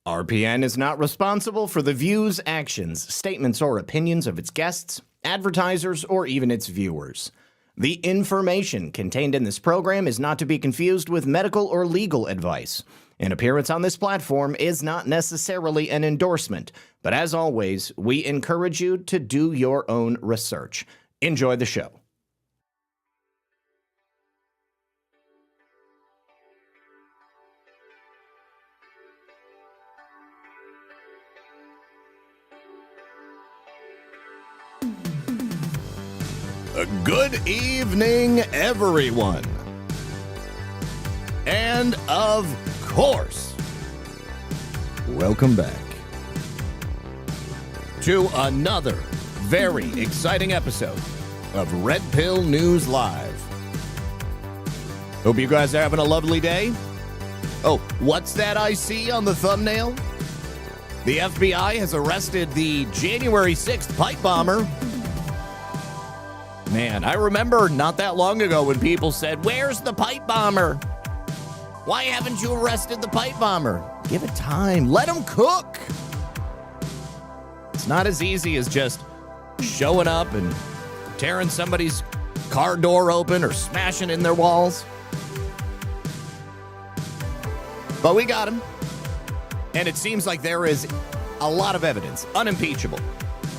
RPN is not responsible for the views, actions, statements, or opinions of its guests, advertisers, or even its viewers. The information contained in this program is not to be confused with medical or legal advice. An appearance on this platform is not necessarily an endorsement, but as always, we encourage you to do your own research. Enjoy the show. Good evening, everyone. And of course, welcome back to another very exciting episode of Red Pill News Live. Hope you guys are having a lovely day. Oh, what's that I see on the thumbnail? The FBI has arrested the January 6th pipe bomber. Man, I remember not that long ago when people said, "Where's the pipe bomber? Why haven't you arrested the pipe bomber?" Give it time. Let him cook. It's not as easy as just showing up and tearing somebody's car door open or smashing in their walls. But we got him. And it seems like there is a lot of evidence, unimpeachable.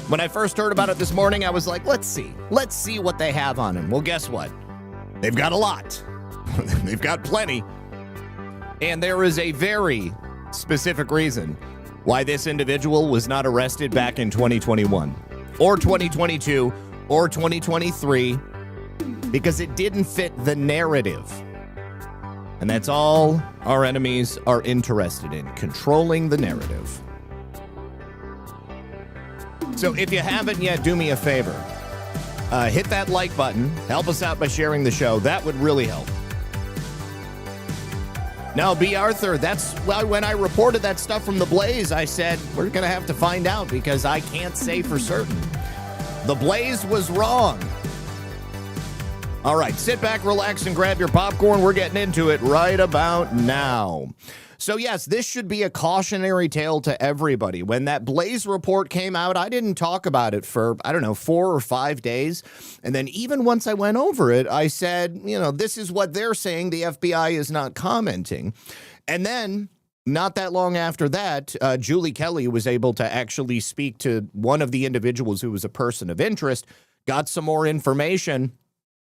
When I first heard about it this morning, I was like, let's see what they have on him. Well, guess what? They've got a lot. They've got plenty. And there is a very specific reason why this individual was not arrested back in 2021 or 2022 or 2023, because it didn't fit the narrative. And that's all our enemies are interested in, controlling the narrative. So if you haven't yet, do me a favor. Hit that like button. Help us out by sharing the show. That would really help. Now, B. Arthur, that's why when I reported that stuff from the Blaze, I said, we're going to have to find out because I can't say for certain. The Blaze was wrong. All right, sit back, relax, and grab your popcorn. We're getting into it right about now. So yes, this should be a cautionary tale to everybody. When that Blaze report came out, I didn't talk about it for, 4 or 5 days. And then even once I went over it, I said, this is what they're saying. The FBI is not commenting. And then not that long after that, Julie Kelly was able to actually speak to one of the individuals who was a person of interest, got some more information.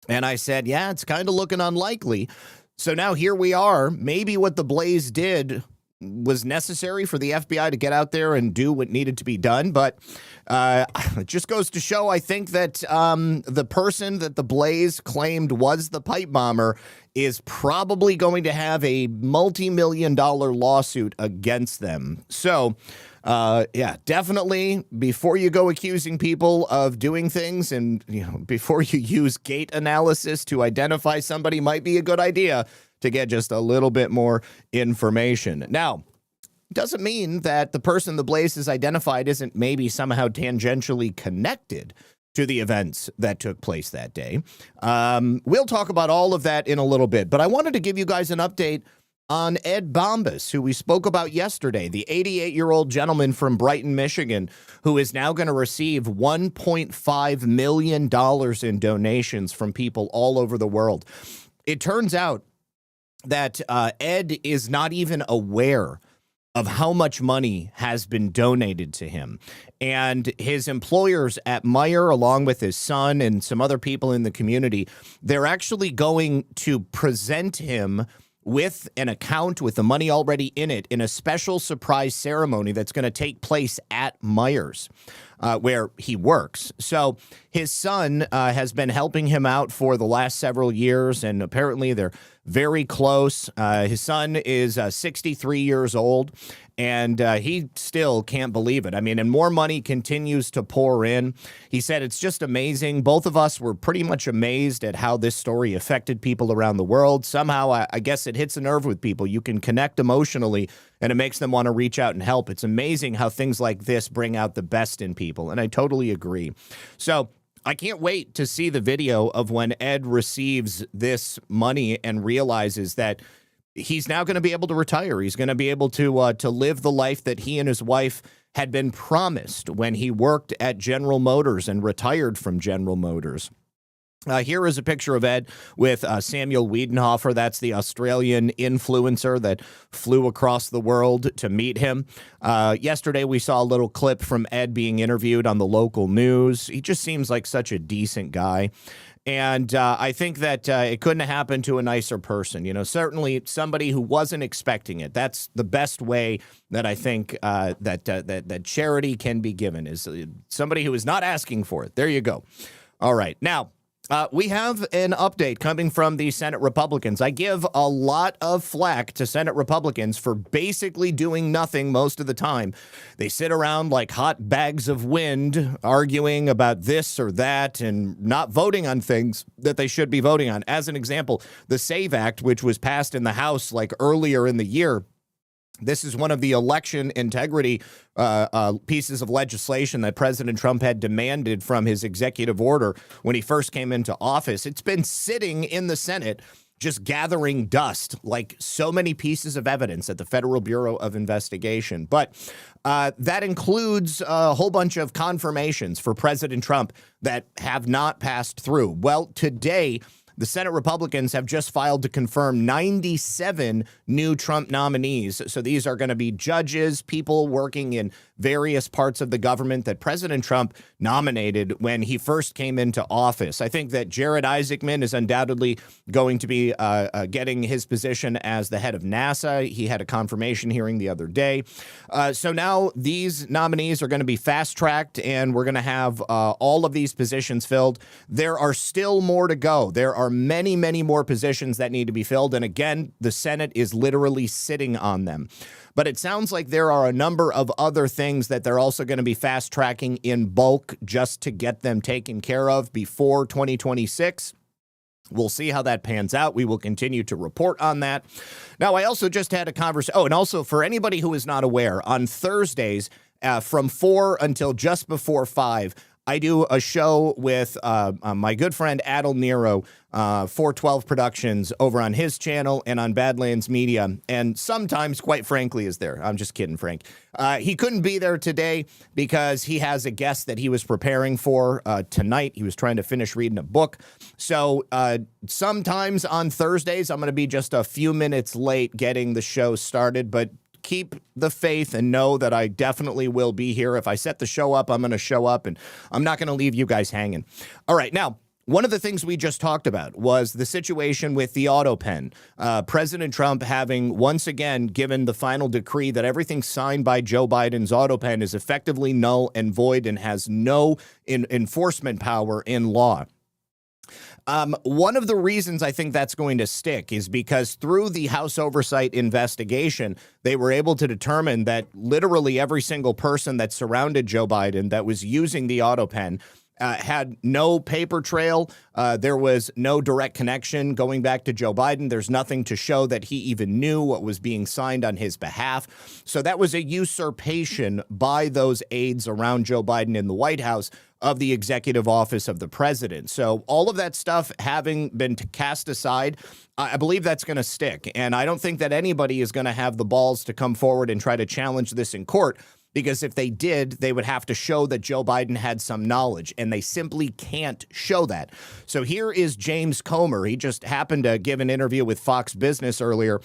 And I said, yeah, it's kind of looking unlikely. So now here we are. Maybe what the Blaze did was necessary for the FBI to get out there and do what needed to be done. But it just goes to show, I think, that the person that the Blaze claimed was the pipe bomber is probably going to have a multi-million-dollar lawsuit against them. So yeah, definitely before you go accusing people of doing things and, before you use gait analysis to identify somebody, might be a good idea to get just a little bit more information. Now, doesn't mean that the person the Blaze has identified isn't maybe somehow tangentially connected to the events that took place that day. We'll talk about all of that in a little bit, but I wanted to give you guys an update on Ed Bombas, who we spoke about yesterday, the 88-year-old gentleman from Brighton, Michigan, who is now going to receive $1.5 million in donations from people all over the world. It turns out that Ed is not even aware of how much money has been donated to him. And his employers at Meijer, along with his son and some other people in the community, they're actually going to present him with an account with the money already in it in a special surprise ceremony that's going to take place at Meijer's, where he works. So his son has been helping him out for the last several years, and apparently they're very close. His son is 63 years old, and he still can't believe it. I mean, and more money continues to pour in. He said it's just amazing. Both of us were pretty much amazed at how this story affected people around the world. Somehow, I guess it hits a nerve with people. You can connect emotionally, and it makes them want to reach out and help. It's amazing how things like this bring out the best in people, and I totally agree. So I can't wait to see the video of when Ed receives this money and realizes that he's now going to be able to retire. He's going to be able to live the life that he and his wife had been promised when he worked at General Motors and retired from General Motors. Here is a picture of Ed with Samuel Wiedenhofer. That's the Australian influencer that flew across the world to meet him. Yesterday, we saw a little clip from Ed being interviewed on the local news. He just seems like such a decent guy. And I think that it couldn't have happened to a nicer person. You know, certainly somebody who wasn't expecting it. That's the best way that I think that charity can be given, is somebody who is not asking for it. There you go. All right. Now, we have an update coming from the Senate Republicans. I give a lot of flack to Senate Republicans for basically doing nothing most of the time. They sit around like hot bags of wind, arguing about this or that and not voting on things that they should be voting on. As an example, the SAVE Act, which was passed in the House like earlier in the year, this is one of the election integrity pieces of legislation that President Trump had demanded from his executive order when he first came into office. It's been sitting in the Senate just gathering dust, like so many pieces of evidence at the Federal Bureau of Investigation. But that includes a whole bunch of confirmations for President Trump that have not passed through. Well, today, the Senate Republicans have just filed to confirm 97 new Trump nominees. So these are going to be judges, people working in various parts of the government that President Trump nominated when he first came into office. I think that Jared Isaacman is undoubtedly going to be getting his position as the head of NASA. He had a confirmation hearing the other day. So now these nominees are going to be fast-tracked, and we're going to have all of these positions filled. There are still more to go. There are many, many more positions that need to be filled. And again, the Senate is literally sitting on them. But it sounds like there are a number of other things that they're also going to be fast tracking in bulk just to get them taken care of before 2026. We'll see how that pans out. We will continue to report on that. Now, I also just had a conversation. Oh, and also for anybody who is not aware, on Thursdays from 4 until just before 5, I do a show with my good friend Adel Nero, 412 Productions, over on his channel and on Badlands Media, and sometimes, quite frankly, is there. I'm just kidding, Frank. He couldn't be there today because he has a guest that he was preparing for tonight. He was trying to finish reading a book. So sometimes on Thursdays, I'm going to be just a few minutes late getting the show started, but keep the faith and know that I definitely will be here. If I set the show up, I'm going to show up, and I'm not going to leave you guys hanging. All right. Now, one of the things we just talked about was the situation with the auto pen. President Trump having once again given the final decree that everything signed by Joe Biden's auto pen is effectively null and void and has no enforcement power in law. One of the reasons I think that's going to stick is because through the House Oversight investigation, they were able to determine that literally every single person that surrounded Joe Biden that was using the auto pen had no paper trail. There was no direct connection going back to Joe Biden. There's nothing to show that he even knew what was being signed on his behalf. So that was a usurpation by those aides around Joe Biden in the White House of the executive office of the president. So all of that stuff having been cast aside, I believe that's going to stick. And I don't think that anybody is going to have the balls to come forward and try to challenge this in court, because if they did, they would have to show that Joe Biden had some knowledge, and they simply can't show that. So here is James Comer. He just happened to give an interview with Fox Business earlier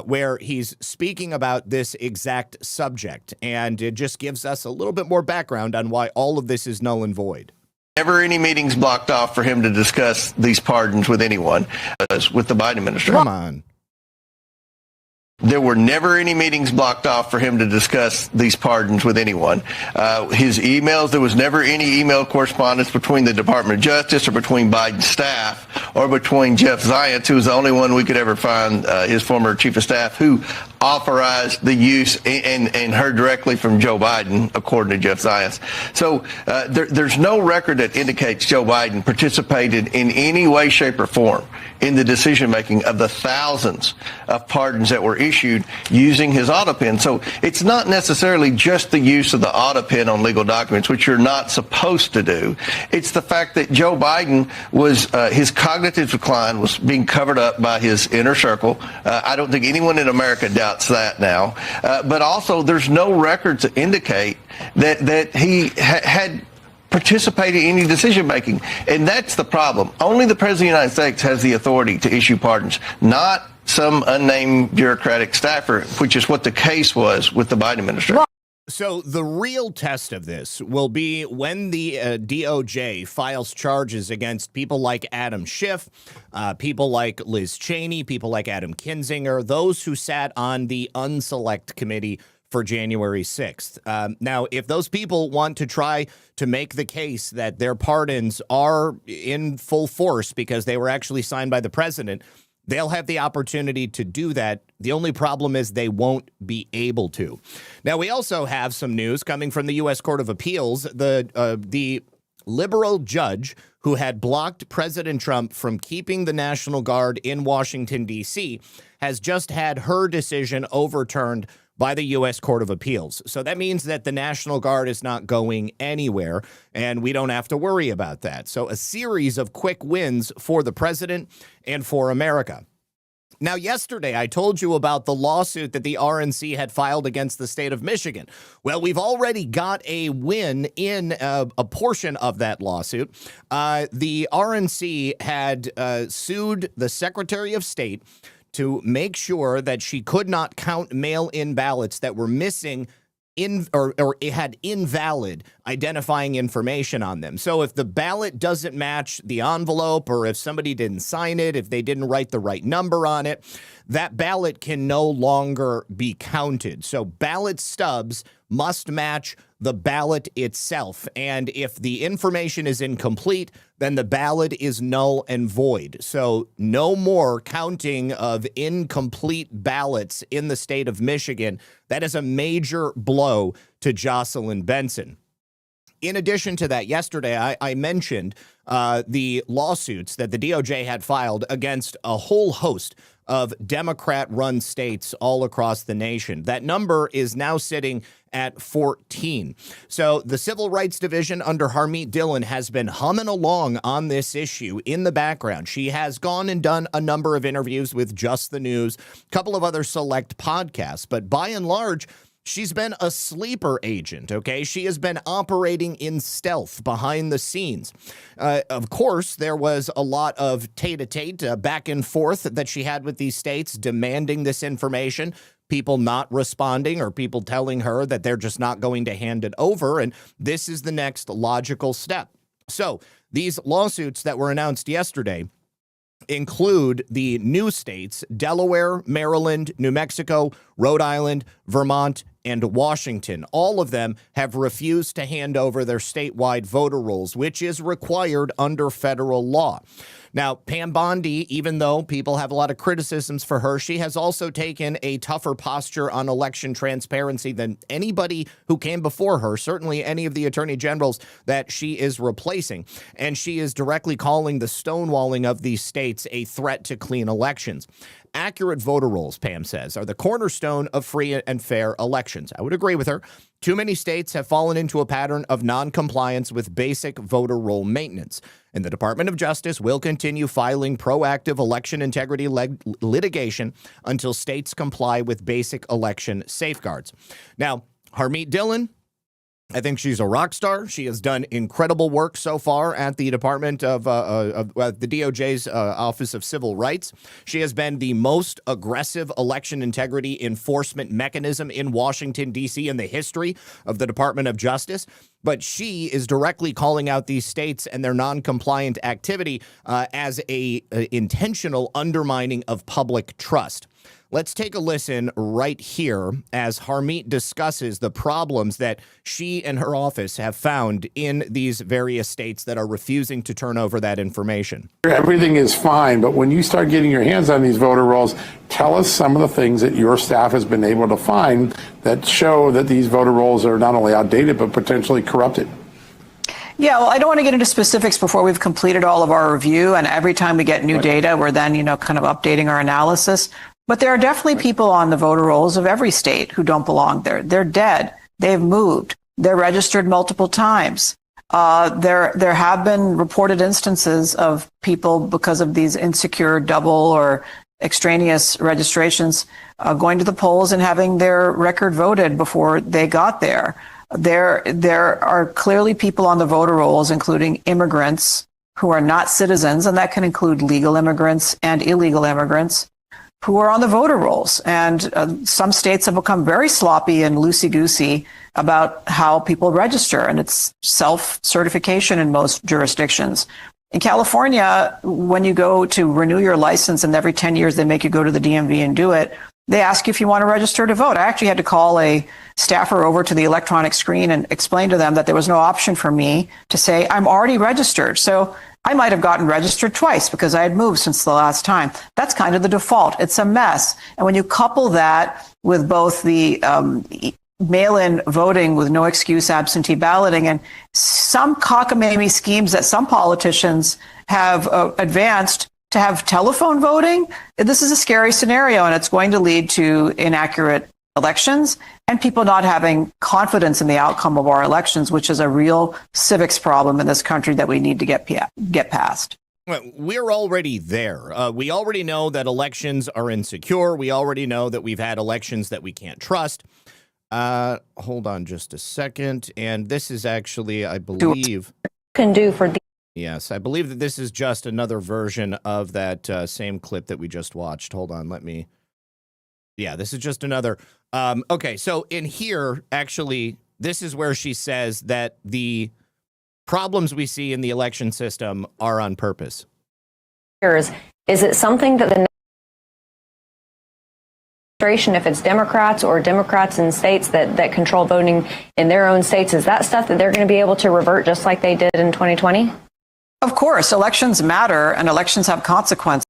where he's speaking about this exact subject, and it just gives us a little bit more background on why all of this is null and void. Never any meetings blocked off for him to discuss these pardons with anyone, with the Biden administration. Come on. There were never any meetings blocked off for him to discuss these pardons with anyone. His emails, there was never any email correspondence between the Department of Justice or between Biden's staff or between Jeff Zients, who was the only one we could ever find, his former chief of staff, who authorized the use and heard directly from Joe Biden, according to Jeff Zients. So there's no record that indicates Joe Biden participated in any way, shape, or form in the decision-making of the thousands of pardons that were issued issued using his auto pen. So it's not necessarily just the use of the auto pen on legal documents, which you're not supposed to do. It's the fact that Joe Biden was, his cognitive decline was being covered up by his inner circle. I don't think anyone in America doubts that now. But also, there's no record to indicate that he had participated in any decision making. And that's the problem. Only the President of the United States has the authority to issue pardons, not some unnamed bureaucratic staffer, which is what the case was with the Biden administration. So the real test of this will be when the DOJ files charges against people like Adam Schiff, people like Liz Cheney, people like Adam Kinzinger, those who sat on the Unselect Committee for January 6th. Now, if those people want to try to make the case that their pardons are in full force because they were actually signed by the president, they'll have the opportunity to do that. The only problem is they won't be able to. Now, we also have some news coming from the U.S. Court of Appeals. The liberal judge who had blocked President Trump from keeping the National Guard in Washington, D.C., has just had her decision overturned by the U.S. Court of Appeals. So that means that the National Guard is not going anywhere, and we don't have to worry about that. So a series of quick wins for the president and for America. Now, yesterday, I told you about the lawsuit that the RNC had filed against the state of Michigan. Well, we've already got a win in a portion of that lawsuit. The RNC had sued the Secretary of State to make sure that she could not count mail-in ballots that were missing or it had invalid identifying information on them. So if the ballot doesn't match the envelope, or if somebody didn't sign it, if they didn't write the right number on it, that ballot can no longer be counted. So ballot stubs must match the ballot itself. And if the information is incomplete, then the ballot is null and void. So no more counting of incomplete ballots in the state of Michigan. That is a major blow to Jocelyn Benson. In addition to that, yesterday I mentioned the lawsuits that the DOJ had filed against a whole host of Democrat-run states all across the nation. That number is now sitting at 14. So the Civil Rights Division under Harmeet Dillon has been humming along on this issue in the background. She has gone and done a number of interviews with Just the News, a couple of other select podcasts, but by and large, she's been a sleeper agent, okay? She has been operating in stealth behind the scenes. Of course, there was a lot of tete-a-tete back and forth that she had with these states demanding this information, people not responding or people telling her that they're just not going to hand it over, and this is the next logical step. So these lawsuits that were announced yesterday include the new states, Delaware, Maryland, New Mexico, Rhode Island, Vermont, and Washington. All of them have refused to hand over their statewide voter rolls, which is required under federal law. Now, Pam Bondi, even though people have a lot of criticisms for her, she has also taken a tougher posture on election transparency than anybody who came before her, certainly any of the attorney generals that she is replacing. And she is directly calling the stonewalling of these states a threat to clean elections. Accurate voter rolls, Pam says, are the cornerstone of free and fair elections. I would agree with her. Too many states have fallen into a pattern of noncompliance with basic voter roll maintenance, and the Department of Justice will continue filing proactive election integrity litigation until states comply with basic election safeguards. Now, Harmeet Dillon, I think she's a rock star. She has done incredible work so far at the Department of the DOJ's Office of Civil Rights. She has been the most aggressive election integrity enforcement mechanism in Washington, D.C. in the history of the Department of Justice. But she is directly calling out these states and their non-compliant activity as a intentional undermining of public trust. Let's take a listen right here as Harmeet discusses the problems that she and her office have found in these various states that are refusing to turn over that information. Everything is fine, but when you start getting your hands on these voter rolls, tell us some of the things that your staff has been able to find that show that these voter rolls are not only outdated, but potentially corrupted. Yeah, well, I don't want to get into specifics before we've completed all of our review. And every time we get new data, we're then, kind of updating our analysis. But there are definitely people on the voter rolls of every state who don't belong there. They're dead. They've moved. They're registered multiple times. There have been reported instances of people, because of these insecure double or extraneous registrations, going to the polls and having their record voted before they got there. There are clearly people on the voter rolls, including immigrants who are not citizens, and that can include legal immigrants and illegal immigrants, who are on the voter rolls. And some states have become very sloppy and loosey-goosey about how people register, and it's self-certification in most jurisdictions. In California, when you go to renew your license, and every 10 years they make you go to the DMV and do it, they ask you if you want to register to vote. I actually had to call a staffer over to the electronic screen and explain to them that there was no option for me to say, I'm already registered. So I might have gotten registered twice because I had moved since the last time. That's kind of the default. It's a mess. And when you couple that with both the mail-in voting with no excuse absentee balloting and some cockamamie schemes that some politicians have advanced to have telephone voting, this is a scary scenario, and it's going to lead to inaccurate elections and people not having confidence in the outcome of our elections, which is a real civics problem in this country that we need to get past. We're already there. We already know that elections are insecure. We already know that we've had elections that we can't trust. Hold on just a second. And this is actually, I believe... Can do for the... Yes, I believe that this is just another version of that same clip that we just watched. Hold on, let me... Yeah, this is just another... okay, so in here, actually, this is where she says that the problems we see in the election system are on purpose. Is it something that the administration, if it's Democrats or Democrats in states that control voting in their own states, is that stuff that they're going to be able to revert just like they did in 2020? Of course, elections matter and elections have consequences.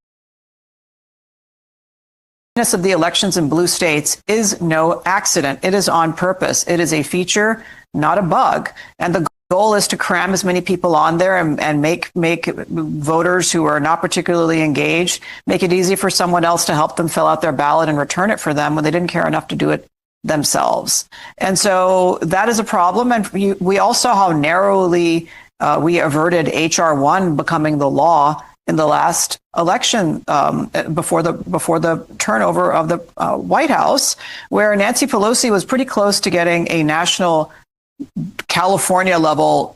Of the elections in blue states is no accident. It is on purpose. It is a feature, not a bug. And the goal is to cram as many people on there and make voters who are not particularly engaged, make it easy for someone else to help them fill out their ballot and return it for them when they didn't care enough to do it themselves. And so that is a problem. And we all saw how narrowly we averted H.R. 1 becoming the law in the last election before the turnover of the White House, where Nancy Pelosi was pretty close to getting a national California level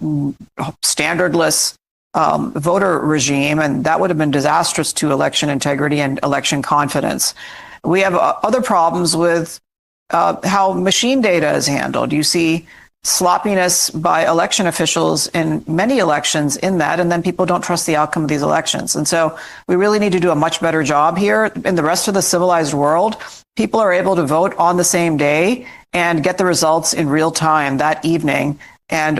standardless voter regime, and that would have been disastrous to election integrity and election confidence. We have other problems with how machine data is handled. You see sloppiness by election officials in many elections in that, and then people don't trust the outcome of these elections. And so we really need to do a much better job here. In the rest of the civilized world, people are able to vote on the same day and get the results in real time that evening,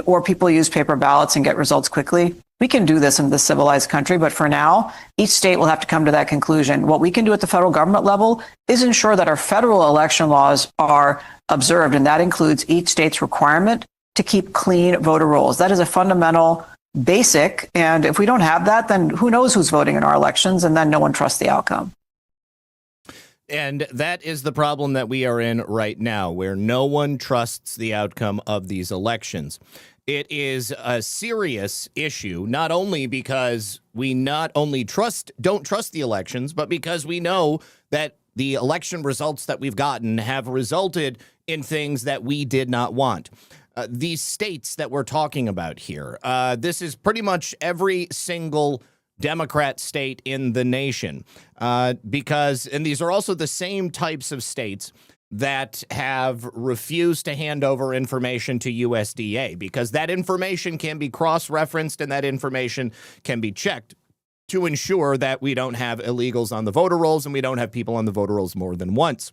or people use paper ballots and get results quickly. We can do this in this civilized country, but for now, each state will have to come to that conclusion. What we can do at the federal government level is ensure that our federal election laws are observed, and that includes each state's requirement to keep clean voter rolls. That is a fundamental basic, and if we don't have that, then who knows who's voting in our elections, and then no one trusts the outcome. And that is the problem that we are in right now, where no one trusts the outcome of these elections. It is a serious issue, not only because we not only don't trust the elections, but because we know that the election results that we've gotten have resulted in things that we did not want. These states that we're talking about here, this is pretty much every single Democrat state in the nation, and these are also the same types of states that have refused to hand over information to USDA, because that information can be cross-referenced and that information can be checked to ensure that we don't have illegals on the voter rolls and we don't have people on the voter rolls more than once.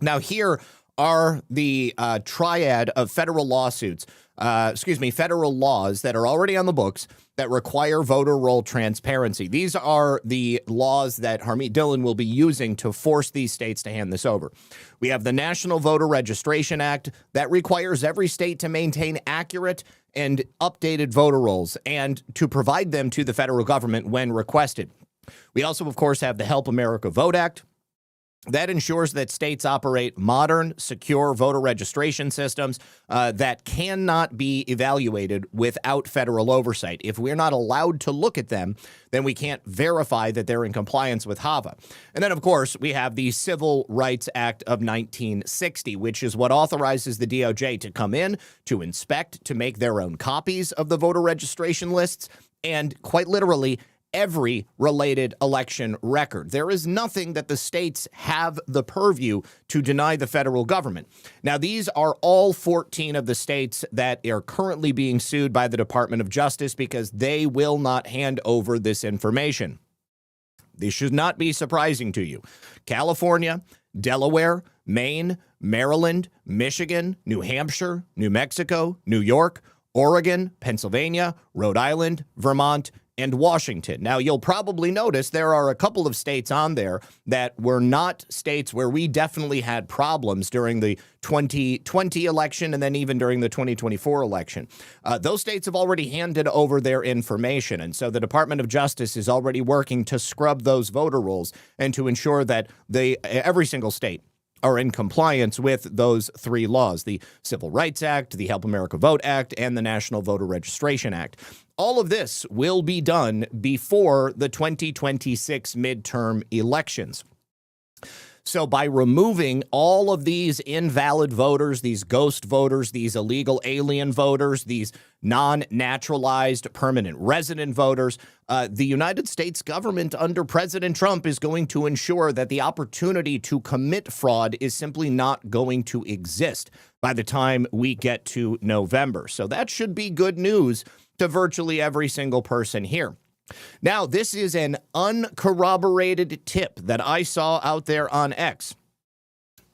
Now, here are the triad of federal lawsuits, federal laws that are already on the books that require voter roll transparency. These are the laws that Harmeet Dillon will be using to force these states to hand this over. We have the National Voter Registration Act that requires every state to maintain accurate and updated voter rolls and to provide them to the federal government when requested. We also, of course, have the Help America Vote Act, That ensures that states operate modern, secure voter registration systems that cannot be evaluated without federal oversight. If we're not allowed to look at them, then we can't verify that they're in compliance with HAVA. And then, of course, we have the Civil Rights Act of 1960, which is what authorizes the DOJ to come in, to inspect, to make their own copies of the voter registration lists, and quite literally every related election record. There is nothing that the states have the purview to deny the federal government. Now, these are all 14 of the states that are currently being sued by the Department of Justice because they will not hand over this information. This should not be surprising to you. California, Delaware, Maine, Maryland, Michigan, New Hampshire, New Mexico, New York, Oregon, Pennsylvania, Rhode Island, Vermont, and Washington. Now, you'll probably notice there are a couple of states on there that were not states where we definitely had problems during the 2020 election and then even during the 2024 election. Those states have already handed over their information, and so the Department of Justice is already working to scrub those voter rolls and to ensure that every single state are in compliance with those three laws, the Civil Rights Act, the Help America Vote Act, and the National Voter Registration Act. All of this will be done before the 2026 midterm elections. So by removing all of these invalid voters, these ghost voters, these illegal alien voters, these non-naturalized permanent resident voters, the United States government under President Trump is going to ensure that the opportunity to commit fraud is simply not going to exist by the time we get to November. So that should be good news to virtually every single person here. Now, this is an uncorroborated tip that I saw out there on X.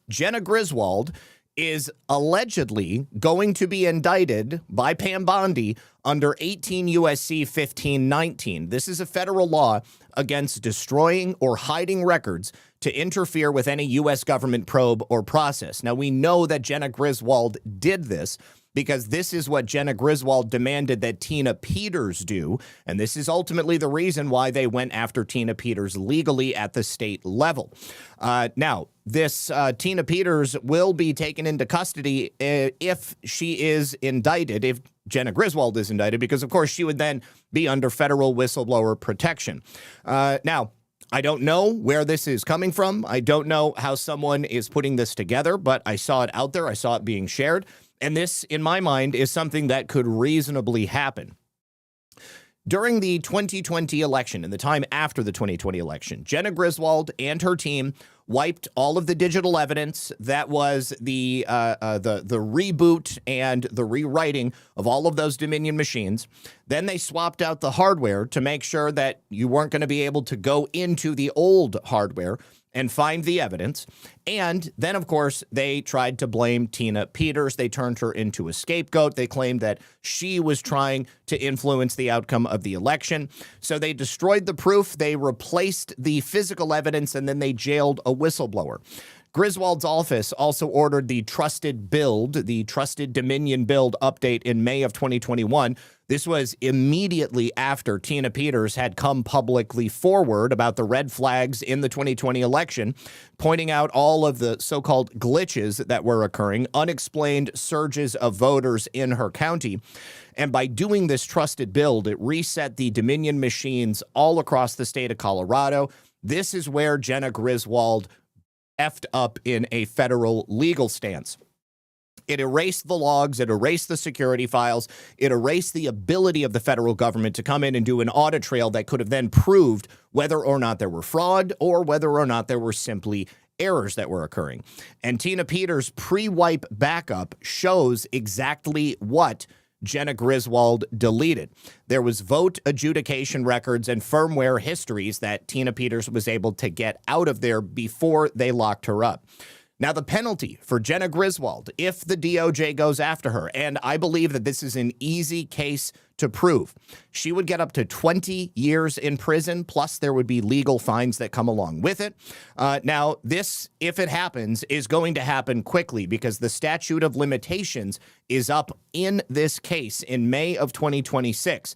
Jenna Griswold is allegedly going to be indicted by Pam Bondi under 18 U.S.C. 1519. This is a federal law against destroying or hiding records to interfere with any U.S. government probe or process. Now, we know that Jenna Griswold did this because this is what Jenna Griswold demanded that Tina Peters do, and this is ultimately the reason why they went after Tina Peters legally at the state level. Now, this Tina Peters will be taken into custody if she is indicted, if Jenna Griswold is indicted, because, of course, she would then be under federal whistleblower protection. Now, I don't know where this is coming from. I don't know how someone is putting this together, but I saw it out there. I saw it being shared. And this, in my mind, is something that could reasonably happen. During the 2020 election and the time after the 2020 election, Jenna Griswold and her team wiped all of the digital evidence. That was the reboot and the rewriting of all of those Dominion machines. Then they swapped out the hardware to make sure that you weren't going to be able to go into the old hardware and find the evidence. And then, of course, they tried to blame Tina Peters. They turned her into a scapegoat. They claimed that she was trying to influence the outcome of the election. So they destroyed the proof. They replaced the physical evidence, and then they jailed a whistleblower. Griswold's office also ordered the Trusted Dominion build update in May of 2021. This was immediately after Tina Peters had come publicly forward about the red flags in the 2020 election, pointing out all of the so-called glitches that were occurring, unexplained surges of voters in her county. And by doing this trusted build, it reset the Dominion machines all across the state of Colorado. This is where Jenna Griswold effed up in a federal legal stance. It erased the logs, it erased the security files, it erased the ability of the federal government to come in and do an audit trail that could have then proved whether or not there were fraud or whether or not there were simply errors that were occurring. And Tina Peters' pre-wipe backup shows exactly what Jenna Griswold deleted. There was vote adjudication records and firmware histories that Tina Peters was able to get out of there before they locked her up. Now, the penalty for Jenna Griswold, if the DOJ goes after her, and I believe that this is an easy case to prove, she would get up to 20 years in prison, plus there would be legal fines that come along with it. Now, this, if it happens, is going to happen quickly because the statute of limitations is up in this case in May of 2026.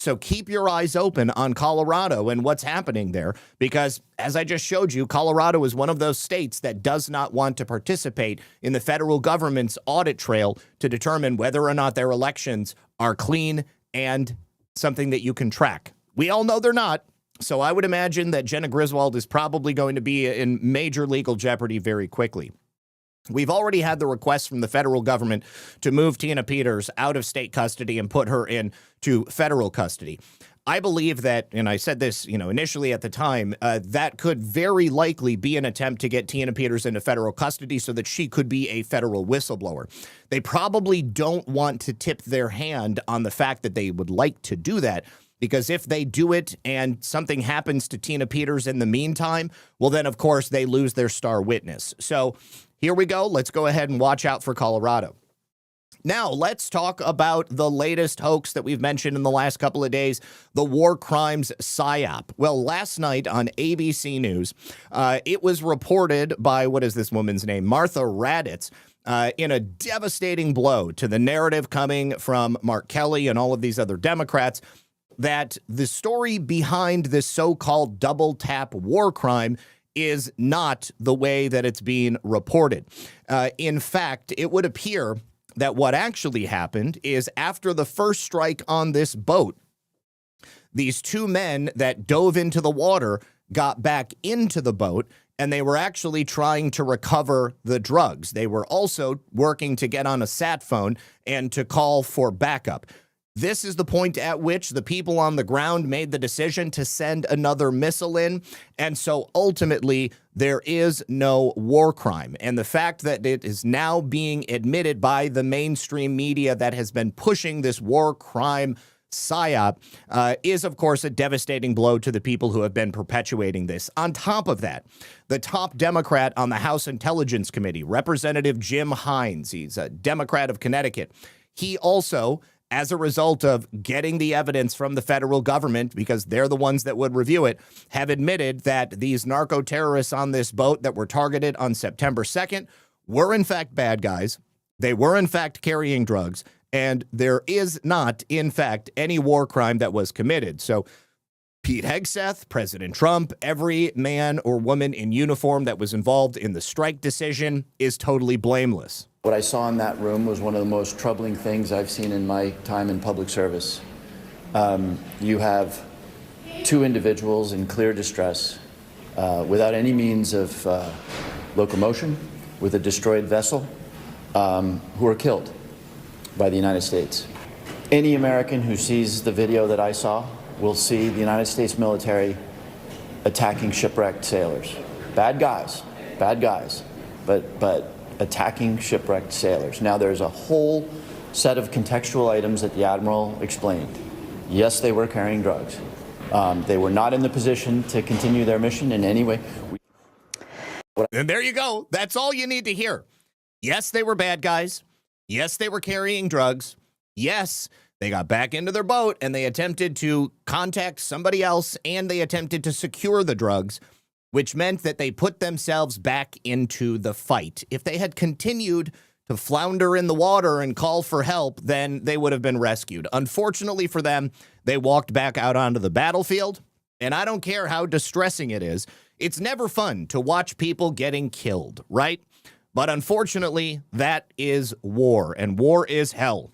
So keep your eyes open on Colorado and what's happening there, because as I just showed you, Colorado is one of those states that does not want to participate in the federal government's audit trail to determine whether or not their elections are clean and something that you can track. We all know they're not. So I would imagine that Jenna Griswold is probably going to be in major legal jeopardy very quickly. We've already had the request from the federal government to move Tina Peters out of state custody and put her into federal custody. I believe that, and I said this, initially at the time, that could very likely be an attempt to get Tina Peters into federal custody so that she could be a federal whistleblower. They probably don't want to tip their hand on the fact that they would like to do that, because if they do it and something happens to Tina Peters in the meantime, well, then, of course, they lose their star witness. So here we go. Let's go ahead and watch out for Colorado. Now, let's talk about the latest hoax that we've mentioned in the last couple of days, the war crimes PSYOP. Well, last night on ABC News, it was reported by, what is this woman's name? Martha Raddatz, in a devastating blow to the narrative coming from Mark Kelly and all of these other Democrats, that the story behind this so-called double tap war crime is not the way that it's being reported. In fact, it would appear that what actually happened is after the first strike on this boat, these two men that dove into the water got back into the boat, and they were actually trying to recover the drugs. They were also working to get on a sat phone and to call for backup. This is the point at which the people on the ground made the decision to send another missile in. And so ultimately, there is no war crime. And the fact that it is now being admitted by the mainstream media that has been pushing this war crime PSYOP is, of course, a devastating blow to the people who have been perpetuating this. On top of that, the top Democrat on the House Intelligence Committee, Representative Jim Hines, he's a Democrat of Connecticut, he also, as a result of getting the evidence from the federal government, because they're the ones that would review it, have admitted that these narco-terrorists on this boat that were targeted on September 2nd were in fact bad guys. They were in fact carrying drugs, and there is not, in fact, any war crime that was committed. So Pete Hegseth, President Trump, every man or woman in uniform that was involved in the strike decision is totally blameless. What I saw in that room was one of the most troubling things I've seen in my time in public service. You have two individuals in clear distress, without any means of locomotion, with a destroyed vessel, who are killed by the United States. Any American who sees the video that I saw will see the United States military attacking shipwrecked sailors. Bad guys, but attacking shipwrecked sailors. Now, there's a whole set of contextual items that the Admiral explained. Yes, they were carrying drugs. They were not in the position to continue their mission in any way. And there you go. That's all you need to hear. Yes, they were bad guys. Yes, they were carrying drugs. Yes, they got back into their boat and they attempted to contact somebody else, and they attempted to secure the drugs, which meant that they put themselves back into the fight. If they had continued to flounder in the water and call for help, then they would have been rescued. Unfortunately for them, they walked back out onto the battlefield, and I don't care how distressing it is. It's never fun to watch people getting killed, right? But unfortunately, that is war, and war is hell.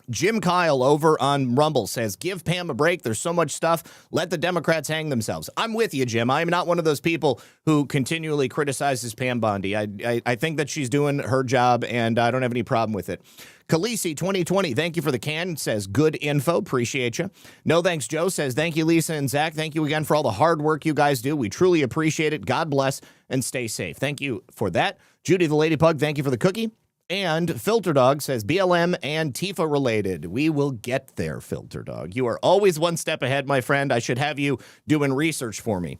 Jim Kyle over on Rumble says, give Pam a break. There's so much stuff. Let the Democrats hang themselves. I'm with you, Jim. I'm not one of those people who continually criticizes Pam Bondi. I think that she's doing her job, and I don't have any problem with it. Khaleesi 2020, thank you for the can, says good info. Appreciate you. No thanks, Joe, says thank you, Lisa and Zach. Thank you again for all the hard work you guys do. We truly appreciate it. God bless and stay safe. Thank you for that. Judy the Lady Pug, thank you for the cookie. And Filter Dog says BLM and Tifa related. We will get there, Filter Dog. You are always one step ahead, my friend. I should have you doing research for me.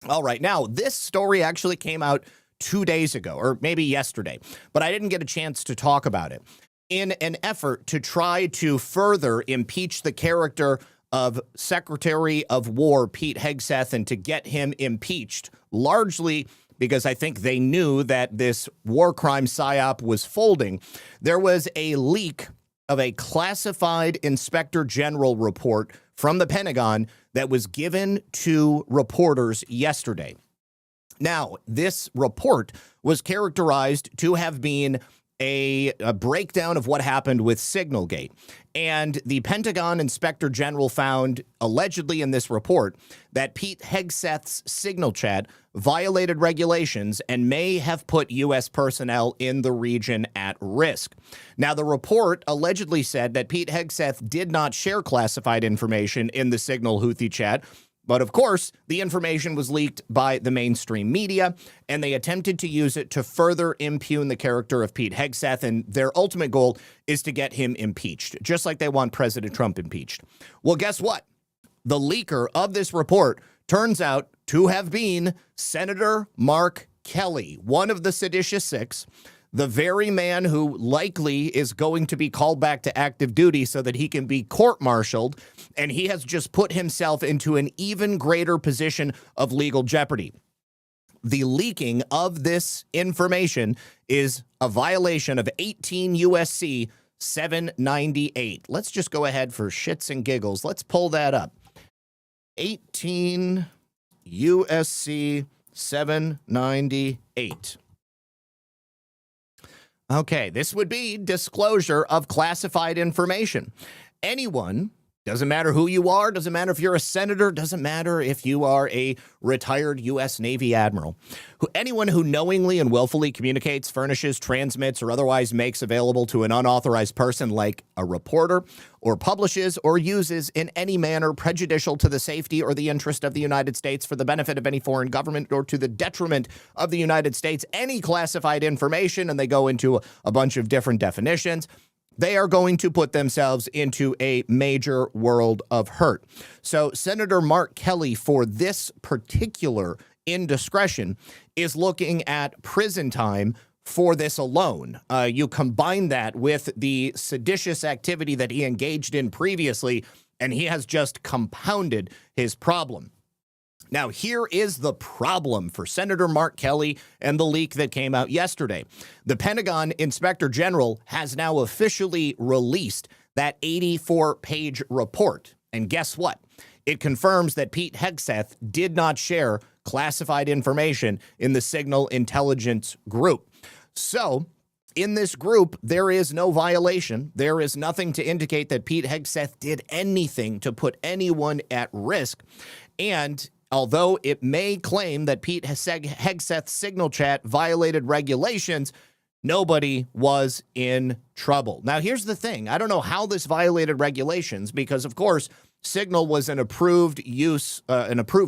All right. Now, this story actually came out 2 days ago, or maybe yesterday, but I didn't get a chance to talk about it. In an effort to try to further impeach the character of Secretary of War Pete Hegseth and to get him impeached, largely because I think they knew that this war crime PSYOP was folding, there was a leak of a classified Inspector General report from the Pentagon that was given to reporters yesterday. Now, this report was characterized to have been a breakdown of what happened with Signalgate. And the Pentagon Inspector General found, allegedly in this report, that Pete Hegseth's signal chat violated regulations and may have put U.S. personnel in the region at risk. Now, the report allegedly said that Pete Hegseth did not share classified information in the Signal Houthi chat. But of course, the information was leaked by the mainstream media, and they attempted to use it to further impugn the character of Pete Hegseth, and their ultimate goal is to get him impeached, just like they want President Trump impeached. Well, guess what? The leaker of this report turns out to have been Senator Mark Kelly, one of the seditious six, the very man who likely is going to be called back to active duty so that he can be court-martialed, and he has just put himself into an even greater position of legal jeopardy. The leaking of this information is a violation of 18 U.S.C. 798. Let's just go ahead for shits and giggles. Let's pull that up. 18 U.S.C. 798. Okay, this would be disclosure of classified information. Anyone, doesn't matter who you are, doesn't matter if you're a senator, doesn't matter if you are a retired U.S. Navy admiral, anyone who knowingly and willfully communicates, furnishes, transmits, or otherwise makes available to an unauthorized person like a reporter, or publishes or uses in any manner prejudicial to the safety or the interest of the United States for the benefit of any foreign government or to the detriment of the United States, any classified information, and they go into a bunch of different definitions, they are going to put themselves into a major world of hurt. So Senator Mark Kelly, for this particular indiscretion, is looking at prison time for this alone. You combine that with the seditious activity that he engaged in previously, and he has just compounded his problem. Now, here is the problem for Senator Mark Kelly and the leak that came out yesterday. The Pentagon Inspector General has now officially released that 84-page report. And guess what? It confirms that Pete Hegseth did not share classified information in the Signal Intelligence Group. So, in this group, there is no violation. There is nothing to indicate that Pete Hegseth did anything to put anyone at risk. And although it may claim that Pete Hegseth's signal chat violated regulations, nobody was in trouble. Now, here's the thing. I don't know how this violated regulations because, of course, Signal was an approved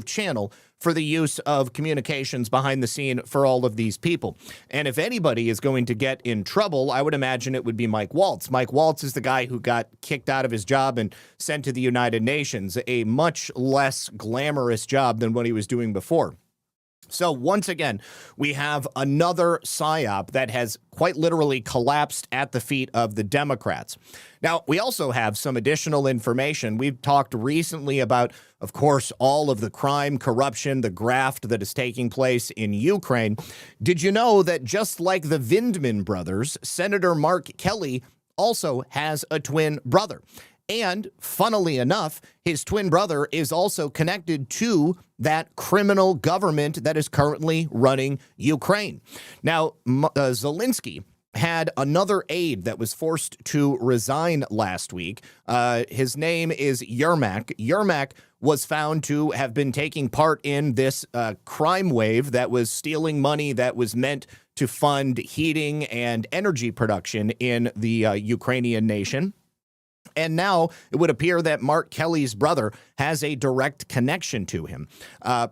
channel for the use of communications behind the scene for all of these people. And if anybody is going to get in trouble, I would imagine it would be Mike Waltz. Mike Waltz is the guy who got kicked out of his job and sent to the United Nations, a much less glamorous job than what he was doing before. So once again, we have another psyop that has quite literally collapsed at the feet of the Democrats. Now, we also have some additional information. We've talked recently about, of course, all of the crime, corruption, the graft that is taking place in Ukraine. Did you know that just like the Vindman brothers, Senator Mark Kelly also has a twin brother? And funnily enough, his twin brother is also connected to that criminal government that is currently running Ukraine. Now, Zelensky had another aide that was forced to resign last week. His name is Yermak. Yermak was found to have been taking part in this crime wave that was stealing money that was meant to fund heating and energy production in the Ukrainian nation. And now it would appear that Mark Kelly's brother has a direct connection to him.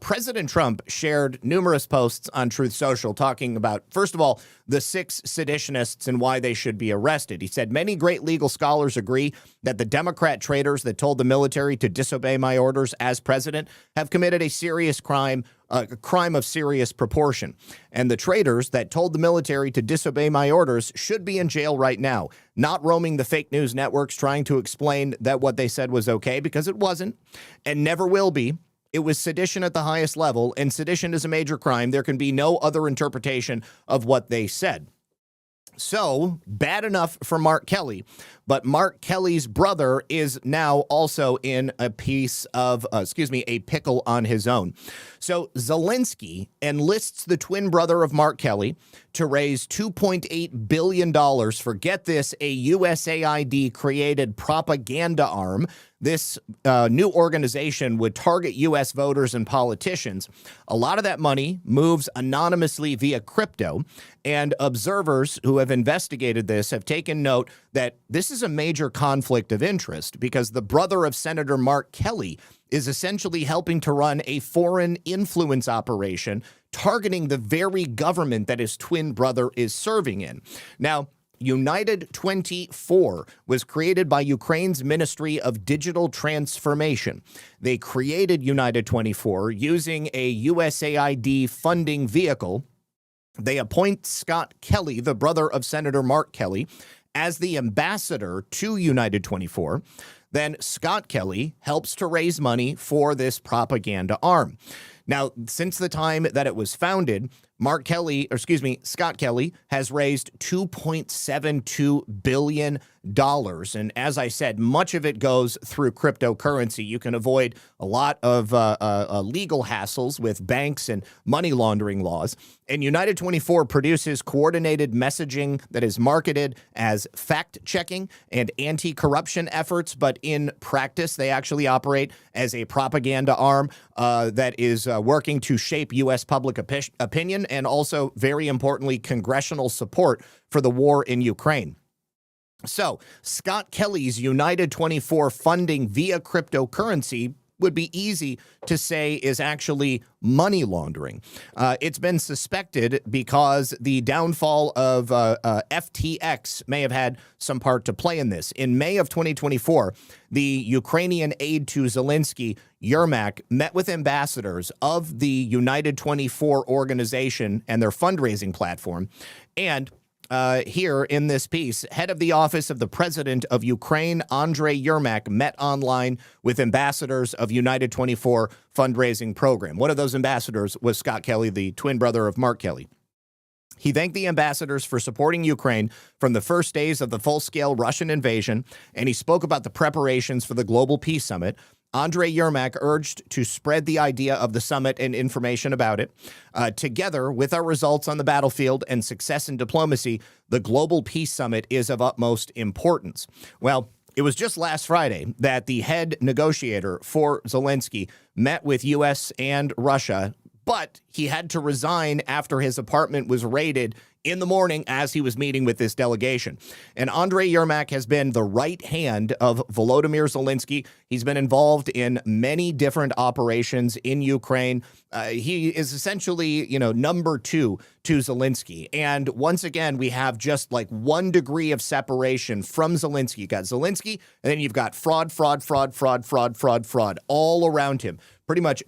President Trump shared numerous posts on Truth Social talking about, first of all, the 6 seditionists and why they should be arrested. He said, many great legal scholars agree that the Democrat traitors that told the military to disobey my orders as president have committed a serious crime, a crime of serious proportion. And the traitors that told the military to disobey my orders should be in jail right now, not roaming the fake news networks trying to explain that what they said was okay, because it wasn't and never will be. It was sedition at the highest level, and sedition is a major crime. There can be no other interpretation of what they said. So, bad enough for Mark Kelly, but Mark Kelly's brother is now also in a piece of, a pickle on his own. So, Zelensky enlists the twin brother of Mark Kelly to raise $2.8 billion for, get this, a USAID-created propaganda arm. This new organization would target U.S. voters and politicians. A lot of that money moves anonymously via crypto, and observers who have investigated this have taken note that this is a major conflict of interest because the brother of Senator Mark Kelly is essentially helping to run a foreign influence operation targeting the very government that his twin brother is serving in. Now, United 24 was created by Ukraine's Ministry of Digital Transformation. They created United 24 using a USAID funding vehicle. They appoint Scott Kelly, the brother of Senator Mark Kelly, as the ambassador to United 24. Then Scott Kelly helps to raise money for this propaganda arm. Now, since the time that it was founded, Scott Kelly has raised $2.72 billion. And as I said, much of it goes through cryptocurrency. You can avoid a lot of legal hassles with banks and money laundering laws. And United 24 produces coordinated messaging that is marketed as fact-checking and anti-corruption efforts. But in practice, they actually operate as a propaganda arm that is working to shape U.S. public opinion and also, very importantly, congressional support for the war in Ukraine. So, Scott Kelly's United 24 funding via cryptocurrency would be easy to say is actually money laundering. It's been suspected because the downfall of FTX may have had some part to play in this. In May of 2024, the Ukrainian aide to Zelensky, Yermak, met with ambassadors of the United 24 organization and their fundraising platform. And here in this piece, head of the office of the president of Ukraine, Andrei Yermak, met online with ambassadors of United 24 fundraising program. One of those ambassadors was Scott Kelly, the twin brother of Mark Kelly. He thanked the ambassadors for supporting Ukraine from the first days of the full-scale Russian invasion, and he spoke about the preparations for the Global Peace Summit. Andrei Yermak urged to spread the idea of the summit and information about it. Together with our results on the battlefield and success in diplomacy, the Global Peace Summit is of utmost importance. Well, it was just last Friday that the head negotiator for Zelensky met with U.S. and Russia, but he had to resign after his apartment was raided in the morning as he was meeting with this delegation. And Andrei Yermak has been the right hand of Volodymyr Zelensky. He's been involved in many different operations in Ukraine. He is essentially, number two to Zelensky. And once again, we have just like 1 degree of separation from Zelensky. You got Zelensky, and then you've got fraud all around him. Pretty much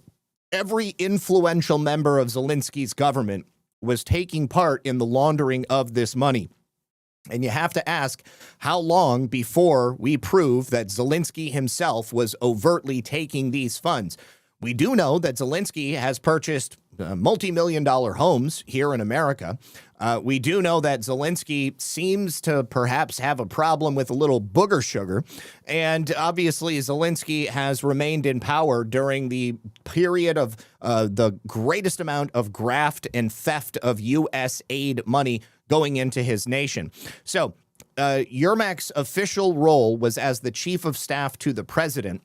every influential member of Zelensky's government was taking part in the laundering of this money. And you have to ask, how long before we prove that Zelensky himself was overtly taking these funds? We do know that Zelensky has purchased multi-million-dollar homes here in America. We do know that Zelensky seems to perhaps have a problem with a little booger sugar. And obviously, Zelensky has remained in power during the period of the greatest amount of graft and theft of U.S. aid money going into his nation. So Yermak's official role was as the chief of staff to the president.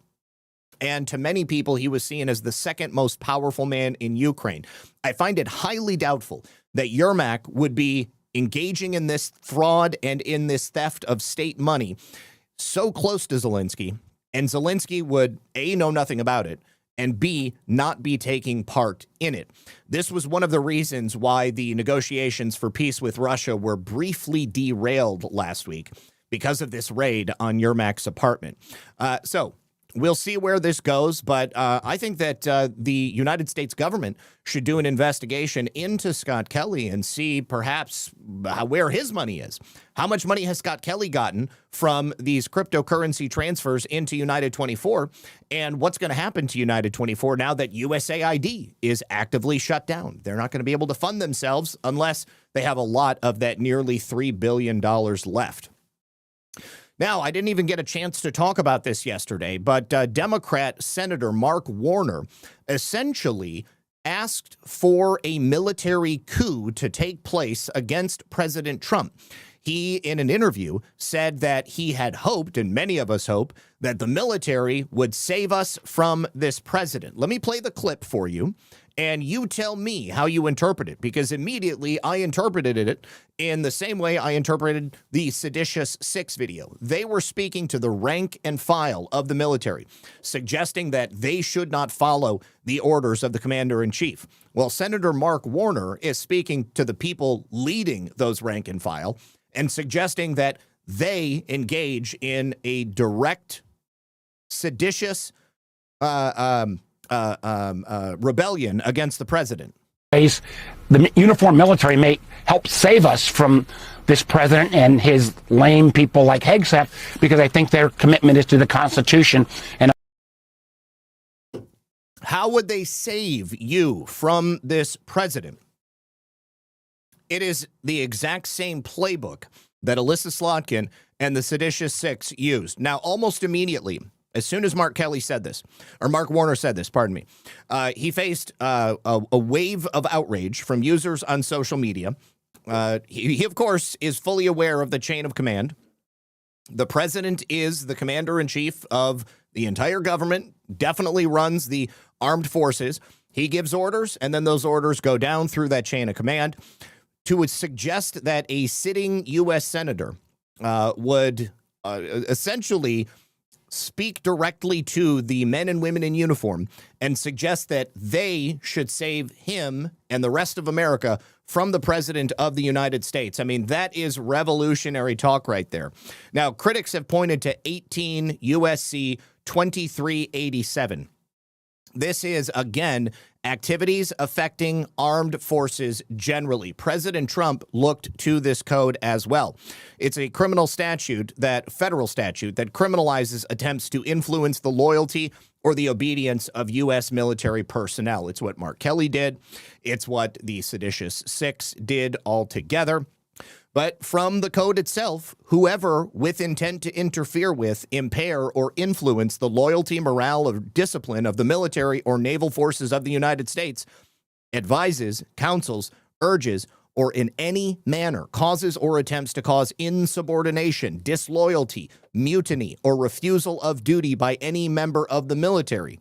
And to many people, he was seen as the second most powerful man in Ukraine. I find it highly doubtful that Yermak would be engaging in this fraud and in this theft of state money so close to Zelensky, and Zelensky would, A, know nothing about it, and B, not be taking part in it. This was one of the reasons why the negotiations for peace with Russia were briefly derailed last week, because of this raid on Yermak's apartment. So we'll see where this goes, but I think that the United States government should do an investigation into Scott Kelly and see perhaps where his money is. How much money has Scott Kelly gotten from these cryptocurrency transfers into United 24? And what's going to happen to United 24 now that USAID is actively shut down? They're not going to be able to fund themselves unless they have a lot of that nearly $3 billion left. Now, I didn't even get a chance to talk about this yesterday, but Democrat Senator Mark Warner essentially asked for a military coup to take place against President Trump. He, in an interview, said that he had hoped, and many of us hope, that the military would save us from this president. Let me play the clip for you, and you tell me how you interpret it, because immediately I interpreted it in the same way I interpreted the Seditious Six video. They were speaking to the rank and file of the military, suggesting that they should not follow the orders of the commander-in-chief. Well, Senator Mark Warner is speaking to the people leading those rank and file and suggesting that they engage in a direct, seditious rebellion against the president. The uniformed military may help save us from this president and his lame people like Hegseth, because I think their commitment is to the Constitution. And how would they save you from this president? It is the exact same playbook that Alyssa Slotkin and the Seditious Six used. Now, almost immediately, as soon as Mark Warner said this, pardon me, he faced a wave of outrage from users on social media. He, of course, is fully aware of the chain of command. The president is the commander-in-chief of the entire government, definitely runs the armed forces. He gives orders, and then those orders go down through that chain of command. To suggest that a sitting U.S. senator would essentially speak directly to the men and women in uniform and suggest that they should save him and the rest of America from the president of the United States. I mean, that is revolutionary talk right there. Now, critics have pointed to 18 USC 2387. This is, again, activities affecting armed forces generally. President Trump looked to this code as well. It's a criminal statute, federal statute, that criminalizes attempts to influence the loyalty or the obedience of U.S. military personnel. It's what Mark Kelly did. It's what the Seditious Six did altogether. But from the code itself, whoever with intent to interfere with, impair, or influence the loyalty, morale, or discipline of the military or naval forces of the United States advises, counsels, urges, or in any manner causes or attempts to cause insubordination, disloyalty, mutiny, or refusal of duty by any member of the military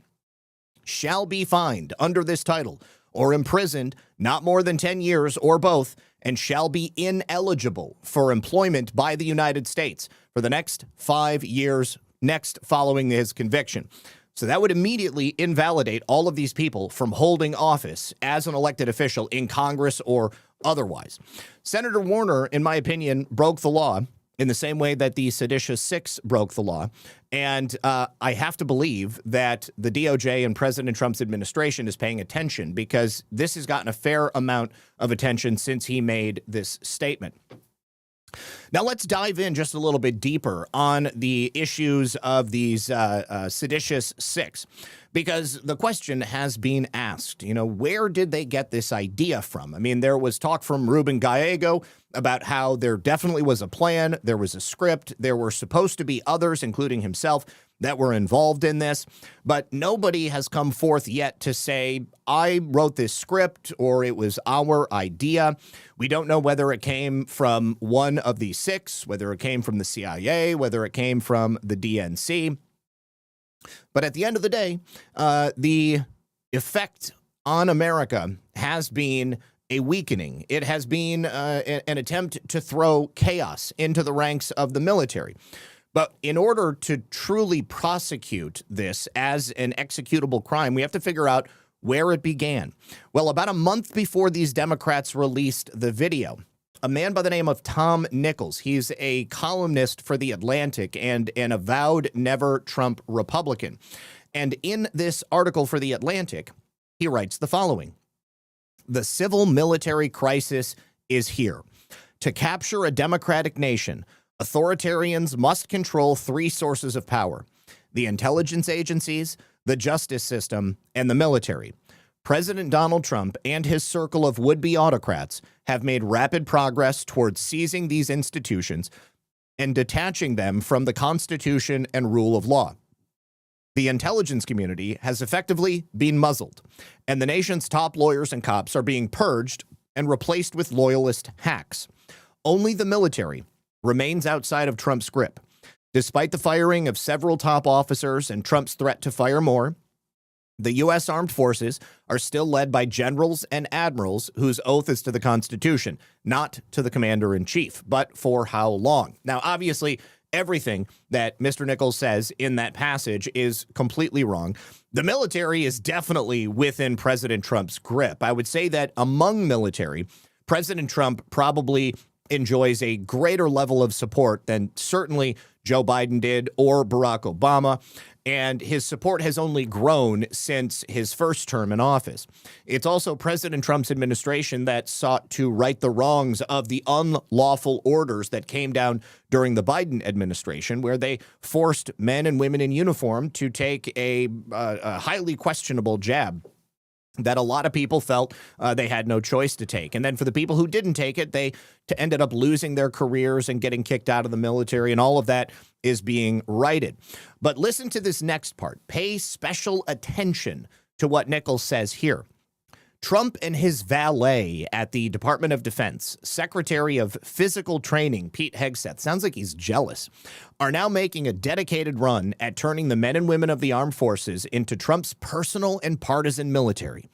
shall be fined under this title or imprisoned not more than 10 years or both, and shall be ineligible for employment by the United States for the next 5 years next following his conviction. So that would immediately invalidate all of these people from holding office as an elected official in Congress or otherwise. Senator Warner, in my opinion, broke the law in the same way that the Seditious Six broke the law. And I have to believe that the DOJ and President Trump's administration is paying attention, because this has gotten a fair amount of attention since he made this statement. Now, let's dive in just a little bit deeper on the issues of these Seditious Six, because the question has been asked, where did they get this idea from? I mean, there was talk from Ruben Gallego about how there definitely was a plan, there was a script, there were supposed to be others, including himself, that were involved in this, but nobody has come forth yet to say, I wrote this script or it was our idea. We don't know whether it came from one of these six, whether it came from the CIA, whether it came from the DNC. But at the end of the day, the effect on America has been a weakening. It has been an attempt to throw chaos into the ranks of the military. But in order to truly prosecute this as an executable crime, we have to figure out where it began. Well, about a month before these Democrats released the video, a man by the name of Tom Nichols. He's a columnist for The Atlantic and an avowed never-Trump Republican. And in this article for The Atlantic, he writes the following: "The civil-military crisis is here. To capture a democratic nation, authoritarians must control three sources of power: the intelligence agencies, the justice system, and the military. President Donald Trump and his circle of would-be autocrats have made rapid progress towards seizing these institutions and detaching them from the Constitution and rule of law. The intelligence community has effectively been muzzled, and the nation's top lawyers and cops are being purged and replaced with loyalist hacks. Only the military remains outside of Trump's grip. Despite the firing of several top officers and Trump's threat to fire more, the U.S. Armed Forces are still led by generals and admirals whose oath is to the Constitution, not to the commander-in-chief. But for how long?" Now, obviously, everything that Mr. Nichols says in that passage is completely wrong. The military is definitely within President Trump's grip. I would say that among military, President Trump probably enjoys a greater level of support than certainly Joe Biden did or Barack Obama, and his support has only grown since his first term in office. It's also President Trump's administration that sought to right the wrongs of the unlawful orders that came down during the Biden administration, where they forced men and women in uniform to take a highly questionable jab that a lot of people felt they had no choice to take. And then for the people who didn't take it, they ended up losing their careers and getting kicked out of the military, and all of that is being righted. But listen to this next part. Pay special attention to what Nichols says here. Trump and his valet at the Department of Defense, Secretary of Physical Training, Pete Hegseth, sounds like he's jealous, are now making a dedicated run at turning the men and women of the armed forces into Trump's personal and partisan military.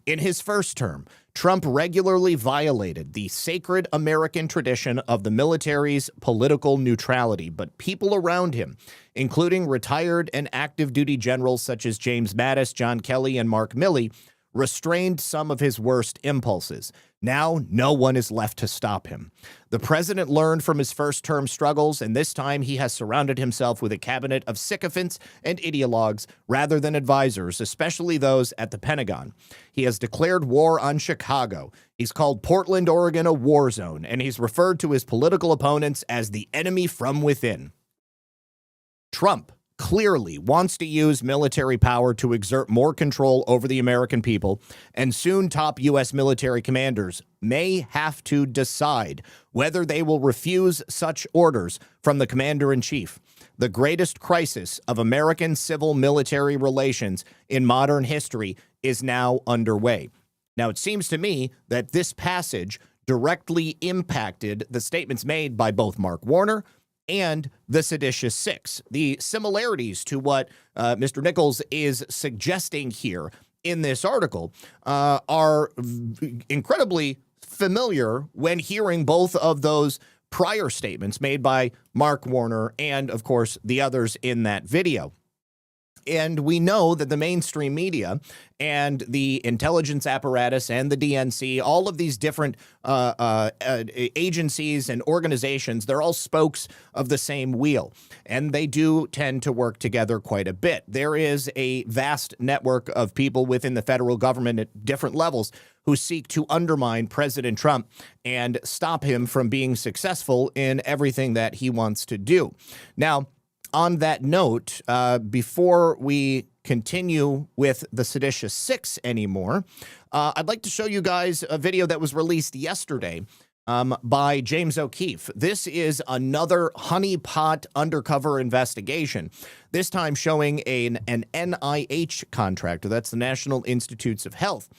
In his first term, Trump regularly violated the sacred American tradition of the military's political neutrality, but people around him, including retired and active duty generals such as James Mattis, John Kelly, and Mark Milley, restrained some of his worst impulses. Now, no one is left to stop him. The president learned from his first-term struggles, and this time he has surrounded himself with a cabinet of sycophants and ideologues rather than advisors, especially those at the Pentagon. He has declared war on Chicago. He's called Portland, Oregon, a war zone, and he's referred to his political opponents as the enemy from within. Trump clearly wants to use military power to exert more control over the American people, and soon top U.S. military commanders may have to decide whether they will refuse such orders from the commander-in-chief. The greatest crisis of American civil-military relations in modern history is now underway. Now, it seems to me that this passage directly impacted the statements made by both Mark Warner and the Seditious Six. The similarities to what Mr. Nichols is suggesting here in this article are incredibly familiar when hearing both of those prior statements made by Mark Warner and, of course, the others in that video. And we know that the mainstream media and the intelligence apparatus and the DNC, all of these different agencies and organizations, they're all spokes of the same wheel. And they do tend to work together quite a bit. There is a vast network of people within the federal government at different levels who seek to undermine President Trump and stop him from being successful in everything that he wants to do. Now, on that note, before we continue with the Seditious Six anymore, I'd like to show you guys a video that was released yesterday by James O'Keefe. This is another honeypot undercover investigation, this time showing an NIH contractor, that's the National Institutes of Health,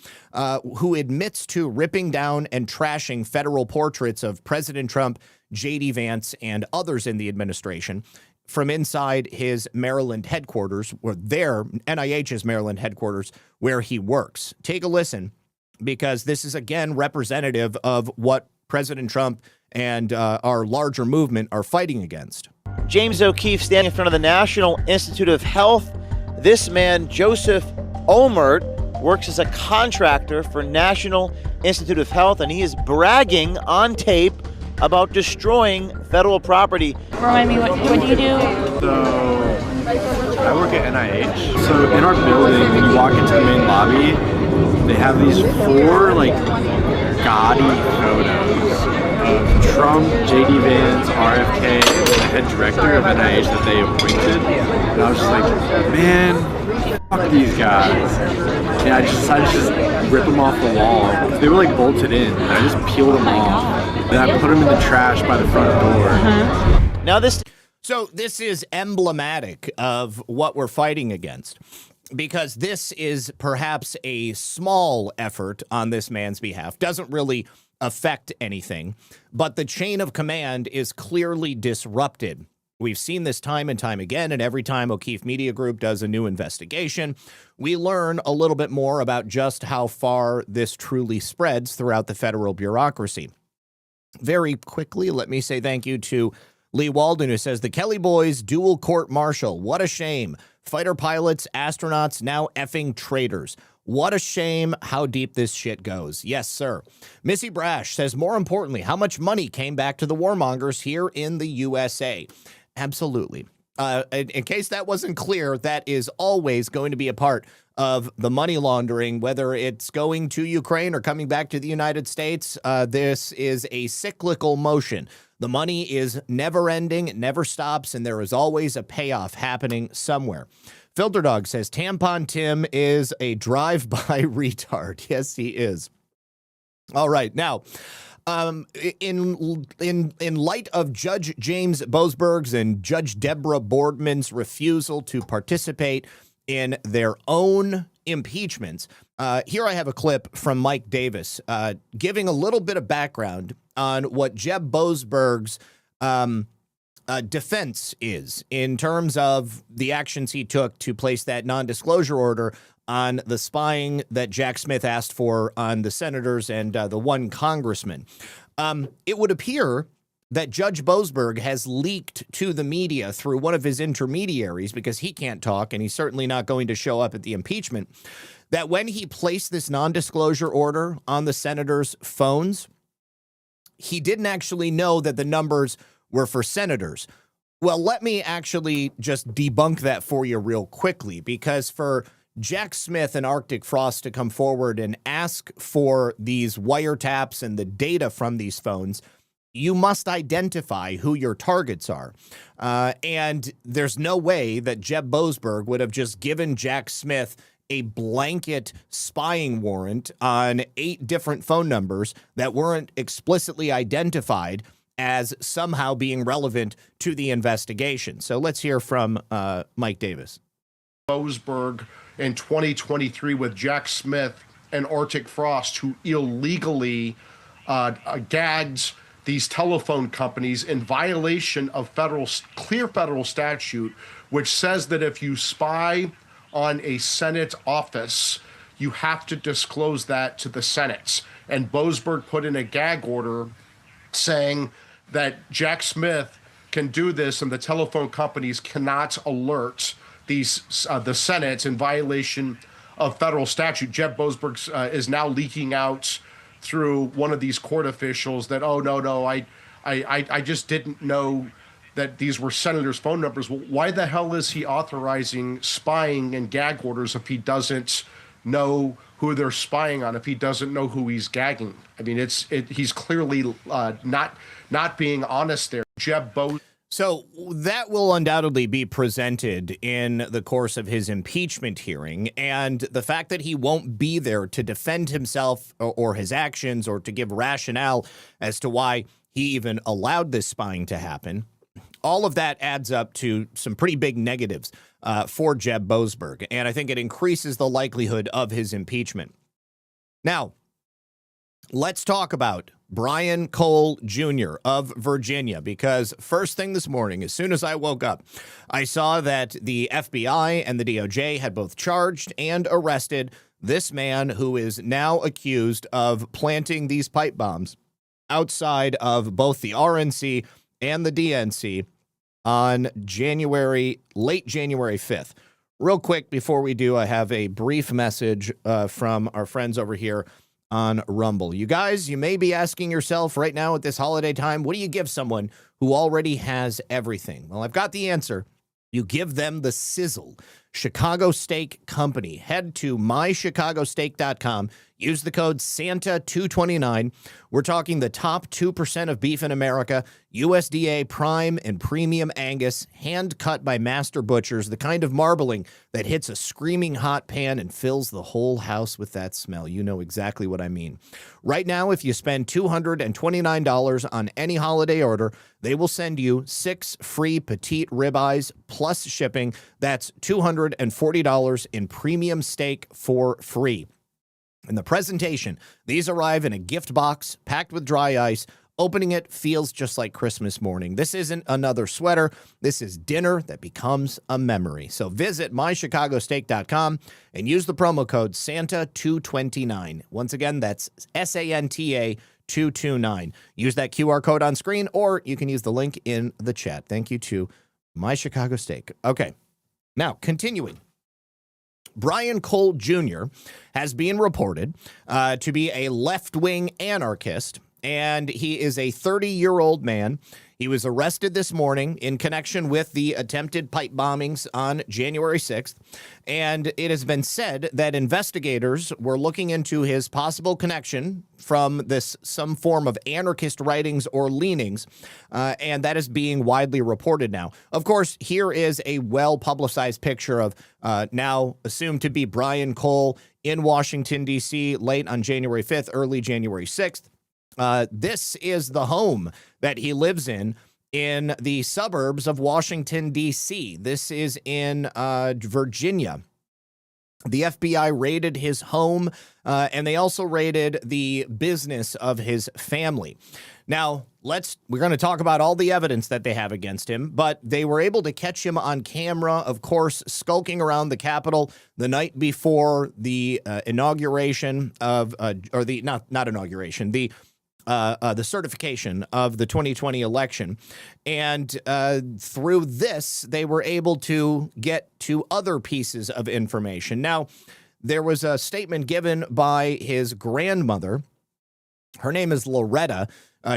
who admits to ripping down and trashing federal portraits of President Trump, J.D. Vance, and others in the administration from inside his Maryland headquarters, or their NIH's Maryland headquarters, where he works. Take a listen, because this is, again, representative of what President Trump and our larger movement are fighting against. James O'Keefe standing in front of the National Institute of Health. This man, Joseph Olmert, works as a contractor for National Institute of Health, and he is bragging on tape about destroying federal property. Remind me, what do you do? So, I work at NIH. So in our building, when you walk into the main lobby, they have these 4 gaudy photos of Trump, JD Vance, RFK, and the head director of NIH that they appointed. And I was just like, man, fuck these guys. And I decided to just rip them off the wall. They were bolted in, and I just peeled them off. And I put them in the trash by the front door. Now this... So this is emblematic of what we're fighting against, because this is perhaps a small effort on this man's behalf, doesn't really affect anything, but the chain of command is clearly disrupted. We've seen this time and time again, and every time O'Keefe Media Group does a new investigation, we learn a little bit more about just how far this truly spreads throughout the federal bureaucracy. Very quickly, let me say thank you to Lee Walden, who says, the Kelly boys dual court-martial. What a shame. Fighter pilots, astronauts, now effing traitors. What a shame how deep this shit goes. Yes, sir. Missy Brash says, more importantly, how much money came back to the warmongers here in the USA? Absolutely. In case that wasn't clear, that is always going to be a part of the money laundering, whether it's going to Ukraine or coming back to the United States. This is a cyclical motion. The money is never ending, it never stops, and there is always a payoff happening somewhere. Filter Dog says, Tampon Tim is a drive-by retard. Yes, he is. All right. Now, in light of Judge James Boasberg's and Judge Deborah Boardman's refusal to participate in their own impeachments, here I have a clip from Mike Davis giving a little bit of background on what Jeb Boasberg's defense is in terms of the actions he took to place that non-disclosure order on the spying that Jack Smith asked for on the senators and the one congressman. It would appear that Judge Boasberg has leaked to the media through one of his intermediaries, because he can't talk and he's certainly not going to show up at the impeachment, that when he placed this non-disclosure order on the senators' phones, he didn't actually know that the numbers were for senators. Well, let me actually just debunk that for you real quickly, because for Jack Smith and Arctic Frost to come forward and ask for these wiretaps and the data from these phones, you must identify who your targets are. And there's no way that Jeb Boasberg would have just given Jack Smith a blanket spying warrant on 8 different phone numbers that weren't explicitly identified as somehow being relevant to the investigation. So let's hear from Mike Davis. Boasberg in 2023 with Jack Smith and Arctic Frost, who illegally gagged these telephone companies in violation of clear federal statute, which says that if you spy on a Senate office, you have to disclose that to the Senate. And Boasberg put in a gag order saying that Jack Smith can do this and the telephone companies cannot alert the Senate in violation of federal statute. Jeb Boasberg is now leaking out through one of these court officials that, oh, no, I just didn't know that these were senators' phone numbers. Well, why the hell is he authorizing spying and gag orders if he doesn't know who they're spying on, if he doesn't know who he's gagging? I mean, he's clearly not being honest there. Jeb Boasberg. So that will undoubtedly be presented in the course of his impeachment hearing, and the fact that he won't be there to defend himself or his actions or to give rationale as to why he even allowed this spying to happen, all of that adds up to some pretty big negatives for Jeb Boasberg, and I think it increases the likelihood of his impeachment. Now, let's talk about Brian Cole Jr. of Virginia, because first thing this morning, as soon as I woke up, I saw that the FBI and the DOJ had both charged and arrested this man who is now accused of planting these pipe bombs outside of both the RNC and the DNC on late January 5th. Real quick before we do, I have a brief message from our friends over here on Rumble. You guys, you may be asking yourself right now at this holiday time, what do you give someone who already has everything? Well, I've got the answer. You give them the sizzle. Chicago Steak Company. Head to mychicagosteak.com. Use the code SANTA229. We're talking the top 2% of beef in America, USDA prime and premium Angus, hand cut by master butchers, the kind of marbling that hits a screaming hot pan and fills the whole house with that smell. You know exactly what I mean. Right now, if you spend $229 on any holiday order, they will send you 6 free petite ribeyes plus shipping. That's $240 in premium steak for free. In the presentation, these arrive in a gift box packed with dry ice. Opening it feels just like Christmas morning. This isn't another sweater. This is dinner that becomes a memory. So visit mychicagosteak.com and use the promo code SANTA229. Once again, that's SANTA229. Use that QR code on screen, or you can use the link in the chat. Thank you to My Chicago Steak. Okay, now continuing. Brian Cole Jr. has been reported to be a left-wing anarchist, and he is a 30-year-old man. He was arrested this morning in connection with the attempted pipe bombings on January 6th, and it has been said that investigators were looking into his possible connection from some form of anarchist writings or leanings, and that is being widely reported now. Of course, here is a well-publicized picture of now assumed to be Brian Cole in Washington, D.C., late on January 5th, early January 6th. This is the home that he lives in the suburbs of Washington, D.C. This is in Virginia. The FBI raided his home, and they also raided the business of his family. Now, we're going to talk about all the evidence that they have against him, but they were able to catch him on camera, of course, skulking around the Capitol the night before the inauguration of, not inauguration, the certification of the 2020 election. And through this, they were able to get to other pieces of information. Now, there was a statement given by his grandmother. Her name is Loretta.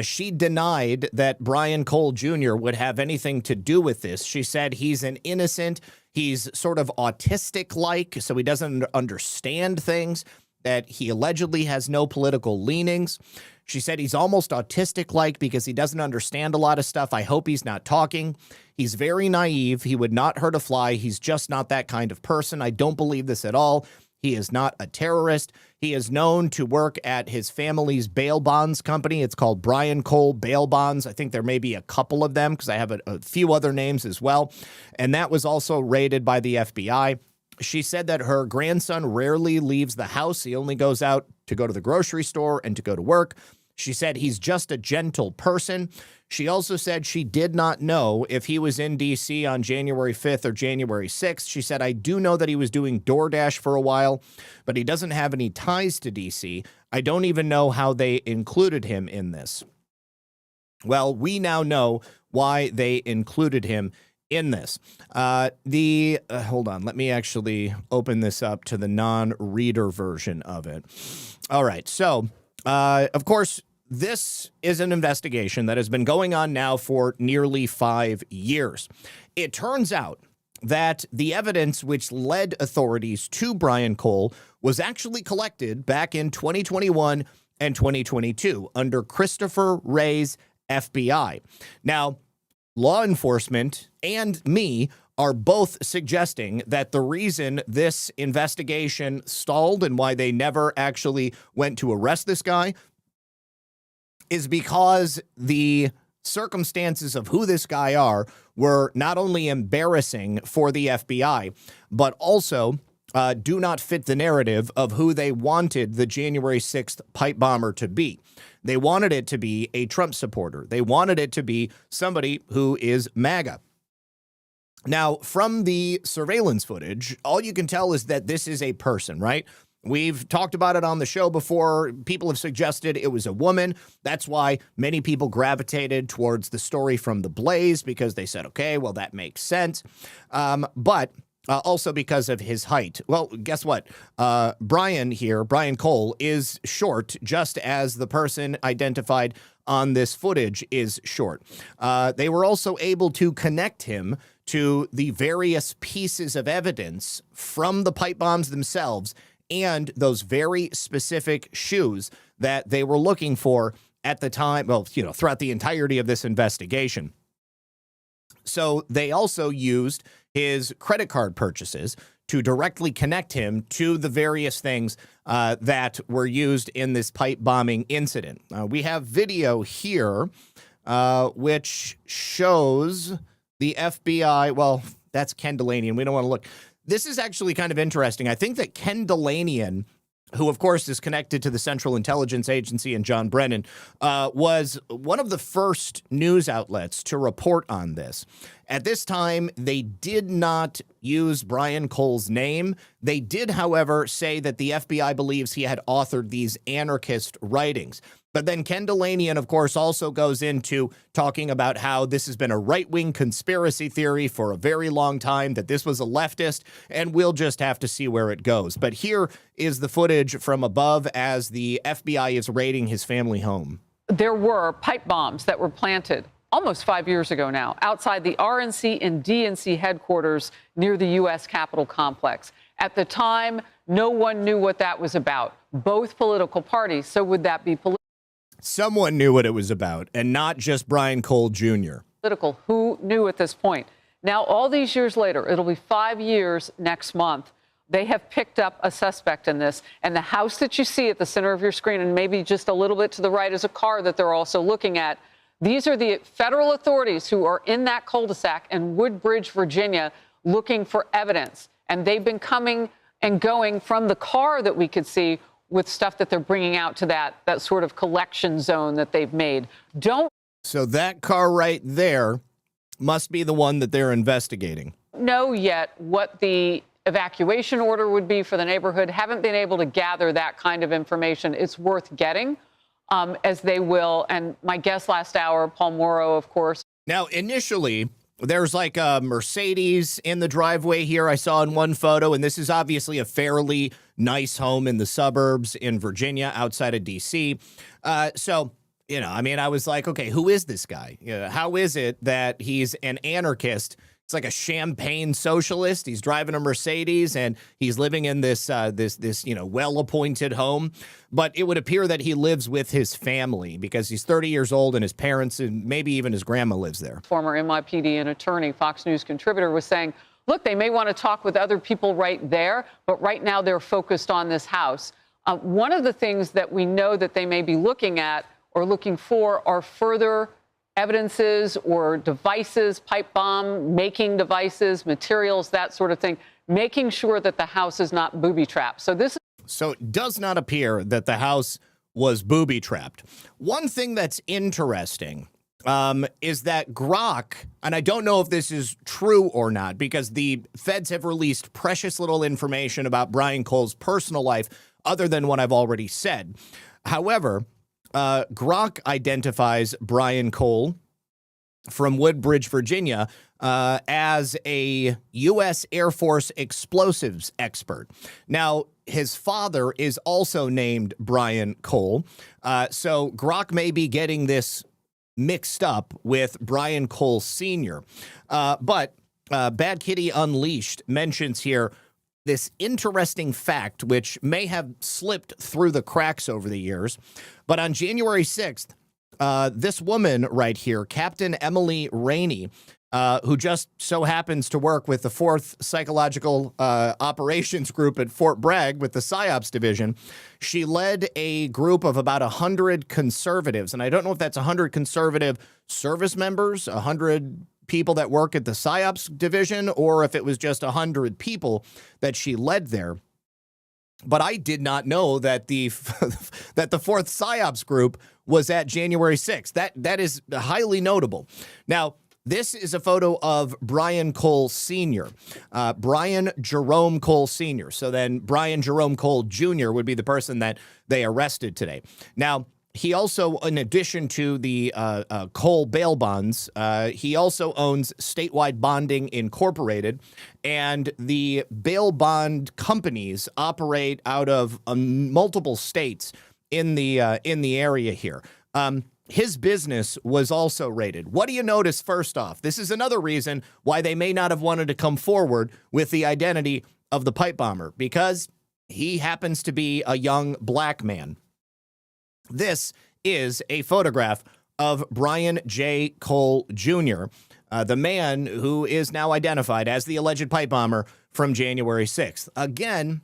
She denied that Brian Cole Jr. would have anything to do with this. She said he's an innocent, he's sort of autistic-like, so he doesn't understand things, that he allegedly has no political leanings. She said he's almost autistic-like because he doesn't understand a lot of stuff. I hope he's not talking. He's very naive. He would not hurt a fly. He's just not that kind of person. I don't believe this at all. He is not a terrorist. He is known to work at his family's bail bonds company. It's called Brian Cole Bail Bonds. I think there may be a couple of them because I have a few other names as well. And that was also raided by the FBI. She said that her grandson rarely leaves the house. He only goes out to go to the grocery store and to go to work. She said he's just a gentle person. She also said she did not know if he was in D.C. on January 5th or January 6th. She said, I do know that he was doing DoorDash for a while, but he doesn't have any ties to D.C. I don't even know how they included him in this. Well, we now know why they included him in this. Hold on, let me actually open this up to the non-reader version of it. All right, so, of course, this is an investigation that has been going on now for nearly 5 years. It turns out that the evidence which led authorities to Brian Cole was actually collected back in 2021 and 2022 under Christopher Wray's FBI. Now, law enforcement and me are both suggesting that the reason this investigation stalled and why they never actually went to arrest this guy is because the circumstances of who this guy are were not only embarrassing for the FBI, but also do not fit the narrative of who they wanted the January 6th pipe bomber to be. They wanted it to be a Trump supporter. They wanted it to be somebody who is MAGA. Now, from the surveillance footage, all you can tell is that this is a person, right? We've talked about it on the show before. People have suggested it was a woman. That's why many people gravitated towards the story from The Blaze, because they said, okay, well, that makes sense. But Also because of his height. Well, guess what? Brian Cole, is short, just as the person identified on this footage is short. They were also able to connect him to the various pieces of evidence from the pipe bombs themselves and those very specific shoes that they were looking for at the time, well, throughout the entirety of this investigation. So they also used his credit card purchases to directly connect him to the various things that were used in this pipe bombing incident. We have video here, which shows the FBI. Well, that's Ken Delanian. We don't want to look. This is actually kind of interesting. I think that Ken Delanian, who, of course, is connected to the Central Intelligence Agency and John Brennan, was one of the first news outlets to report on this. At this time, they did not use Brian Cole's name. They did, however, say that the FBI believes he had authored these anarchist writings. But then Ken Delanian, of course, also goes into talking about how this has been a right-wing conspiracy theory for a very long time, that this was a leftist, and we'll just have to see where it goes. But here is the footage from above as the FBI is raiding his family home. There were pipe bombs that were planted almost 5 years ago now outside the RNC and DNC headquarters near the U.S. Capitol complex. At the time, no one knew what that was about, both political parties. So would that be political? Someone knew what it was about, and not just Brian Cole Jr. Political. Who knew at this point? Now, all these years later, it'll be 5 years next month. They have picked up a suspect in this. And the house that you see at the center of your screen, and maybe just a little bit to the right, is a car that they're also looking at. These are the federal authorities who are in that cul-de-sac in Woodbridge, Virginia, looking for evidence. And they've been coming and going from the car that we could see with stuff that they're bringing out to that sort of collection zone that they've made. So that car right there must be the one that they're investigating. Know yet what the evacuation order would be for the neighborhood. Haven't been able to gather that kind of information. It's worth getting, as they will. And my guest last hour, Paul Morrow, of course. Now, initially, there's like a Mercedes in the driveway here I saw in one photo, and this is obviously a fairly nice home in the suburbs in Virginia outside of D.C. So, I was like, okay, who is this guy? How is it that he's an anarchist? It's like a champagne socialist. He's driving a Mercedes and he's living in this well-appointed home. But it would appear that he lives with his family because he's 30 years old and his parents and maybe even his grandma lives there. Former NYPD and attorney, Fox News contributor, was saying, look, they may want to talk with other people right there, but right now they're focused on this house. One of the things that we know that they may be looking at or looking for are further evidences or devices, pipe bomb making devices, materials, that sort of thing, making sure that the house is not booby-trapped. So it does not appear that the house was booby-trapped. One thing that's interesting is that Grok, and I don't know if this is true or not, because the feds have released precious little information about Brian Cole's personal life other than what I've already said. However, Grok identifies Brian Cole from Woodbridge, Virginia, as a U.S. Air Force explosives expert. Now, his father is also named Brian Cole, so Grok may be getting this mixed up with Brian Cole Sr. But Bad Kitty Unleashed mentions here this interesting fact, which may have slipped through the cracks over the years. But on January 6th, this woman right here, Captain Emily Rainey, who just so happens to work with the 4th Psychological Operations Group at Fort Bragg with the PSYOPs Division, she led a group of about 100 conservatives. And I don't know if that's 100 conservative service members, 100 people that work at the PSYOPs Division, or if it was just 100 people that she led there. But I did not know that the 4th PSYOPs group was at January 6th. That is highly notable. Now, this is a photo of Brian Cole Sr., Brian Jerome Cole Sr. So then Brian Jerome Cole Jr. would be the person that they arrested today. Now, he also, in addition to the coal bail bonds, he also owns Statewide Bonding Incorporated, and the bail bond companies operate out of multiple states in the area here. His business was also raided. What do you notice first off? This is another reason why they may not have wanted to come forward with the identity of the pipe bomber, because he happens to be a young black man. This is a photograph of Brian J. Cole Jr., the man who is now identified as the alleged pipe bomber from January 6th. Again,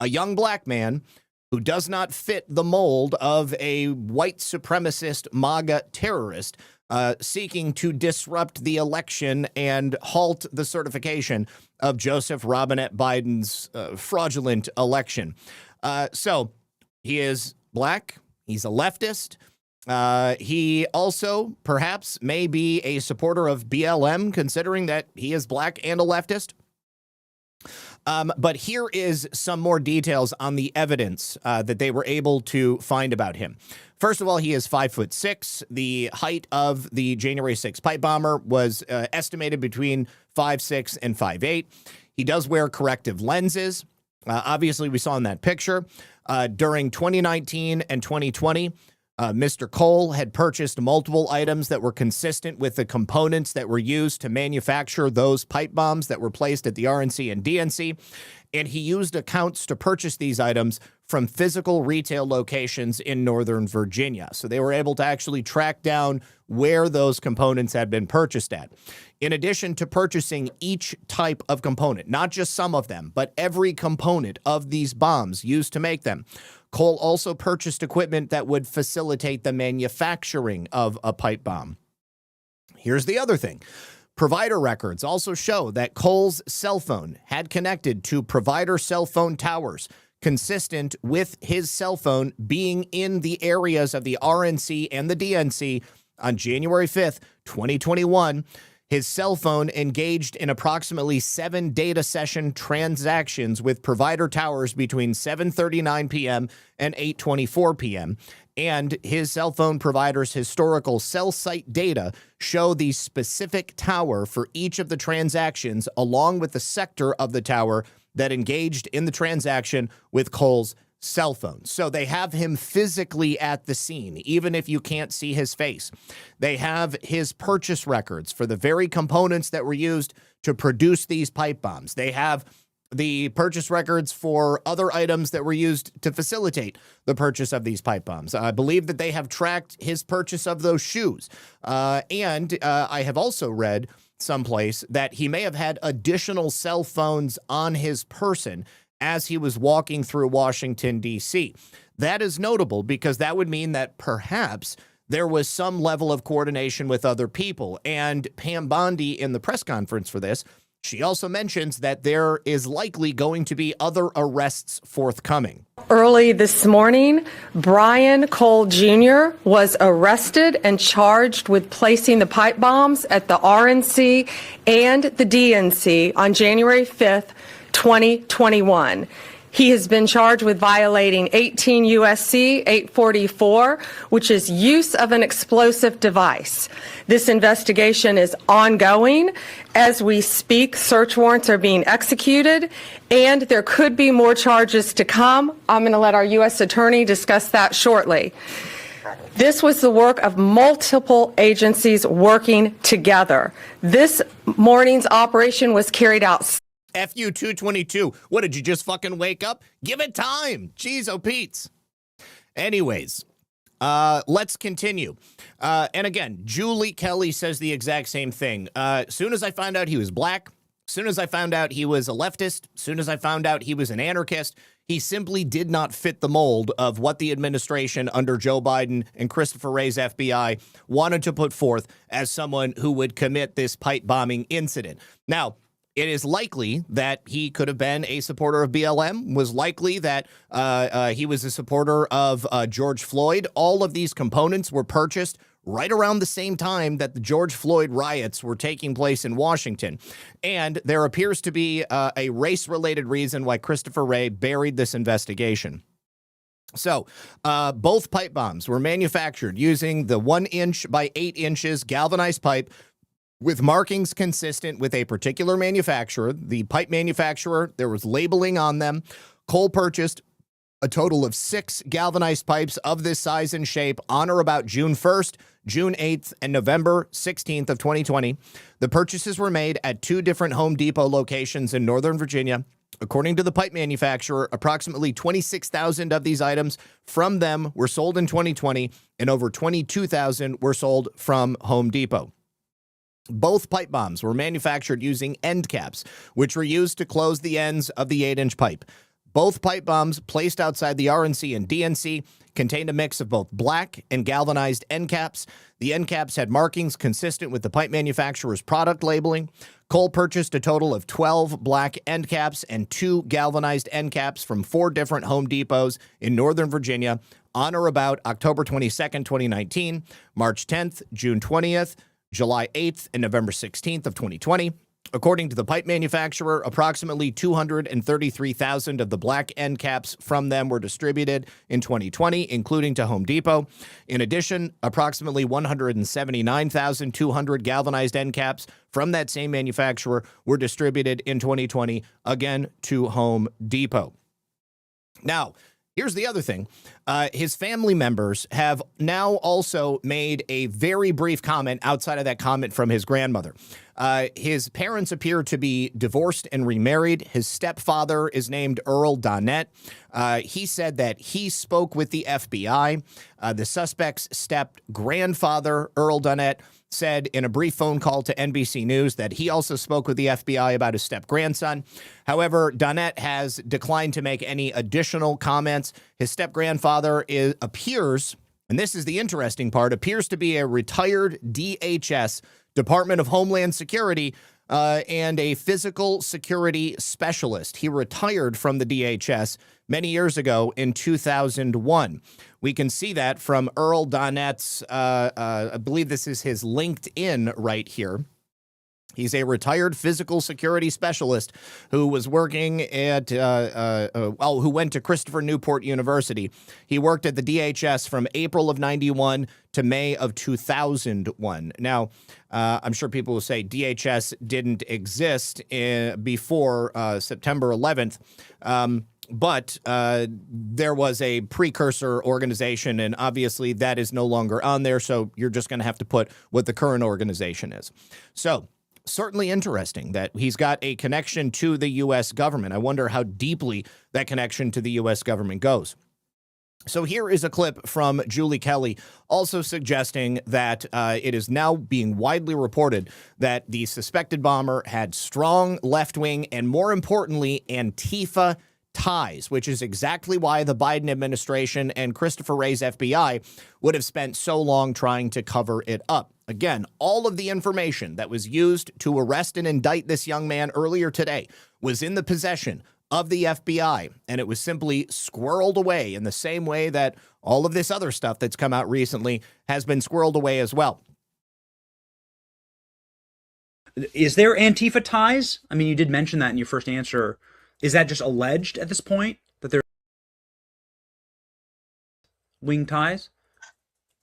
a young black man who does not fit the mold of a white supremacist MAGA terrorist seeking to disrupt the election and halt the certification of Joseph Robinette Biden's fraudulent election. So he is black. He's a leftist. He also perhaps may be a supporter of BLM, considering that he is black and a leftist. But here is some more details on the evidence that they were able to find about him. First of all, he is 5'6". The height of the January 6th pipe bomber was estimated between 5'6" and 5'8". He does wear corrective lenses. Obviously, we saw in that picture. During 2019 and 2020, Mr. Cole had purchased multiple items that were consistent with the components that were used to manufacture those pipe bombs that were placed at the RNC and DNC, and he used accounts to purchase these items from physical retail locations in Northern Virginia. So they were able to actually track down where those components had been purchased at. In addition to purchasing each type of component, not just some of them, but every component of these bombs used to make them, Cole also purchased equipment that would facilitate the manufacturing of a pipe bomb. Here's the other thing. Provider records also show that Cole's cell phone had connected to provider cell phone towers, consistent with his cell phone being in the areas of the RNC and the DNC on January 5th, 2021. His cell phone engaged in approximately 7 data session transactions with provider towers between 7:39 p.m. and 8:24 p.m. And his cell phone provider's historical cell site data show the specific tower for each of the transactions, along with the sector of the tower that engaged in the transaction with Cole's cell phone. So they have him physically at the scene, even if you can't see his face. They have his purchase records for the very components that were used to produce these pipe bombs. They have the purchase records for other items that were used to facilitate the purchase of these pipe bombs. I believe that they have tracked his purchase of those shoes. And I have also read someplace that he may have had additional cell phones on his person as he was walking through Washington, D.C. That is notable because that would mean that perhaps there was some level of coordination with other people. And Pam Bondi, in the press conference for this, she also mentions that there is likely going to be other arrests forthcoming. Early this morning, Brian Cole Jr. was arrested and charged with placing the pipe bombs at the RNC and the DNC on January 5th, 2021. He has been charged with violating 18 U.S.C. 844, which is use of an explosive device. This investigation is ongoing. As we speak, search warrants are being executed, and there could be more charges to come. I'm going to let our U.S. attorney discuss that shortly. This was the work of multiple agencies working together. This morning's operation was carried out. FU 222. What, did you just fucking wake up? Give it time. Jeez, oh Pete's. Anyways, let's continue. And again, Julie Kelly says the exact same thing. Soon as I found out he was black, soon as I found out he was a leftist, soon as I found out he was an anarchist, he simply did not fit the mold of what the administration under Joe Biden and Christopher Wray's FBI wanted to put forth as someone who would commit this pipe bombing incident. Now, it is likely that he could have been a supporter of BLM, was likely that he was a supporter of George Floyd. All of these components were purchased right around the same time that the George Floyd riots were taking place in Washington. And there appears to be a race-related reason why Christopher Wray buried this investigation. So both pipe bombs were manufactured using the 1 inch by 8 inches galvanized pipe with markings consistent with a particular manufacturer. The pipe manufacturer, there was labeling on them. Cole purchased a total of 6 galvanized pipes of this size and shape on or about June 1st, June 8th, and November 16th of 2020. The purchases were made at 2 different Home Depot locations in Northern Virginia. According to the pipe manufacturer, approximately 26,000 of these items from them were sold in 2020, and over 22,000 were sold from Home Depot. Both pipe bombs were manufactured using end caps, which were used to close the ends of the 8-inch pipe. Both pipe bombs placed outside the RNC and DNC contained a mix of both black and galvanized end caps. The end caps had markings consistent with the pipe manufacturer's product labeling. Cole purchased a total of 12 black end caps and 2 galvanized end caps from 4 different Home Depots in Northern Virginia on or about October 22nd, 2019, March 10th, June 20th, July 8th, and November 16th of 2020. According to the pipe manufacturer, approximately 233,000 of the black end caps from them were distributed in 2020, including to Home Depot. In addition, approximately 179,200 galvanized end caps from that same manufacturer were distributed in 2020, again to Home Depot. Now, here's the other thing. His family members have now also made a very brief comment outside of that comment from his grandmother. His parents appear to be divorced and remarried. His stepfather is named Earl Donnett. He said that he spoke with the FBI. The suspect's step-grandfather, Earl Donnett, said in a brief phone call to NBC News that he also spoke with the FBI about his step-grandson. However, Donnett has declined to make any additional comments. His step-grandfather appears, and this is the interesting part, appears to be a retired DHS, Department of Homeland Security, and a physical security specialist. He retired from the DHS many years ago in 2001. We can see that from Earl Donnett's, I believe this is his LinkedIn right here. He's a retired physical security specialist who was working at, who went to Christopher Newport University. He worked at the DHS from April of 91 to May of 2001. Now, I'm sure people will say DHS didn't exist before September 11th. But there was a precursor organization, and obviously that is no longer on there, so you're just going to have to put what the current organization is. So, certainly interesting that he's got a connection to the U.S. government. I wonder how deeply that connection to the U.S. government goes. So here is a clip from Julie Kelly also suggesting that it is now being widely reported that the suspected bomber had strong left-wing and, more importantly, Antifa ties, which is exactly why the Biden administration and Christopher Wray's FBI would have spent so long trying to cover it up. Again, all of the information that was used to arrest and indict this young man earlier today was in the possession of the FBI, and it was simply squirreled away in the same way that all of this other stuff that's come out recently has been squirreled away as well. Is there Antifa ties? I mean, you did mention that in your first answer. Is that just alleged at this point, that there are wing ties?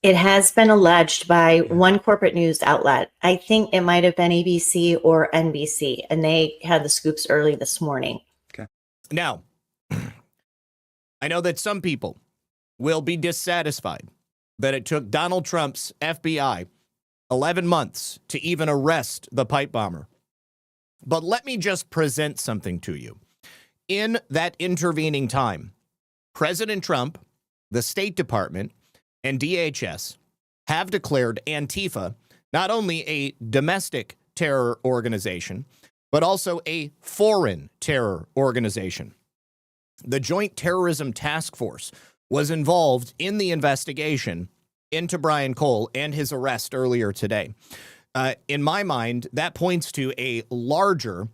It has been alleged by one corporate news outlet. I think it might have been ABC or NBC, and they had the scoops early this morning. Okay. Now, I know that some people will be dissatisfied that it took Donald Trump's FBI 11 months to even arrest the pipe bomber. But let me just present something to you. In that intervening time, President Trump, the State Department, and DHS have declared Antifa not only a domestic terror organization, but also a foreign terror organization. The Joint Terrorism Task Force was involved in the investigation into Brian Cole and his arrest earlier today. In my mind, that points to a larger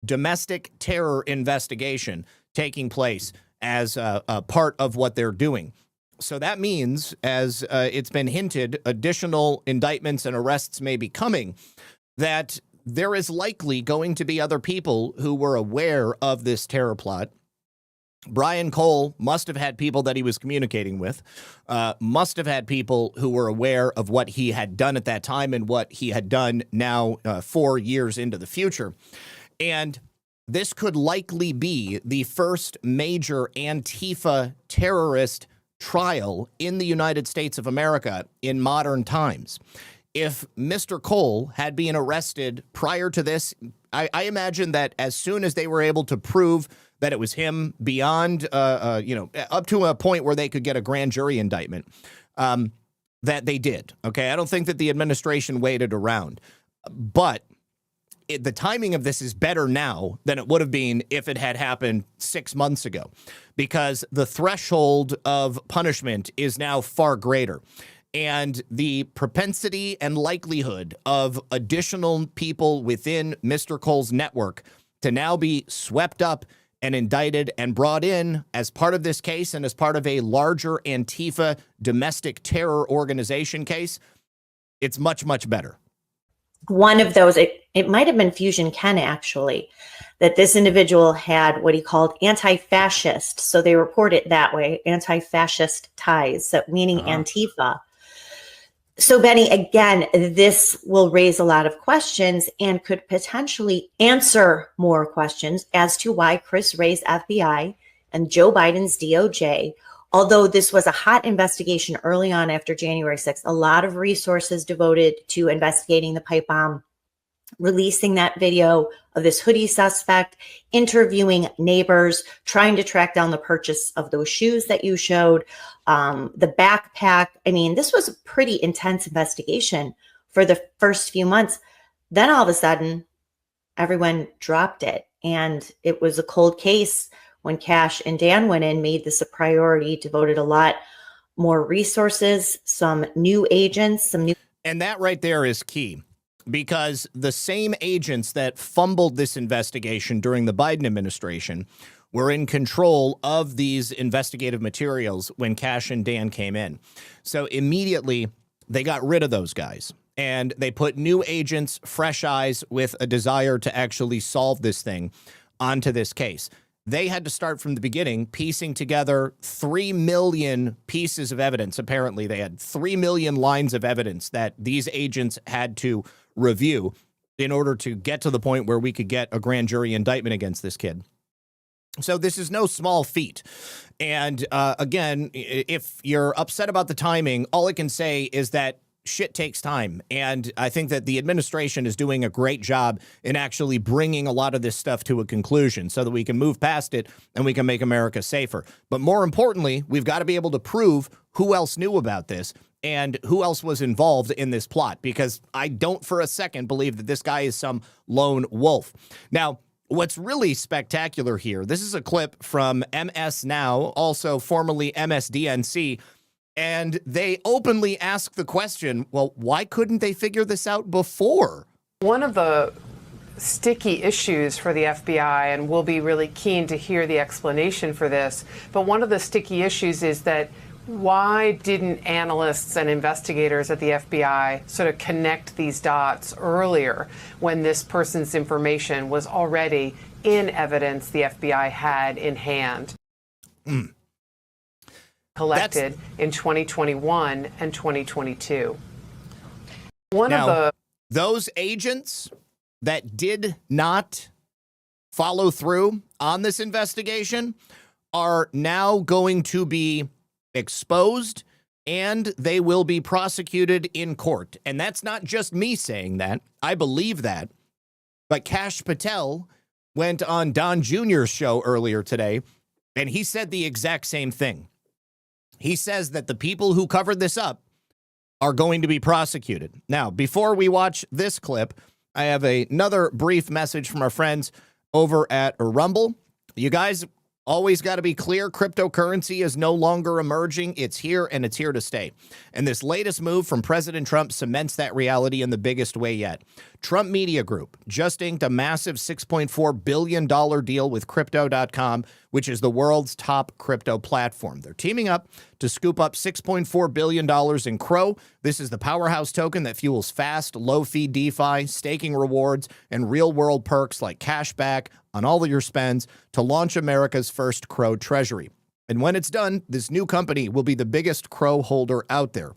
domestic terror investigation taking place as a part of what they're doing. So that means, as it's been hinted, additional indictments and arrests may be coming, that there is likely going to be other people who were aware of this terror plot, Brian Cole must have had people that he was communicating with, must have had people who were aware of what he had done at that time and what he had done now 4 years into the future. And this could likely be the first major Antifa terrorist trial in the United States of America in modern times. If Mr. Cole had been arrested prior to this, I imagine that as soon as they were able to prove that it was him beyond, up to a point where they could get a grand jury indictment, that they did. Okay, I don't think that the administration waited around, but the timing of this is better now than it would have been if it had happened 6 months ago, because the threshold of punishment is now far greater. And the propensity and likelihood of additional people within Mr. Cole's network to now be swept up and indicted and brought in as part of this case and as part of a larger Antifa domestic terror organization case, it's much, much better. One of those, it might have been Fusion Ken actually, that this individual had what he called anti-fascist. So they report it that way, anti-fascist ties, so meaning Antifa. So Benny, again, this will raise a lot of questions and could potentially answer more questions as to why Chris Wray's FBI and Joe Biden's DOJ, although this was a hot investigation early on after January 6th, a lot of resources devoted to investigating the pipe bomb, releasing that video of this hoodie suspect, interviewing neighbors, trying to track down the purchase of those shoes that you showed, the backpack. I mean, this was a pretty intense investigation for the first few months. Then all of a sudden, everyone dropped it. And it was a cold case when Cash and Dan went in, made this a priority, devoted a lot more resources, some new agents, some new. And that right there is key, because the same agents that fumbled this investigation during the Biden administration were in control of these investigative materials when Cash and Dan came in. So immediately they got rid of those guys and they put new agents, fresh eyes with a desire to actually solve this thing onto this case. They had to start from the beginning, piecing together 3 million pieces of evidence. Apparently, they had 3 million lines of evidence that these agents had to review in order to get to the point where we could get a grand jury indictment against this kid. So this is no small feat. And again, if you're upset about the timing, all I can say is that shit takes time. And I think that the administration is doing a great job in actually bringing a lot of this stuff to a conclusion so that we can move past it and we can make America safer. But more importantly, we've got to be able to prove who else knew about this and who else was involved in this plot, because I don't for a second believe that this guy is some lone wolf. Now, what's really spectacular here, this is a clip from MS Now, also formerly MSDNC, and they openly ask the question, well, why couldn't they figure this out before? One of the sticky issues for the FBI, and we'll be really keen to hear the explanation for this, but one of the sticky issues is that why didn't analysts and investigators at the FBI sort of connect these dots earlier when this person's information was already in evidence the FBI had in hand? Collected in 2021 and 2022. Those agents that did not follow through on this investigation are now going to be exposed and they will be prosecuted in court. And that's not just me saying that. I believe that. But Kash Patel went on Don Jr.'s show earlier today, and he said the exact same thing. He says that the people who covered this up are going to be prosecuted. Now, before we watch this clip, I have another brief message from our friends over at Rumble. You guys always got to be clear. Cryptocurrency is no longer emerging. It's here, and it's here to stay. And this latest move from President Trump cements that reality in the biggest way yet. Trump Media Group just inked a massive $6.4 billion deal with Crypto.com, which is the world's top crypto platform. They're teaming up to scoop up $6.4 billion in Crow. This is the powerhouse token that fuels fast, low-fee DeFi, staking rewards, and real-world perks like cashback on all of your spends to launch America's first Crow treasury. And when it's done, this new company will be the biggest Crow holder out there.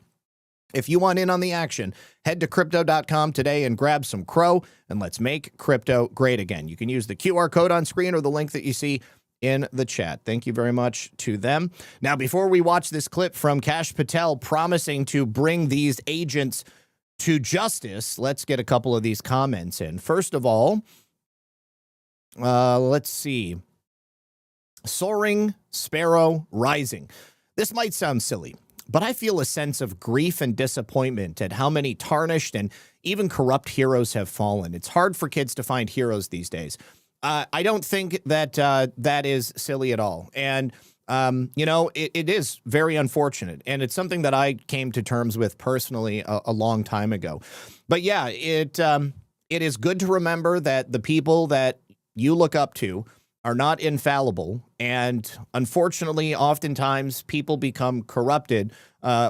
If you want in on the action, head to crypto.com today and grab some Crow, and let's make crypto great again. You can use the QR code on screen or the link that you see in the chat. Thank you very much to them. Now, before we watch this clip from Kash Patel promising to bring these agents to justice, let's get a couple of these comments in. First of all, let's see. Soaring Sparrow Rising. This might sound silly, but I feel a sense of grief and disappointment at how many tarnished and even corrupt heroes have fallen. It's hard for kids to find heroes these days. I don't think that that is silly at all. And, you know, it is very unfortunate. And it's something that I came to terms with personally a long time ago. But yeah, it is good to remember that the people that you look up to are not infallible. And unfortunately, oftentimes people become corrupted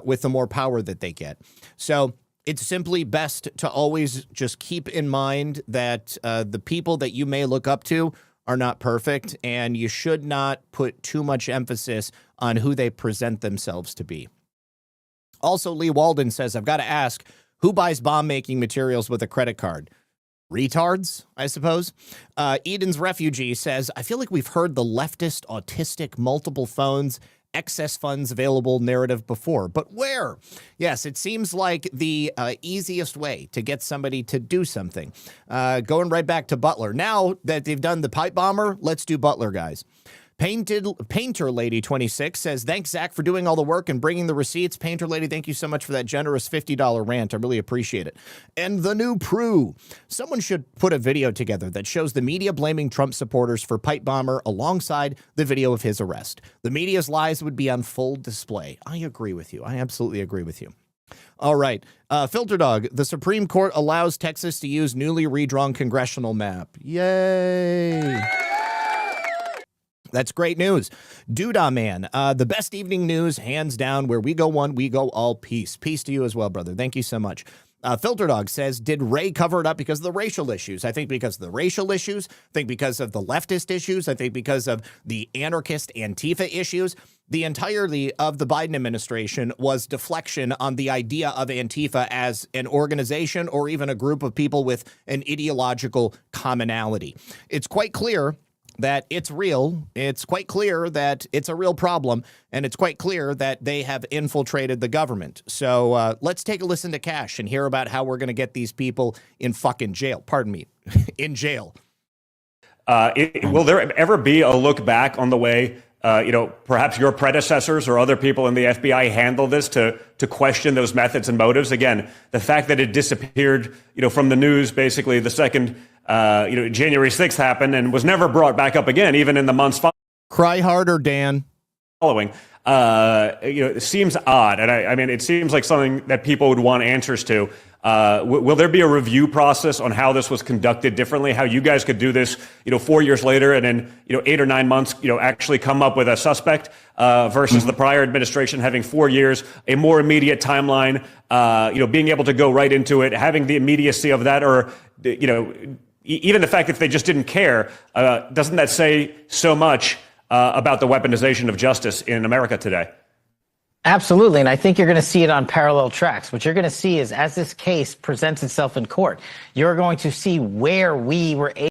with the more power that they get. So it's simply best to always just keep in mind that the people that you may look up to are not perfect, and you should not put too much emphasis on who they present themselves to be. Also, Lee Walden says, I've got to ask, who buys bomb-making materials with a credit card? Retards, I suppose. Eden's Refugee says, I feel like we've heard the leftist, autistic, multiple phones, excess funds available narrative before, but where? Yes, it seems like the easiest way to get somebody to do something. Going right back to Butler. Now that they've done the pipe bomber, let's do Butler, guys. Painter Lady 26 says, thanks, Zach, for doing all the work and bringing the receipts. Painter Lady, thank you so much for that generous $50 rant. I really appreciate it. And the new Prue. Someone should put a video together that shows the media blaming Trump supporters for pipe bomber alongside the video of his arrest. The media's lies would be on full display. I agree with you. I absolutely agree with you. All right. Filter Dog, the Supreme Court allows Texas to use newly redrawn congressional map. Yay. That's great news. Doodah Man, the best evening news, hands down. Where we go one, we go all. Peace. Peace to you as well, brother. Thank you so much. Filter Dog says, did Wray cover it up because of the racial issues? I think because of the racial issues. I think because of the leftist issues. I think because of the anarchist Antifa issues. The entirety of the Biden administration was deflection on the idea of Antifa as an organization or even a group of people with an ideological commonality. It's quite clear that it's real. It's quite clear that it's a real problem, and it's quite clear that they have infiltrated the government. So let's take a listen to Kash and hear about how we're going to get these people in fucking jail. Pardon me, in jail. Will there ever be a look back on the way, perhaps your predecessors or other people in the FBI handled this to question those methods and motives? Again, the fact that it disappeared, from the news basically the second January 6th happened and was never brought back up again, even in the months following. Cry harder, Dan. Following, it seems odd. And I mean, it seems like something that people would want answers to. Will there be a review process on how this was conducted differently? How you guys could do this, 4 years later and in, 8 or 9 months, actually come up with a suspect versus the prior administration having 4 years, a more immediate timeline, being able to go right into it, having the immediacy of that, or, even the fact that they just didn't care, doesn't that say so much about the weaponization of justice in America today? Absolutely. And I think you're going to see it on parallel tracks. What you're going to see is as this case presents itself in court, you're going to see where we were able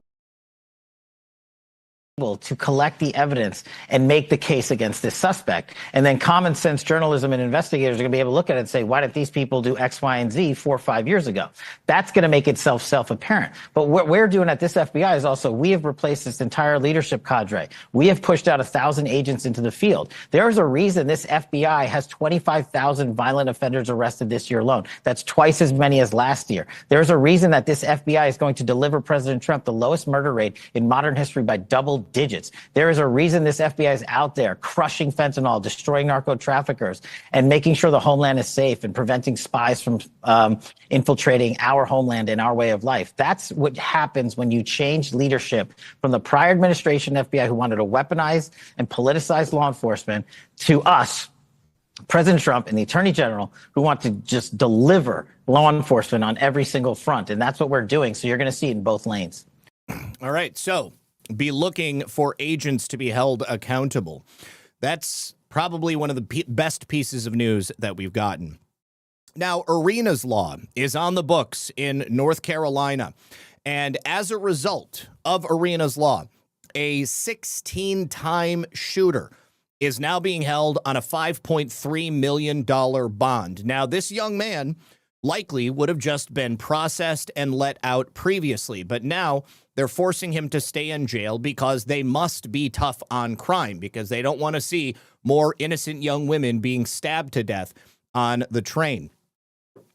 to collect the evidence and make the case against this suspect. And then common sense journalism and investigators are going to be able to look at it and say, why did these people do X, Y, and Z 4 or 5 years ago? That's going to make itself self-apparent. But what we're doing at this FBI is also, we have replaced this entire leadership cadre. We have pushed out 1,000 agents into the field. There's a reason this FBI has 25,000 violent offenders arrested this year alone. That's twice as many as last year. There's a reason that this FBI is going to deliver President Trump the lowest murder rate in modern history by double digits. There is a reason this FBI is out there crushing fentanyl, destroying narco traffickers, and making sure the homeland is safe and preventing spies from infiltrating our homeland and our way of life. That's what happens when you change leadership from the prior administration FBI who wanted to weaponize and politicize law enforcement to us President Trump and the Attorney General who want to just deliver law enforcement on every single front. And that's what we're doing. So you're going to see it in both lanes. All right. So be looking for agents to be held accountable. That's probably one of the best pieces of news that we've gotten. Now, Arena's law is on the books in North Carolina. And as a result of Arena's law, a 16-time shooter is now being held on a $5.3 million bond. Now, this young man likely would have just been processed and let out previously, but now they're forcing him to stay in jail because they must be tough on crime, because they don't want to see more innocent young women being stabbed to death on the train.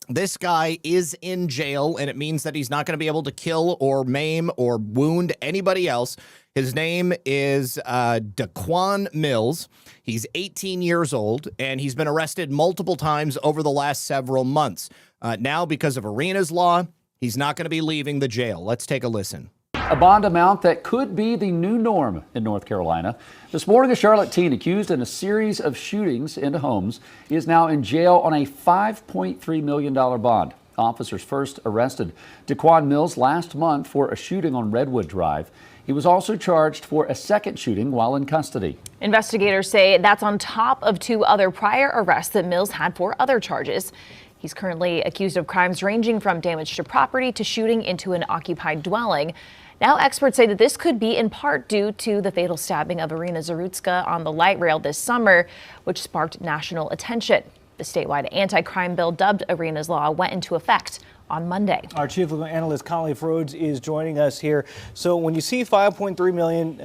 This guy is in jail, and it means that he's not going to be able to kill or maim or wound anybody else. His name is Daquan Mills. He's 18 years old, and he's been arrested multiple times over the last several months. Now, because of Arena's law, he's not going to be leaving the jail. Let's take a listen. A bond amount that could be the new norm in North Carolina. This morning, a Charlotte teen accused in a series of shootings into homes is now in jail on a $5.3 million bond. Officers first arrested Daquan Mills last month for a shooting on Redwood Drive. He was also charged for a second shooting while in custody. Investigators say that's on top of 2 other prior arrests that Mills had for other charges. He's currently accused of crimes ranging from damage to property to shooting into an occupied dwelling. Now experts say that this could be in part due to the fatal stabbing of Irina Zarutska on the light rail this summer, which sparked national attention. The statewide anti-crime bill dubbed Arena's Law went into effect on Monday. Our chief legal analyst, Conley Rhodes, is joining us here. So when you see $5.3 million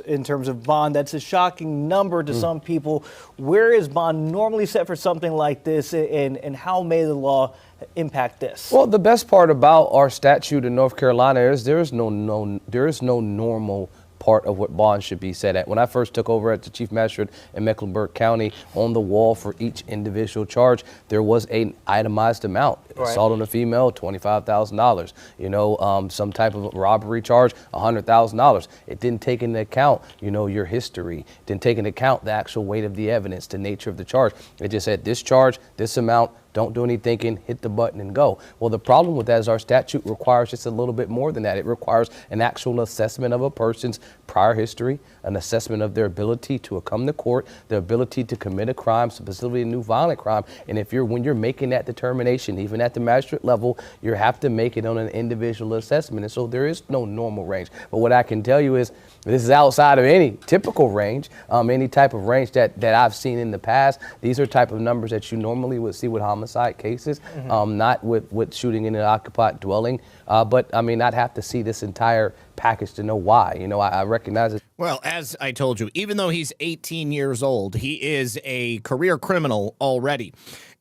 in terms of bond, that's a shocking number to some people. Where is bond normally set for something like this, and how may the law impact this? Well, the best part about our statute in North Carolina is there is no normal part of what bonds should be set at. When I first took over at the Chief Magistrate in Mecklenburg County, on the wall for each individual charge, there was an itemized amount. Right. Assault on a female, $25,000. You know, some type of robbery charge, $100,000. It didn't take into account, you know, your history. It didn't take into account the actual weight of the evidence, the nature of the charge. It just said this charge, this amount, don't do any thinking, hit the button and go. Well, the problem with that is our statute requires just a little bit more than that. It requires an actual assessment of a person's prior history, an assessment of their ability to come to court, their ability to commit a crime, specifically a new violent crime. And when you're making that determination, even at the magistrate level, you have to make it on an individual assessment. And so there is no normal range. But what I can tell you is this is outside of any typical range, any type of range that I've seen in the past. These are type of numbers that you normally would see with homicide cases, not with shooting in an occupied dwelling. But I mean, I'd have to see this entire package to know why. You know, I recognize it. Well, as I told you, even though he's 18 years old, he is a career criminal already.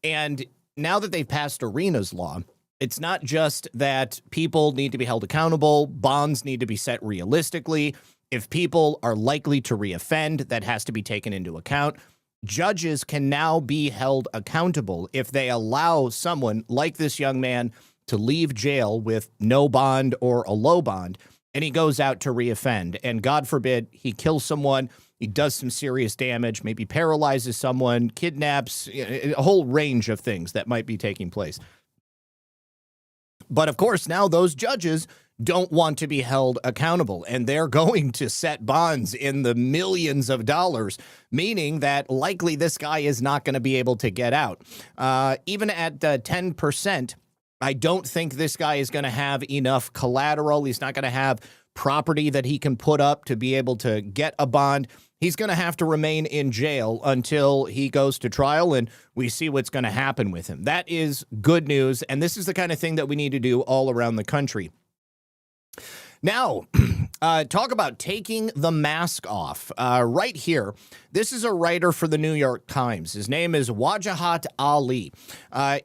And now that they've passed Arena's law, it's not just that people need to be held accountable, bonds need to be set realistically. If people are likely to reoffend, that has to be taken into account. Judges can now be held accountable if they allow someone like this young man to leave jail with no bond or a low bond, and he goes out to reoffend. And God forbid he kills someone, he does some serious damage, maybe paralyzes someone, kidnaps, a whole range of things that might be taking place. But of course, now those judges don't want to be held accountable, and they're going to set bonds in the millions of dollars, meaning that likely this guy is not going to be able to get out. Even at 10%, I don't think this guy is going to have enough collateral. He's not going to have property that he can put up to be able to get a bond. He's going to have to remain in jail until he goes to trial and we see what's going to happen with him. That is good news, and this is the kind of thing that we need to do all around the country. Now, talk about taking the mask off. Right here, this is a writer for the New York Times. His name is Wajahat Ali.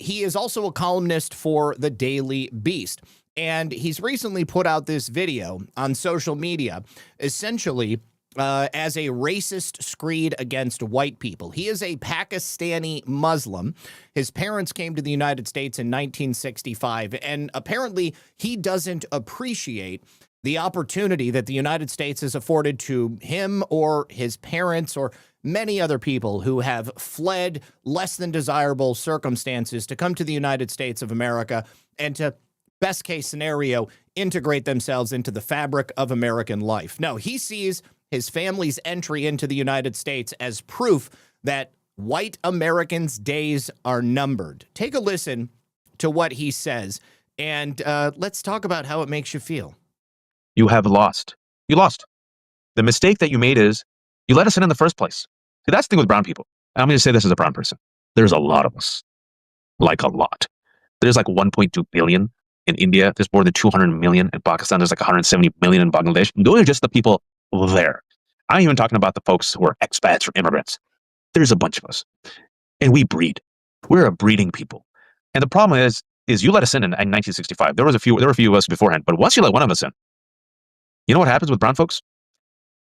He is also a columnist for the Daily Beast. And he's recently put out this video on social media, essentially as a racist screed against white people. He is a Pakistani Muslim. His parents came to the United States in 1965, and apparently he doesn't appreciate the opportunity that the United States has afforded to him or his parents or many other people who have fled less than desirable circumstances to come to the United States of America and to, best case scenario, integrate themselves into the fabric of American life. No, he sees his family's entry into the United States as proof that white Americans' days are numbered. Take a listen to what he says, and let's talk about how it makes you feel. You have lost. You lost. The mistake that you made is you let us in the first place. See, that's the thing with brown people. And I'm going to say this as a brown person. There's a lot of us. Like a lot. There's like 1.2 billion in India. There's more than 200 million in Pakistan. There's like 170 million in Bangladesh. Those are just the people there. I'm even talking about the folks who are expats or immigrants. There's a bunch of us. And we breed. We're a breeding people. And the problem is you let us in 1965. There were a few of us beforehand. But once you let one of us in, you know what happens with brown folks?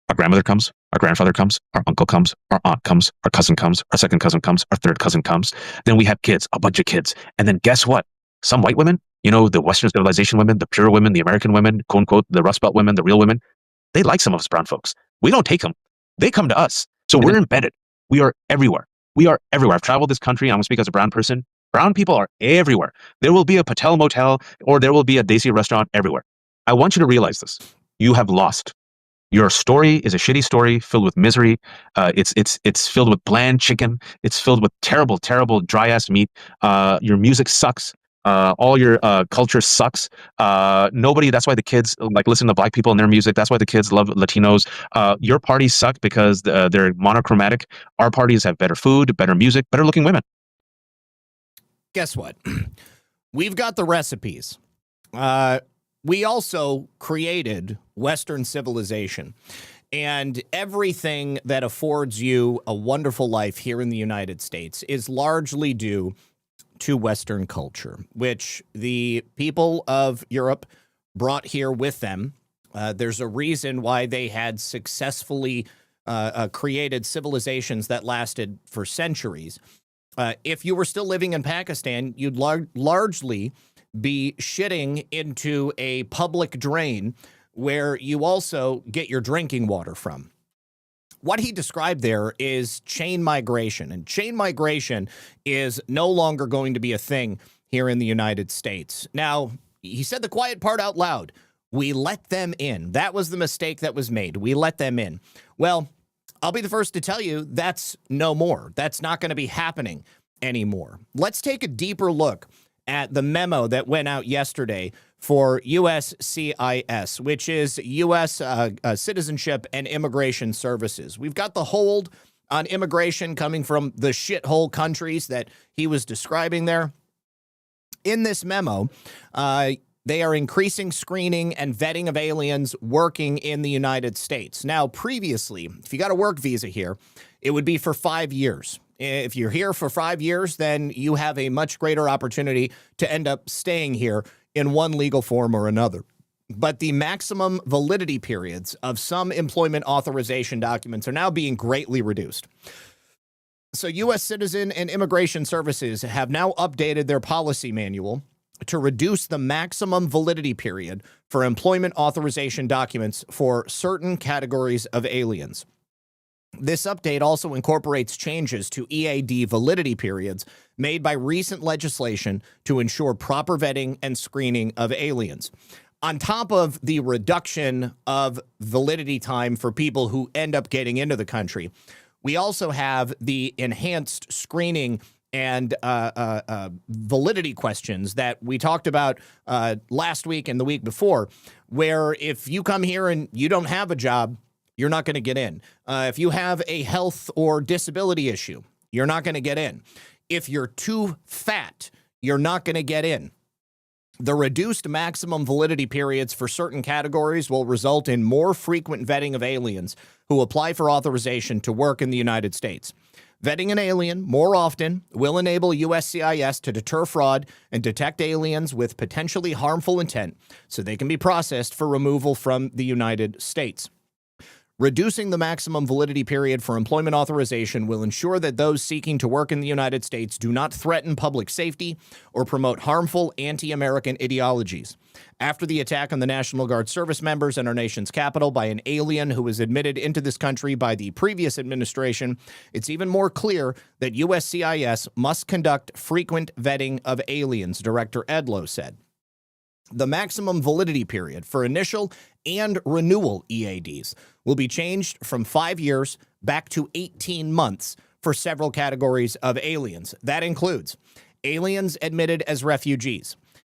Our grandmother comes, our grandfather comes, our uncle comes, our aunt comes, our cousin comes, our second cousin comes, our third cousin comes. Then we have kids, a bunch of kids. And then guess what? Some white women, you know, the Western civilization women, the pure women, the American women, quote unquote, the Rust Belt women, the real women, they like some of us brown folks. We don't take them. They come to us. So we're embedded. We are everywhere. We are everywhere. I've traveled this country. I'm going to speak as a brown person. Brown people are everywhere. There will be a Patel Motel or there will be a Desi restaurant everywhere. I want you to realize this. You have lost. Your story is a shitty story filled with misery. It's filled with bland chicken. It's filled with terrible, terrible dry ass meat. Your music sucks. All your culture sucks. Nobody. That's why the kids like listen to black people and their music. That's why the kids love Latinos. Your parties suck because they're monochromatic. Our parties have better food, better music, better looking women. Guess what? We've got the recipes. We also created Western civilization, and everything that affords you a wonderful life here in the United States is largely due to Western culture, which the people of Europe brought here with them. There's a reason why they had successfully created civilizations that lasted for centuries. If you were still living in Pakistan, you'd largely be shitting into a public drain where you also get your drinking water from. What he described there is chain migration, and chain migration is no longer going to be a thing here in the United States. Now, he said the quiet part out loud. We let them in. That was the mistake that was made. We let them in. Well, I'll be the first to tell you that's no more. That's not going to be happening anymore. Let's take a deeper look at the memo that went out yesterday for USCIS, which is U.S. Citizenship and Immigration Services. We've got the hold on immigration coming from the shithole countries that he was describing there. In this memo, they are increasing screening and vetting of aliens working in the United States. Now, previously, if you got a work visa here, it would be for 5 years. If you're here for 5 years, then you have a much greater opportunity to end up staying here in one legal form or another. But the maximum validity periods of some employment authorization documents are now being greatly reduced. So U.S. Citizen and Immigration Services have now updated their policy manual to reduce the maximum validity period for employment authorization documents for certain categories of aliens. This update also incorporates changes to EAD validity periods made by recent legislation to ensure proper vetting and screening of aliens. On top of the reduction of validity time for people who end up getting into the country, we also have the enhanced screening and validity questions that we talked about last week and the week before, where if you come here and you don't have a job, you're not going to get in. If you have a health or disability issue, you're not going to get in. If you're too fat, you're not going to get in. The reduced maximum validity periods for certain categories will result in more frequent vetting of aliens who apply for authorization to work in the United States. Vetting an alien more often will enable USCIS to deter fraud and detect aliens with potentially harmful intent so they can be processed for removal from the United States. Reducing the maximum validity period for employment authorization will ensure that those seeking to work in the United States do not threaten public safety or promote harmful anti-American ideologies. After the attack on the National Guard service members in our nation's capital by an alien who was admitted into this country by the previous administration, it's even more clear that USCIS must conduct frequent vetting of aliens, Director Edlow said. The maximum validity period for initial and renewal EADs will be changed from 5 years back to 18 months for several categories of aliens. That includes aliens admitted as refugees,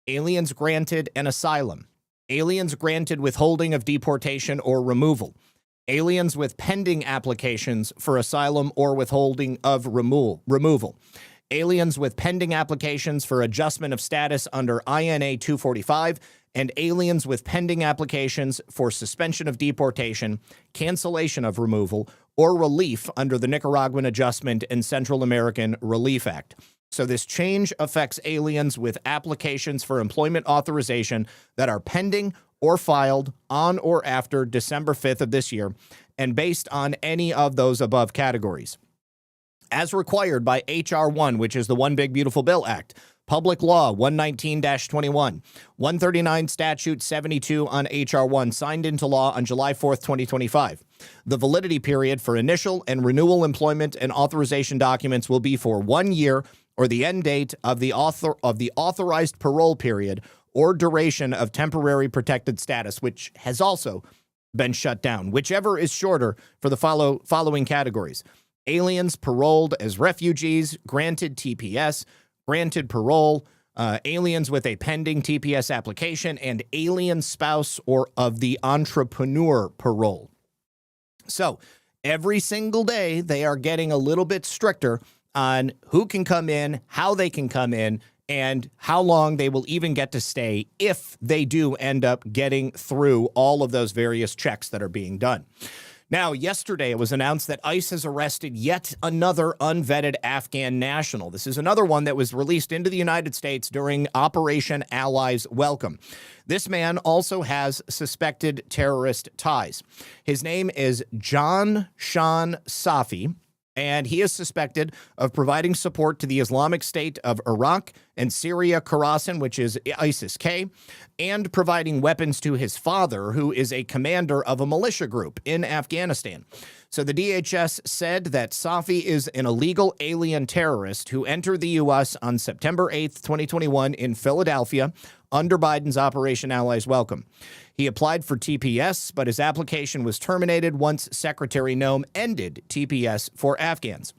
aliens granted an asylum, aliens granted withholding of deportation or removal, aliens with pending applications for asylum or withholding of removal, aliens with pending applications for adjustment of status under INA 245, and aliens with pending applications for suspension of deportation, cancellation of removal, or relief under the Nicaraguan Adjustment and Central American Relief Act. So this change affects aliens with applications for employment authorization that are pending or filed on or after December 5th of this year, and based on any of those above categories. As required by H.R. 1, which is the One Big Beautiful Bill Act, Public Law 119-21, 139 Statute 72 on H.R. 1, signed into law on July 4th, 2025. The validity period for initial and renewal employment and authorization documents will be for 1 year or the end date of the authorized parole period or duration of temporary protected status, which has also been shut down, whichever is shorter for the following categories: aliens paroled as refugees, granted TPS, granted parole, aliens with a pending TPS application, and alien spouse or of the entrepreneur parole. So every single day, they are getting a little bit stricter on who can come in, how they can come in, and how long they will even get to stay if they do end up getting through all of those various checks that are being done. Now, yesterday it was announced that ICE has arrested yet another unvetted Afghan national. This is another one that was released into the United States during Operation Allies Welcome. This man also has suspected terrorist ties. His name is John Shan Safi, and he is suspected of providing support to the Islamic State of Iraq and Syria Khorasan, which is ISIS-K, and providing weapons to his father, who is a commander of a militia group in Afghanistan. So the DHS said that Safi is an illegal alien terrorist who entered the U.S. on September 8th, 2021 in Philadelphia under Biden's Operation Allies Welcome. He applied for TPS, but his application was terminated once Secretary Noem ended TPS for Afghans.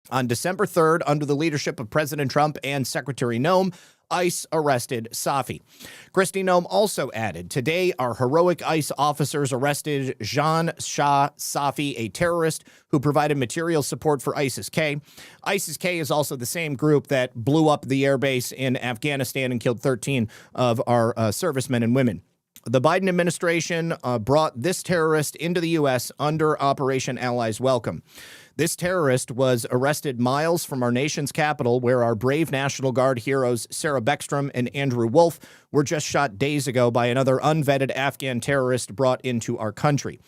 On December 3rd, under the leadership of President Trump and Secretary Noem, ICE arrested Safi. Kristi Noem also added, today our heroic ICE officers arrested Jean Shah Safi, a terrorist who provided material support for ISIS-K. ISIS-K is also the same group that blew up the airbase in Afghanistan and killed 13 of our servicemen and women. The Biden administration brought this terrorist into the U.S. under Operation Allies Welcome. This terrorist was arrested miles from our nation's capital, where our brave National Guard heroes Sarah Beckstrom and Andrew Wolf were just shot days ago by another unvetted Afghan terrorist brought into our country.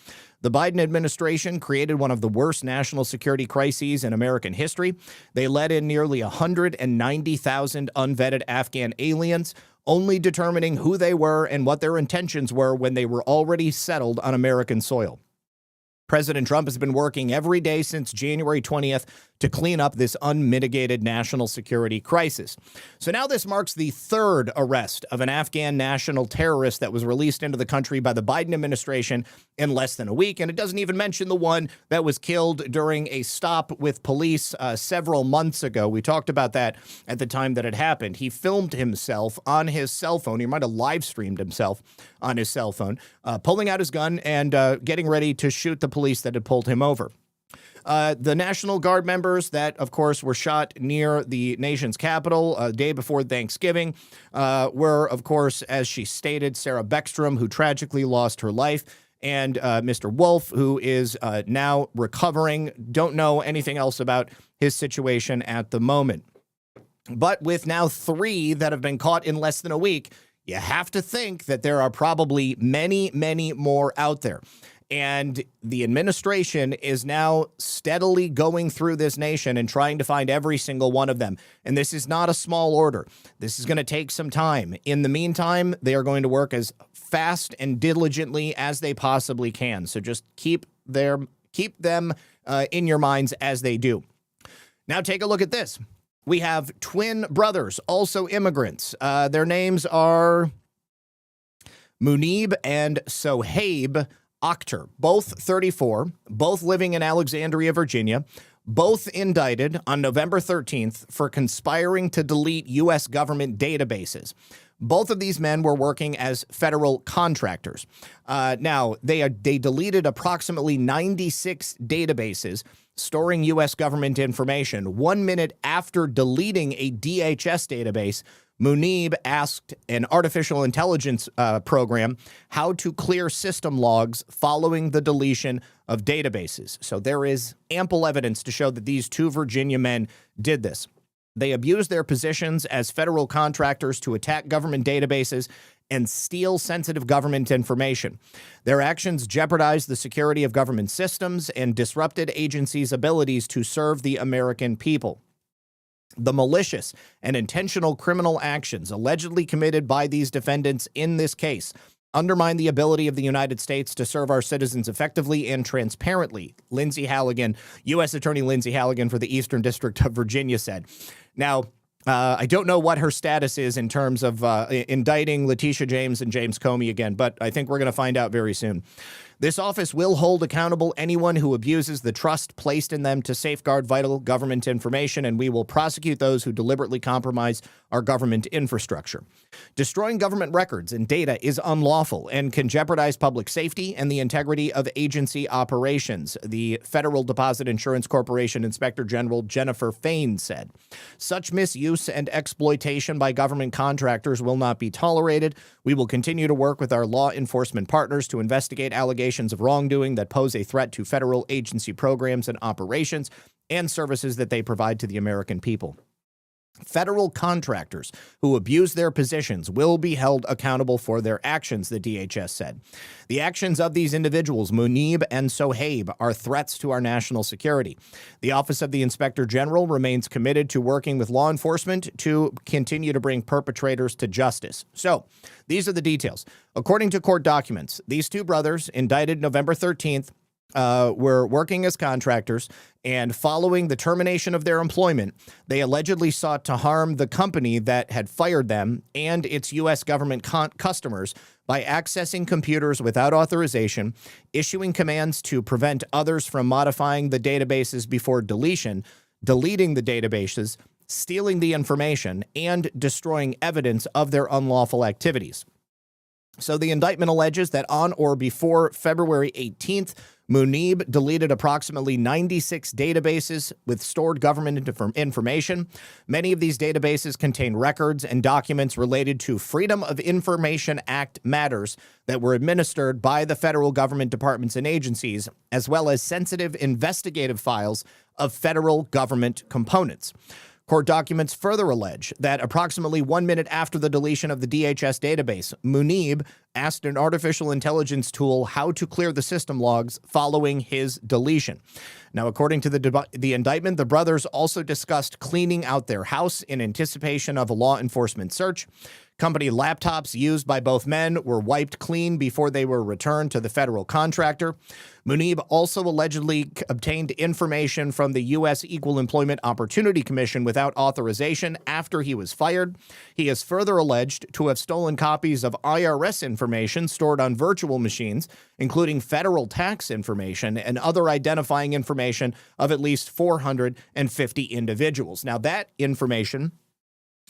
The Biden administration created one of the worst national security crises in American history. They let in nearly 190,000 unvetted Afghan aliens, only determining who they were and what their intentions were when they were already settled on American soil. President Trump has been working every day since January 20th to clean up this unmitigated national security crisis. So now this marks the third arrest of an Afghan national terrorist that was released into the country by the Biden administration in less than a week. And it doesn't even mention the one that was killed during a stop with police several months ago. We talked about that at the time that it happened. He filmed himself on his cell phone. He might have live streamed himself on his cell phone, pulling out his gun and getting ready to shoot the police that had pulled him over. The National Guard members that, of course, were shot near the nation's capital a day before Thanksgiving were, of course, as she stated, Sarah Beckstrom, who tragically lost her life, and Mr. Wolf, who is now recovering. Don't know anything else about his situation at the moment. But with now 3 that have been caught in less than a week, you have to think that there are probably many, many more out there. And the administration is now steadily going through this nation and trying to find every single one of them. And this is not a small order. This is going to take some time. In the meantime, they are going to work as fast and diligently as they possibly can. So just keep them in your minds as they do. Now take a look at this. We have twin brothers, also immigrants. Their names are Munib and Sohaib Akhtar, both 34, both living in Alexandria, Virginia, both indicted on November 13th for conspiring to delete U.S. government databases. Both of these men were working as federal contractors. Now, they deleted approximately 96 databases storing U.S. government information. 1 minute after deleting a DHS database, Munib asked an artificial intelligence program how to clear system logs following the deletion of databases. So there is ample evidence to show that these two Virginia men did this. They abused their positions as federal contractors to attack government databases and steal sensitive government information. Their actions jeopardized the security of government systems and disrupted agencies' abilities to serve the American people. The malicious and intentional criminal actions allegedly committed by these defendants in this case undermine the ability of the United States to serve our citizens effectively and transparently, Lindsay Halligan, U.S. Attorney Lindsay Halligan for the Eastern District of Virginia said. Now, I don't know what her status is in terms of indicting Letitia James and James Comey again, but I think we're going to find out very soon. This office will hold accountable anyone who abuses the trust placed in them to safeguard vital government information, and we will prosecute those who deliberately compromise our government infrastructure. Destroying government records and data is unlawful and can jeopardize public safety and the integrity of agency operations, the Federal Deposit Insurance Corporation Inspector General Jennifer Fain said. Such misuse and exploitation by government contractors will not be tolerated. We will continue to work with our law enforcement partners to investigate allegations of wrongdoing that pose a threat to federal agency programs and operations and services that they provide to the American people. Federal contractors who abuse their positions will be held accountable for their actions, the DHS said. The actions of these individuals, Munib and Sohaib, are threats to our national security. The Office of the Inspector General remains committed to working with law enforcement to continue to bring perpetrators to justice. So, these are the details. According to court documents, these two brothers, indicted November 13th, were working as contractors, and following the termination of their employment, they allegedly sought to harm the company that had fired them and its U.S. government customers by accessing computers without authorization, issuing commands to prevent others from modifying the databases before deletion, deleting the databases, stealing the information, and destroying evidence of their unlawful activities. So the indictment alleges that on or before February 18th, Munib deleted approximately 96 databases with stored government information. Many of these databases contain records and documents related to Freedom of Information Act matters that were administered by the federal government departments and agencies, as well as sensitive investigative files of federal government components. Court documents further allege that approximately 1 minute after the deletion of the DHS database, Munib asked an artificial intelligence tool how to clear the system logs following his deletion. Now, according to the indictment, the brothers also discussed cleaning out their house in anticipation of a law enforcement search. Company laptops used by both men were wiped clean before they were returned to the federal contractor. Munib also allegedly obtained information from the U.S. Equal Employment Opportunity Commission without authorization after he was fired. He is further alleged to have stolen copies of IRS information stored on virtual machines, including federal tax information and other identifying information of at least 450 individuals. Now, that information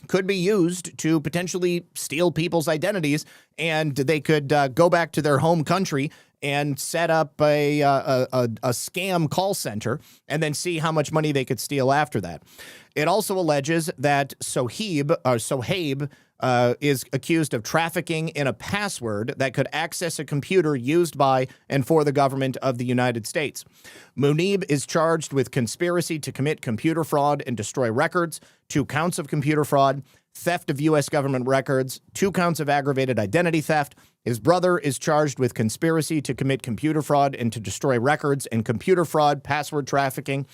could be used to potentially steal people's identities, and they could go back to their home country and set up a scam call center and then see how much money they could steal after that. It also alleges that Sohaib is accused of trafficking in a password that could access a computer used by and for the government of the United States. Munib is charged with conspiracy to commit computer fraud and destroy records, 2 counts of computer fraud, theft of U.S. government records, 2 counts of aggravated identity theft, His brother is charged with conspiracy to commit computer fraud and to destroy records and computer fraud, password trafficking.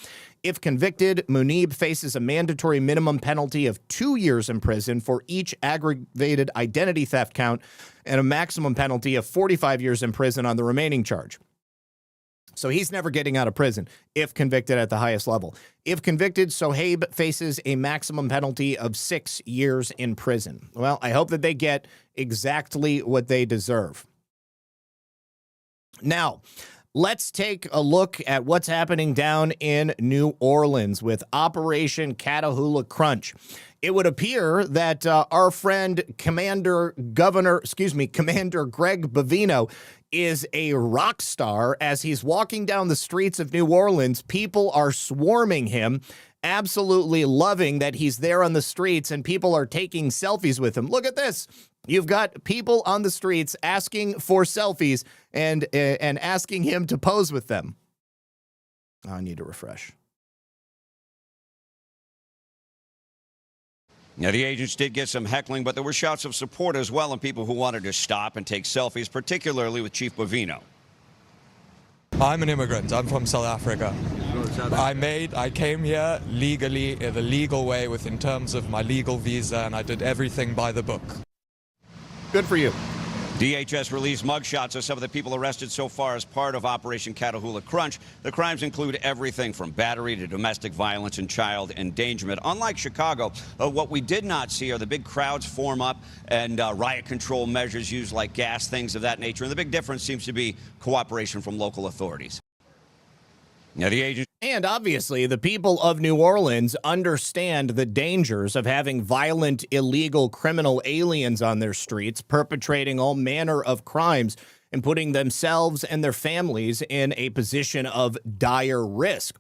If convicted, Munib faces a mandatory minimum penalty of 2 years in prison for each aggravated identity theft count and a maximum penalty of 45 years in prison on the remaining charge. So he's never getting out of prison if convicted at the highest level. If convicted, Sohaib faces a maximum penalty of 6 years in prison. Well, I hope that they get exactly what they deserve. Now, let's take a look at what's happening down in New Orleans with Operation Catahoula Crunch. It would appear that our friend Commander Greg Bovino is a rock star. As he's walking down the streets of New Orleans, people are swarming him, absolutely loving that he's there on the streets, and people are taking selfies with him. Look at this. You've got people on the streets asking for selfies and asking him to pose with them. Oh, I need to refresh. Now, the agents did get some heckling, but there were shouts of support as well and people who wanted to stop and take selfies, particularly with Chief Bovino. I'm an immigrant. I'm from South Africa. I came here legally, in the legal way, in terms of my legal visa, and I did everything by the book. Good for you. DHS released mugshots of some of the people arrested so far as part of Operation Catahoula Crunch. The crimes include everything from battery to domestic violence and child endangerment. Unlike Chicago, what we did not see are the big crowds form up and riot control measures used like gas, things of that nature. And the big difference seems to be cooperation from local authorities. Now, the agent. And obviously, the people of New Orleans understand the dangers of having violent, illegal, criminal aliens on their streets, perpetrating all manner of crimes and putting themselves and their families in a position of dire risk.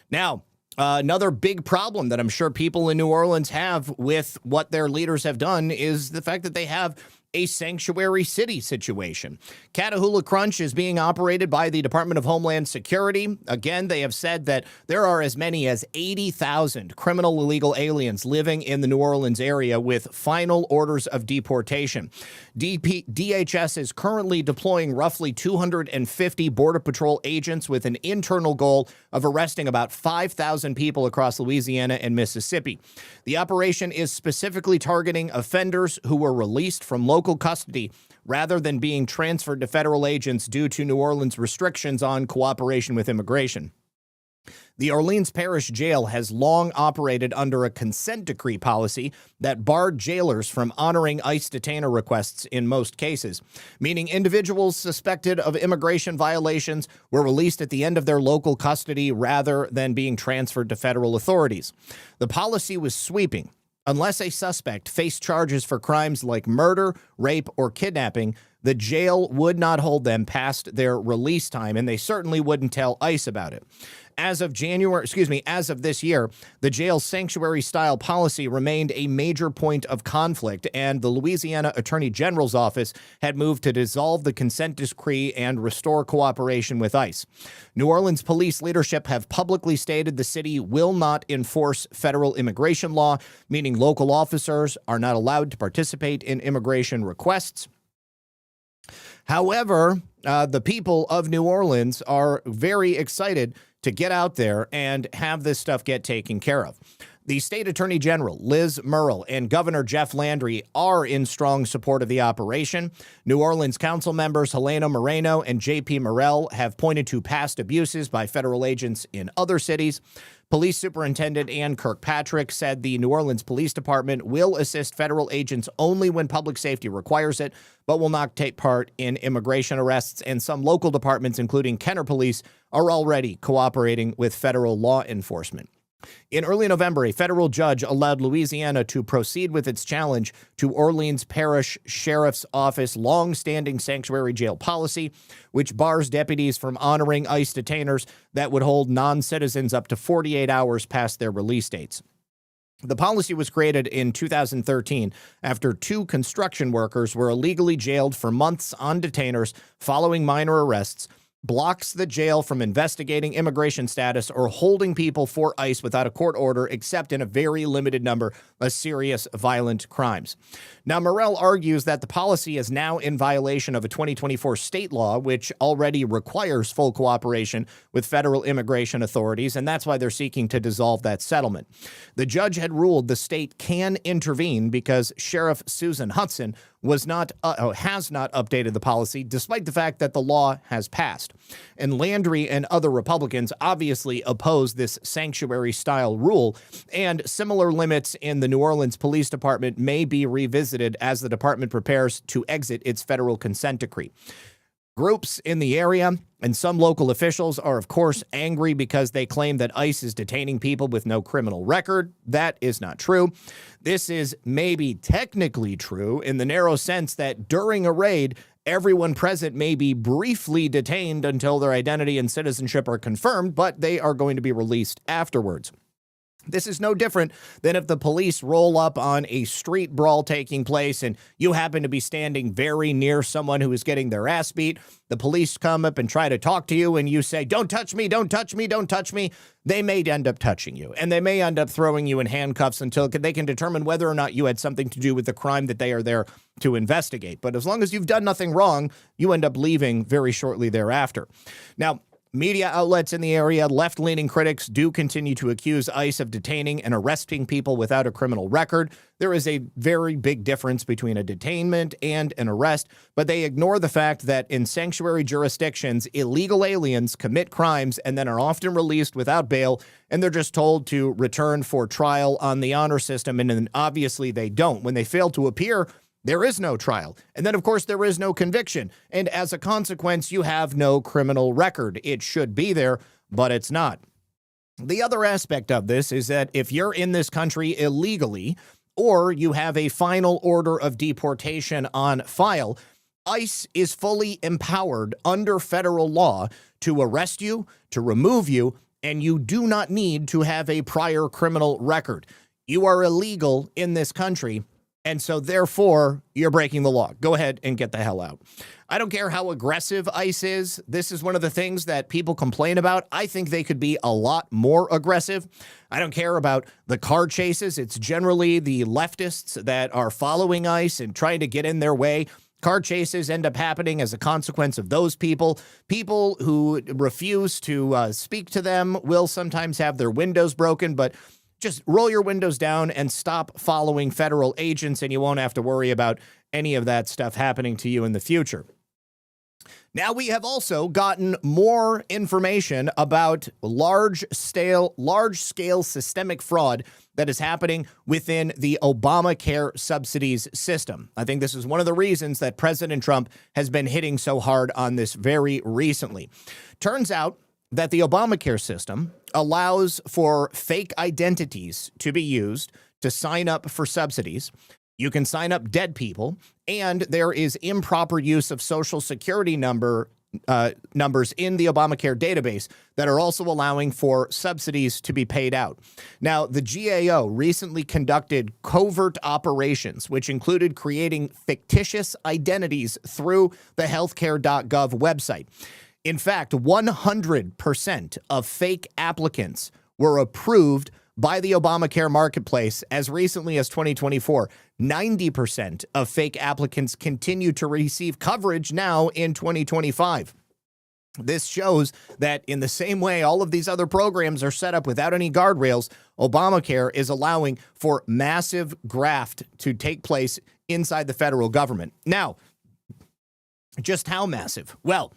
Now, another big problem that I'm sure people in New Orleans have with what their leaders have done is the fact that they have a sanctuary city situation. Catahoula Crunch is being operated by the Department of Homeland Security. Again, they have said that there are as many as 80,000 criminal illegal aliens living in the New Orleans area with final orders of deportation. DHS is currently deploying roughly 250 Border Patrol agents with an internal goal of arresting about 5,000 people across Louisiana and Mississippi. The operation is specifically targeting offenders who were released from local custody rather than being transferred to federal agents due to New Orleans restrictions on cooperation with immigration. The Orleans Parish Jail has long operated under a consent decree policy that barred jailers from honoring ICE detainer requests in most cases, meaning individuals suspected of immigration violations were released at the end of their local custody rather than being transferred to federal authorities. The policy was sweeping. Unless a suspect faced charges for crimes like murder, rape, or kidnapping, the jail would not hold them past their release time, and they certainly wouldn't tell ICE about it. As of this year, the jail's sanctuary-style policy remained a major point of conflict, and the Louisiana Attorney General's office had moved to dissolve the consent decree and restore cooperation with ICE. New Orleans police leadership have publicly stated the city will not enforce federal immigration law, meaning local officers are not allowed to participate in immigration requests. However, the people of New Orleans are very excited to get out there and have this stuff get taken care of. The state attorney general, Liz Murrill, and Governor Jeff Landry are in strong support of the operation. New Orleans council members Helena Moreno and J.P. Morrell have pointed to past abuses by federal agents in other cities. Police Superintendent Ann Kirkpatrick said the New Orleans Police Department will assist federal agents only when public safety requires it, but will not take part in immigration arrests. And some local departments, including Kenner Police, are already cooperating with federal law enforcement. In early November, a federal judge allowed Louisiana to proceed with its challenge to Orleans Parish Sheriff's Office long-standing sanctuary jail policy, which bars deputies from honoring ICE detainers that would hold non-citizens up to 48 hours past their release dates. The policy was created in 2013 after 2 construction workers were illegally jailed for months on detainers following minor arrests, blocks the jail from investigating immigration status or holding people for ICE without a court order, except in a very limited number of serious violent crimes. Now, Morell argues that the policy is now in violation of a 2024 state law, which already requires full cooperation with federal immigration authorities, and that's why they're seeking to dissolve that settlement. The judge had ruled the state can intervene because Sheriff Susan Hudson has not updated the policy, despite the fact that the law has passed. And Landry and other Republicans obviously oppose this sanctuary-style rule, and similar limits in the New Orleans Police Department may be revisited as the department prepares to exit its federal consent decree. Groups in the area and some local officials are, of course, angry because they claim that ICE is detaining people with no criminal record. That is not true. This is maybe technically true in the narrow sense that during a raid, everyone present may be briefly detained until their identity and citizenship are confirmed, but they are going to be released afterwards. This is no different than if the police roll up on a street brawl taking place and you happen to be standing very near someone who is getting their ass beat. The police come up and try to talk to you and you say, "Don't touch me, don't touch me, don't touch me." They may end up touching you, and they may end up throwing you in handcuffs until they can determine whether or not you had something to do with the crime that they are there to investigate. But as long as you've done nothing wrong, you end up leaving very shortly thereafter. Now, media outlets in the area, left-leaning critics do continue to accuse ICE of detaining and arresting people without a criminal record. There is a very big difference between a detainment and an arrest, but they ignore the fact that in sanctuary jurisdictions, illegal aliens commit crimes and then are often released without bail, and they're just told to return for trial on the honor system, and then obviously they don't. When they fail to appear, there is no trial. And then, of course, there is no conviction. And as a consequence, you have no criminal record. It should be there, but it's not. The other aspect of this is that if you're in this country illegally, or you have a final order of deportation on file, ICE is fully empowered under federal law to arrest you, to remove you, and you do not need to have a prior criminal record. You are illegal in this country, and so, therefore, you're breaking the law. Go ahead and get the hell out. I don't care how aggressive ICE is. This is one of the things that people complain about. I think they could be a lot more aggressive. I don't care about the car chases. It's generally the leftists that are following ICE and trying to get in their way. Car chases end up happening as a consequence of those people. People who refuse to speak to them will sometimes have their windows broken, but just roll your windows down and stop following federal agents, and you won't have to worry about any of that stuff happening to you in the future. Now, we have also gotten more information about large-scale systemic fraud that is happening within the Obamacare subsidies system. I think this is one of the reasons that President Trump has been hitting so hard on this very recently. Turns out that the Obamacare system allows for fake identities to be used to sign up for subsidies. You can sign up dead people, and there is improper use of Social Security numbers in the Obamacare database that are also allowing for subsidies to be paid out. Now, the GAO recently conducted covert operations, which included creating fictitious identities through the healthcare.gov website. In fact, 100% of fake applicants were approved by the Obamacare marketplace as recently as 2024. 90% of fake applicants continue to receive coverage now in 2025. This shows that in the same way all of these other programs are set up without any guardrails, Obamacare is allowing for massive graft to take place inside the federal government. Now, just how massive? Well,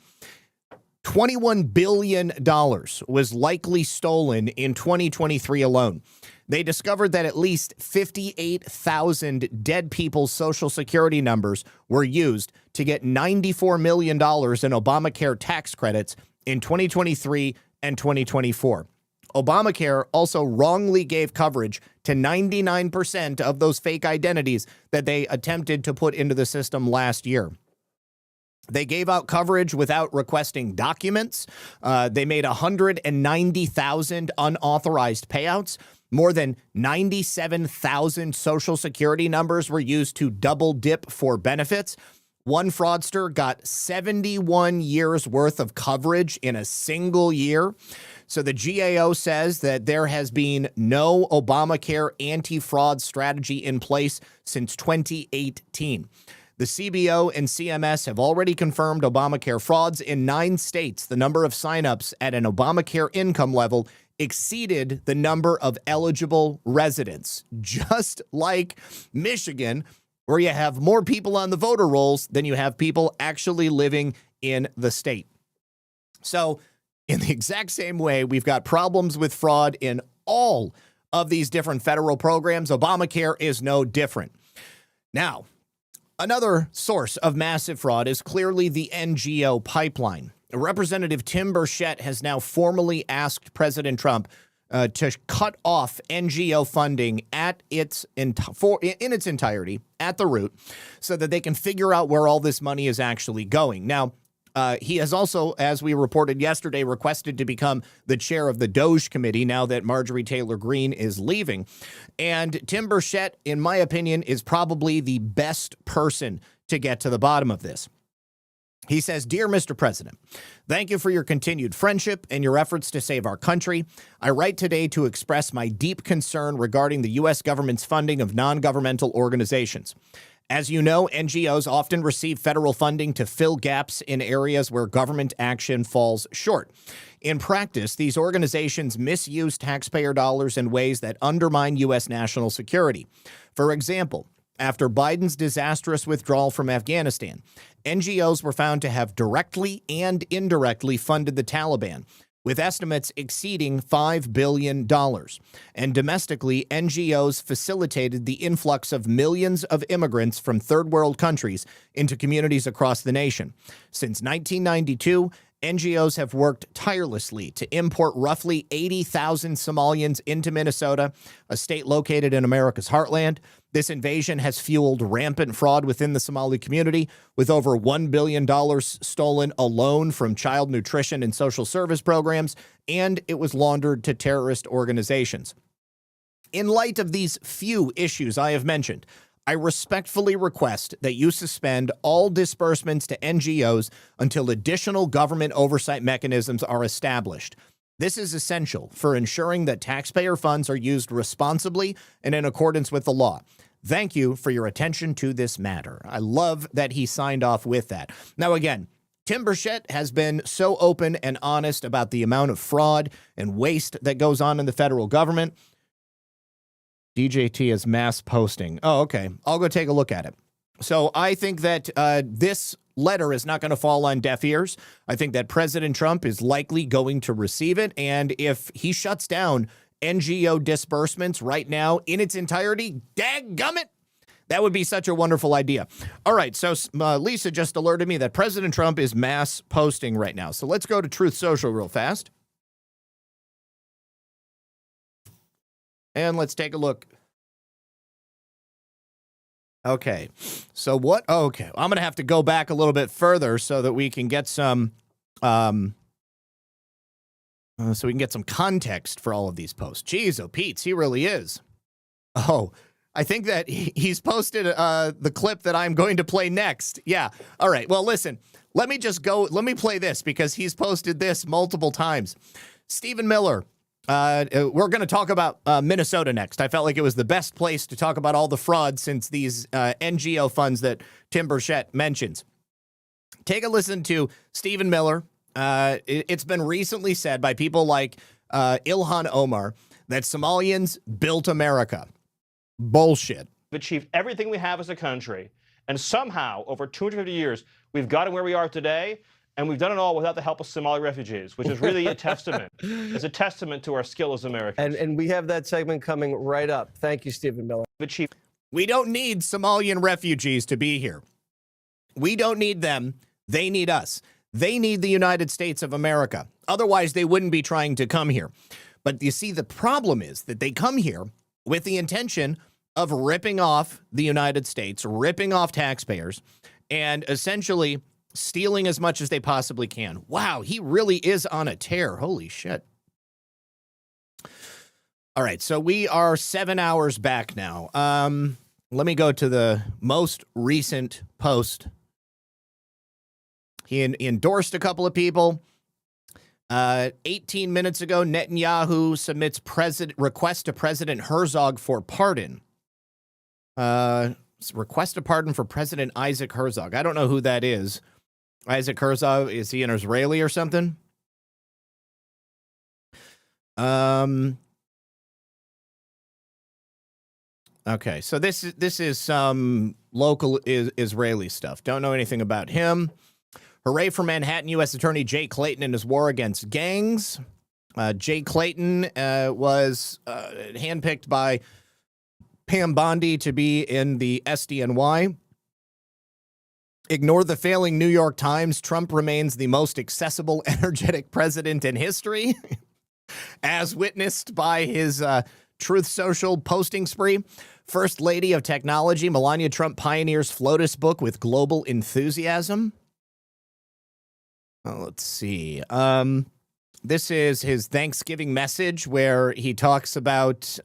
$21 billion was likely stolen in 2023 alone. They discovered that at least 58,000 dead people's Social Security numbers were used to get $94 million in Obamacare tax credits in 2023 and 2024. Obamacare also wrongly gave coverage to 99% of those fake identities that they attempted to put into the system last year. They gave out coverage without requesting documents. They made 190,000 unauthorized payouts. More than 97,000 Social Security numbers were used to double dip for benefits. One fraudster got 71 years worth of coverage in a single year. So the GAO says that there has been no Obamacare anti-fraud strategy in place since 2018. The CBO and CMS have already confirmed Obamacare frauds in 9 states. The number of signups at an Obamacare income level exceeded the number of eligible residents, just like Michigan, where you have more people on the voter rolls than you have people actually living in the state. So in the exact same way, we've got problems with fraud in all of these different federal programs. Obamacare is no different. Now, another source of massive fraud is clearly the NGO pipeline. Representative Tim Burchett has now formally asked President Trump to cut off NGO funding at in its entirety at the root so that they can figure out where all this money is actually going. Now, he has also, as we reported yesterday, requested to become the chair of the DOJ committee now that Marjorie Taylor Greene is leaving. And Tim Burchett, in my opinion, is probably the best person to get to the bottom of this. He says, "Dear Mr. President, thank you for your continued friendship and your efforts to save our country. I write today to express my deep concern regarding the U.S. government's funding of non-governmental organizations. As you know, NGOs often receive federal funding to fill gaps in areas where government action falls short. In practice, these organizations misuse taxpayer dollars in ways that undermine U.S. national security. For example, after Biden's disastrous withdrawal from Afghanistan, NGOs were found to have directly and indirectly funded the Taliban, with estimates exceeding $5 billion. And domestically, NGOs facilitated the influx of millions of immigrants from third world countries into communities across the nation. Since 1992, NGOs have worked tirelessly to import roughly 80,000 Somalians into Minnesota, a state located in America's heartland. This invasion has fueled rampant fraud within the Somali community, with over $1 billion stolen alone from child nutrition and social service programs, and it was laundered to terrorist organizations. In light of these few issues I have mentioned, I respectfully request that you suspend all disbursements to NGOs until additional government oversight mechanisms are established. This is essential for ensuring that taxpayer funds are used responsibly and in accordance with the law. Thank you for your attention to this matter." I love that he signed off with that. Now, again, Tim Burchett has been so open and honest about the amount of fraud and waste that goes on in the federal government. DJT is mass posting. Oh, okay. I'll go take a look at it. So I think that this letter is not going to fall on deaf ears. I think that President Trump is likely going to receive it. And if he shuts down NGO disbursements right now in its entirety, dadgummit, that would be such a wonderful idea. All right. So Lisa just alerted me that President Trump is mass posting right now. So let's go to Truth Social real fast. And let's take a look. Okay, so what? Oh, okay, I'm going to have to go back a little bit further so that we can get some, context for all of these posts. Jeez, oh, Pete's, he really is. Oh, I think that he's posted the clip that I'm going to play next. Yeah. All right. Well, listen, let me play this because he's posted this multiple times. Stephen Miller. We're going to talk about Minnesota next. I felt like it was the best place to talk about all the fraud since these NGO funds that Tim Burchett mentions. Take a listen to Stephen Miller. It's been recently said by people like Ilhan Omar that Somalians built America. Bullshit. We've achieved everything we have as a country, and somehow, over 250 years, we've gotten where we are today. And we've done it all without the help of Somali refugees, which is really a testament. It's a testament to our skill as Americans. And we have that segment coming right up. Thank you, Stephen Miller. We don't need Somalian refugees to be here. We don't need them. They need us. They need the United States of America. Otherwise, they wouldn't be trying to come here. But you see, the problem is that they come here with the intention of ripping off the United States, ripping off taxpayers, and essentially stealing as much as they possibly can. Wow, he really is on a tear. Holy shit. All right, so we are 7 hours back now. Let me go to the most recent post He endorsed a couple of people. 18 minutes ago, Netanyahu submits request to President Herzog for pardon. Request a pardon for President Isaac Herzog. I don't know who that is. Isaac Herzog, is he an Israeli or something? Okay, so this is some local Israeli stuff. Don't know anything about him. Hooray for Manhattan U.S. Attorney Jay Clayton and his war against gangs. Jay Clayton was handpicked by Pam Bondi to be in the SDNY. Ignore the failing New York Times. Trump remains the most accessible, energetic president in history, as witnessed by his Truth Social posting spree. First Lady of Technology, Melania Trump pioneers FLOTUS book with global enthusiasm. Let's see. This is his Thanksgiving message where he talks about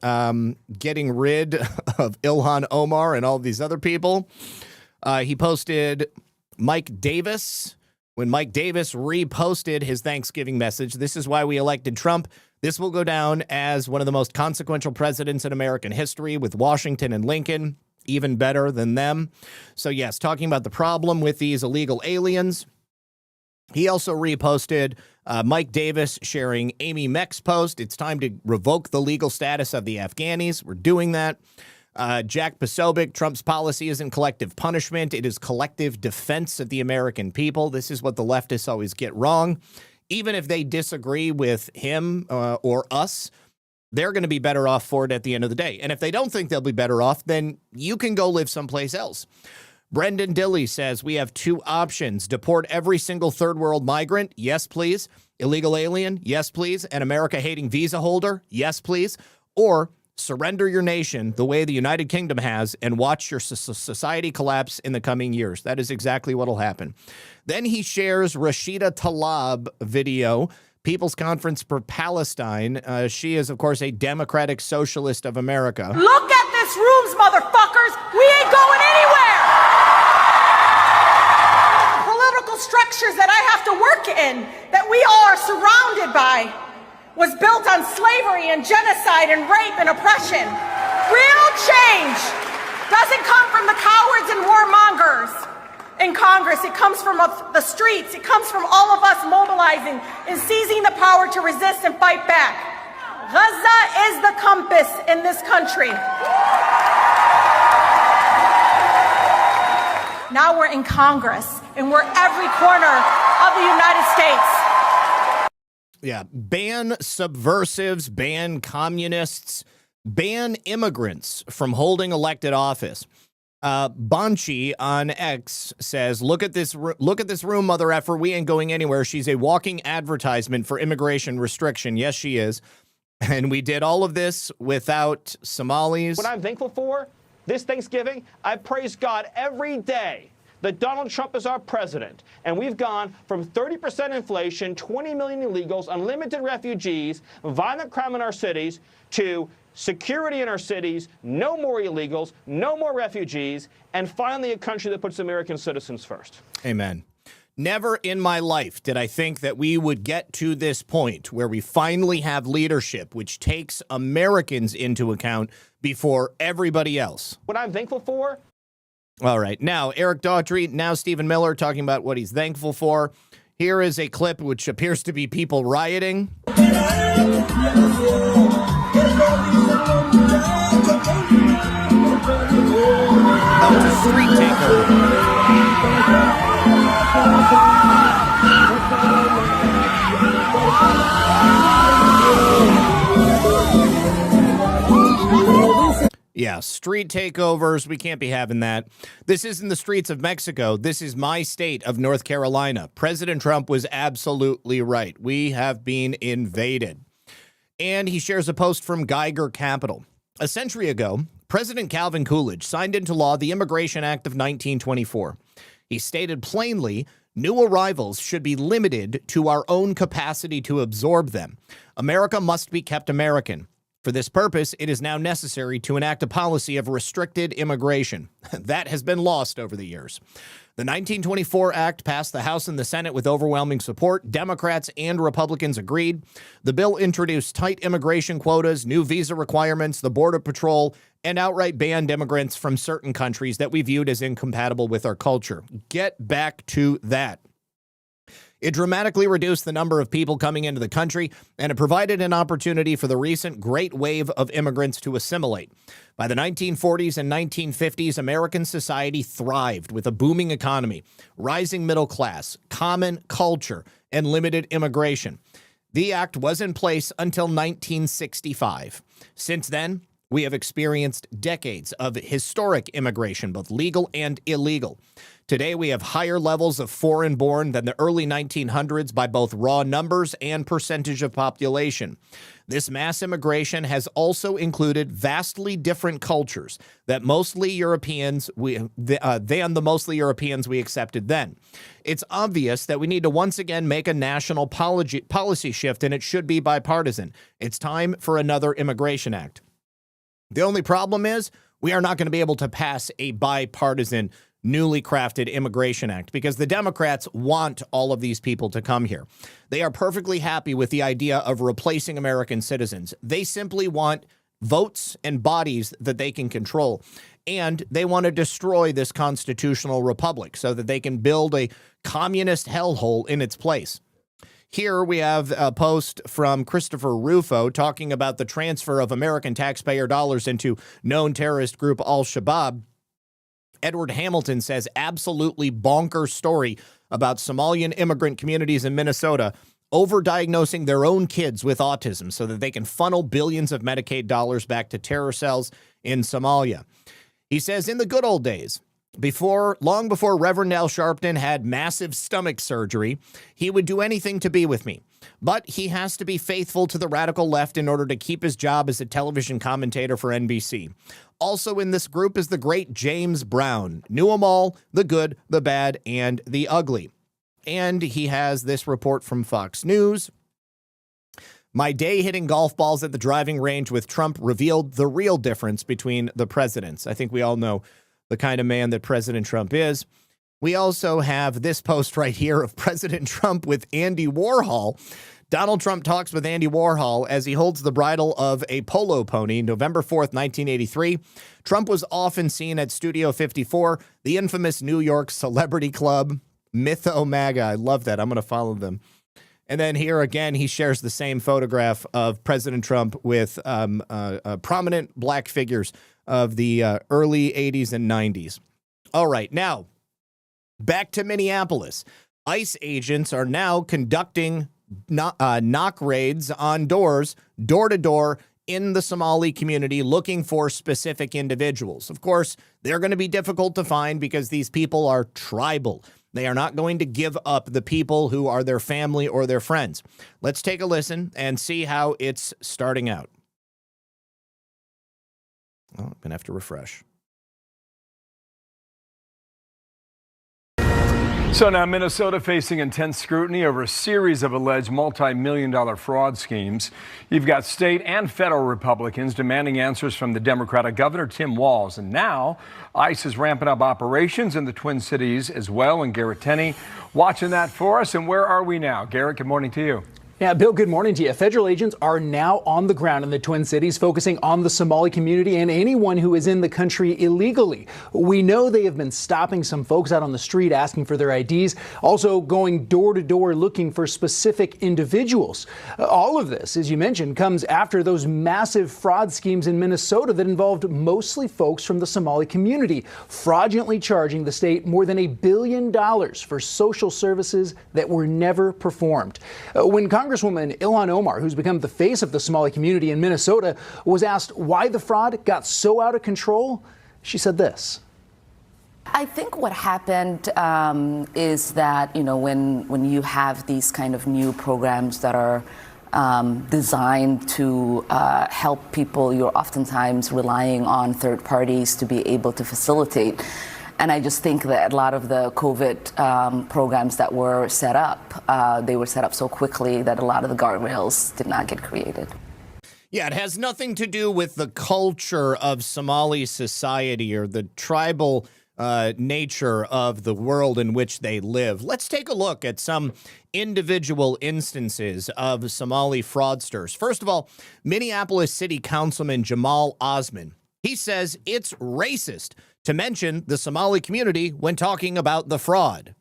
getting rid of Ilhan Omar and all these other people. He posted Mike Davis. When Mike Davis reposted his Thanksgiving message, this is why we elected Trump. This will go down as one of the most consequential presidents in American history, with Washington and Lincoln even better than them. So yes, talking about the problem with these illegal aliens. He also reposted Mike Davis sharing Amy Meck's post. It's time to revoke the legal status of the Afghanis. We're doing that. Jack Posobiec, Trump's policy isn't collective punishment. It is collective defense of the American people. This is what the leftists always get wrong. Even if they disagree with him or us, they're going to be better off for it at the end of the day. And if they don't think they'll be better off, then you can go live someplace else. Brendan Dilley says we have two options. Deport every single third world migrant. Yes, please. Illegal alien. Yes, please. An America-hating visa holder. Yes, please. Or surrender your nation the way the United Kingdom has and watch your society collapse in the coming years. That is exactly what will happen. Then he shares Rashida Tlaib video, People's Conference for Palestine. She is, of course, a democratic socialist of America. Look at this rooms, motherfuckers. We ain't going anywhere. Political structures that I have to work in, that we all are surrounded by, was built on slavery and genocide and rape and oppression. Real change doesn't come from the cowards and warmongers in Congress. It comes from the streets. It comes from all of us mobilizing and seizing the power to resist and fight back. Gaza is the compass in this country. Now we're in Congress, and we're every corner of the United States. Yeah, ban subversives, ban communists, ban immigrants from holding elected office. Banshee on X says, look at this room, mother effer. We ain't going anywhere. She's a walking advertisement for immigration restriction. Yes, she is. And we did all of this without Somalis. What I'm thankful for this Thanksgiving, I praise God every day that Donald Trump is our president, and we've gone from 30% inflation, 20 million illegals, unlimited refugees, violent crime in our cities, to security in our cities, no more illegals, no more refugees, and finally a country that puts American citizens first. Amen. Never in my life did I think that we would get to this point where we finally have leadership which takes Americans into account before everybody else. What I'm thankful for. All right. Now, Eric Daughtry, now Stephen Miller talking about what he's thankful for. Here is a clip which appears to be people rioting. Street takeover. Yeah, street takeovers. We can't be having that. This isn't the streets of Mexico. This is my state of North Carolina. President Trump was absolutely right. We have been invaded. And he shares a post from Geiger Capital. A century ago, President Calvin Coolidge signed into law the Immigration Act of 1924. He stated plainly, new arrivals should be limited to our own capacity to absorb them. America must be kept American. For this purpose, it is now necessary to enact a policy of restricted immigration. That has been lost over the years. The 1924 Act passed the House and the Senate with overwhelming support. Democrats and Republicans agreed. The bill introduced tight immigration quotas, new visa requirements, the Border Patrol, and outright banned immigrants from certain countries that we viewed as incompatible with our culture. Get back to that. It dramatically reduced the number of people coming into the country, and it provided an opportunity for the recent great wave of immigrants to assimilate. By the 1940s and 1950s, American society thrived with a booming economy, rising middle class, common culture, and limited immigration. The act was in place until 1965. Since then, we have experienced decades of historic immigration, both legal and illegal. Today, we have higher levels of foreign-born than the early 1900s by both raw numbers and percentage of population. This mass immigration has also included vastly different cultures that mostly Europeans than the mostly Europeans we accepted then. It's obvious that we need to once again make a national policy shift, and it should be bipartisan. It's time for another immigration act. The only problem is we are not going to be able to pass a bipartisan, newly crafted immigration act because the Democrats want all of these people to come here. They are perfectly happy with the idea of replacing American citizens. They simply want votes and bodies that they can control. And they want to destroy this constitutional republic so that they can build a communist hellhole in its place. Here we have a post from Christopher Rufo talking about the transfer of American taxpayer dollars into known terrorist group Al-Shabaab. Edward Hamilton says, absolutely bonkers story about Somalian immigrant communities in Minnesota overdiagnosing their own kids with autism so that they can funnel billions of Medicaid dollars back to terror cells in Somalia. He says, in the good old days, long before Reverend Al Sharpton had massive stomach surgery, he would do anything to be with me. But he has to be faithful to the radical left in order to keep his job as a television commentator for NBC. Also in this group is the great James Brown. Knew them all, the good, the bad, and the ugly. And he has this report from Fox News. My day hitting golf balls at the driving range with Trump revealed the real difference between the presidents. I think we all know the kind of man that President Trump is. We also have this post right here of President Trump with Andy Warhol. Donald Trump talks with Andy Warhol as he holds the bridle of a polo pony, November 4th, 1983. Trump was often seen at Studio 54, the infamous New York celebrity club, Mytho-MAGA. I love that. I'm going to follow them. And then here again, he shares the same photograph of President Trump with prominent black figures of the early 80s and 90s. All right, now, back to Minneapolis. ICE agents are now conducting knock raids on doors, door to door, in the Somali community looking for specific individuals. Of course, they're going to be difficult to find because these people are tribal. They are not going to give up the people who are their family or their friends. Let's take a listen and see how it's starting out. Oh, I'm going to have to refresh. So now Minnesota facing intense scrutiny over a series of alleged multi-million-dollar fraud schemes. You've got state and federal Republicans demanding answers from the Democratic Governor Tim Walz. And now ICE is ramping up operations in the Twin Cities as well. And Garrett Tenney watching that for us. And where are we now? Garrett, good morning to you. Yeah, Bill, good morning to you. Federal agents are now on the ground in the Twin Cities, focusing on the Somali community and anyone who is in the country illegally. We know they have been stopping some folks out on the street asking for their IDs, also going door to door looking for specific individuals. All of this, as you mentioned, comes after those massive fraud schemes in Minnesota that involved mostly folks from the Somali community, fraudulently charging the state more than $1 billion for social services that were never performed. When Congresswoman Ilhan Omar, who's become the face of the Somali community in Minnesota, was asked why the fraud got so out of control, she said this. I think what happened is that, when you have these kind of new programs that are designed to help people, you're oftentimes relying on third parties to be able to facilitate. And I just think that a lot of the COVID programs that were set up, they were set up so quickly that a lot of the guardrails did not get created. Yeah, it has nothing to do with the culture of Somali society or the tribal nature of the world in which they live. Let's take a look at some individual instances of Somali fraudsters. First of all, Minneapolis City Councilman Jamal Osman. He says it's racist to mention the Somali community when talking about the fraud.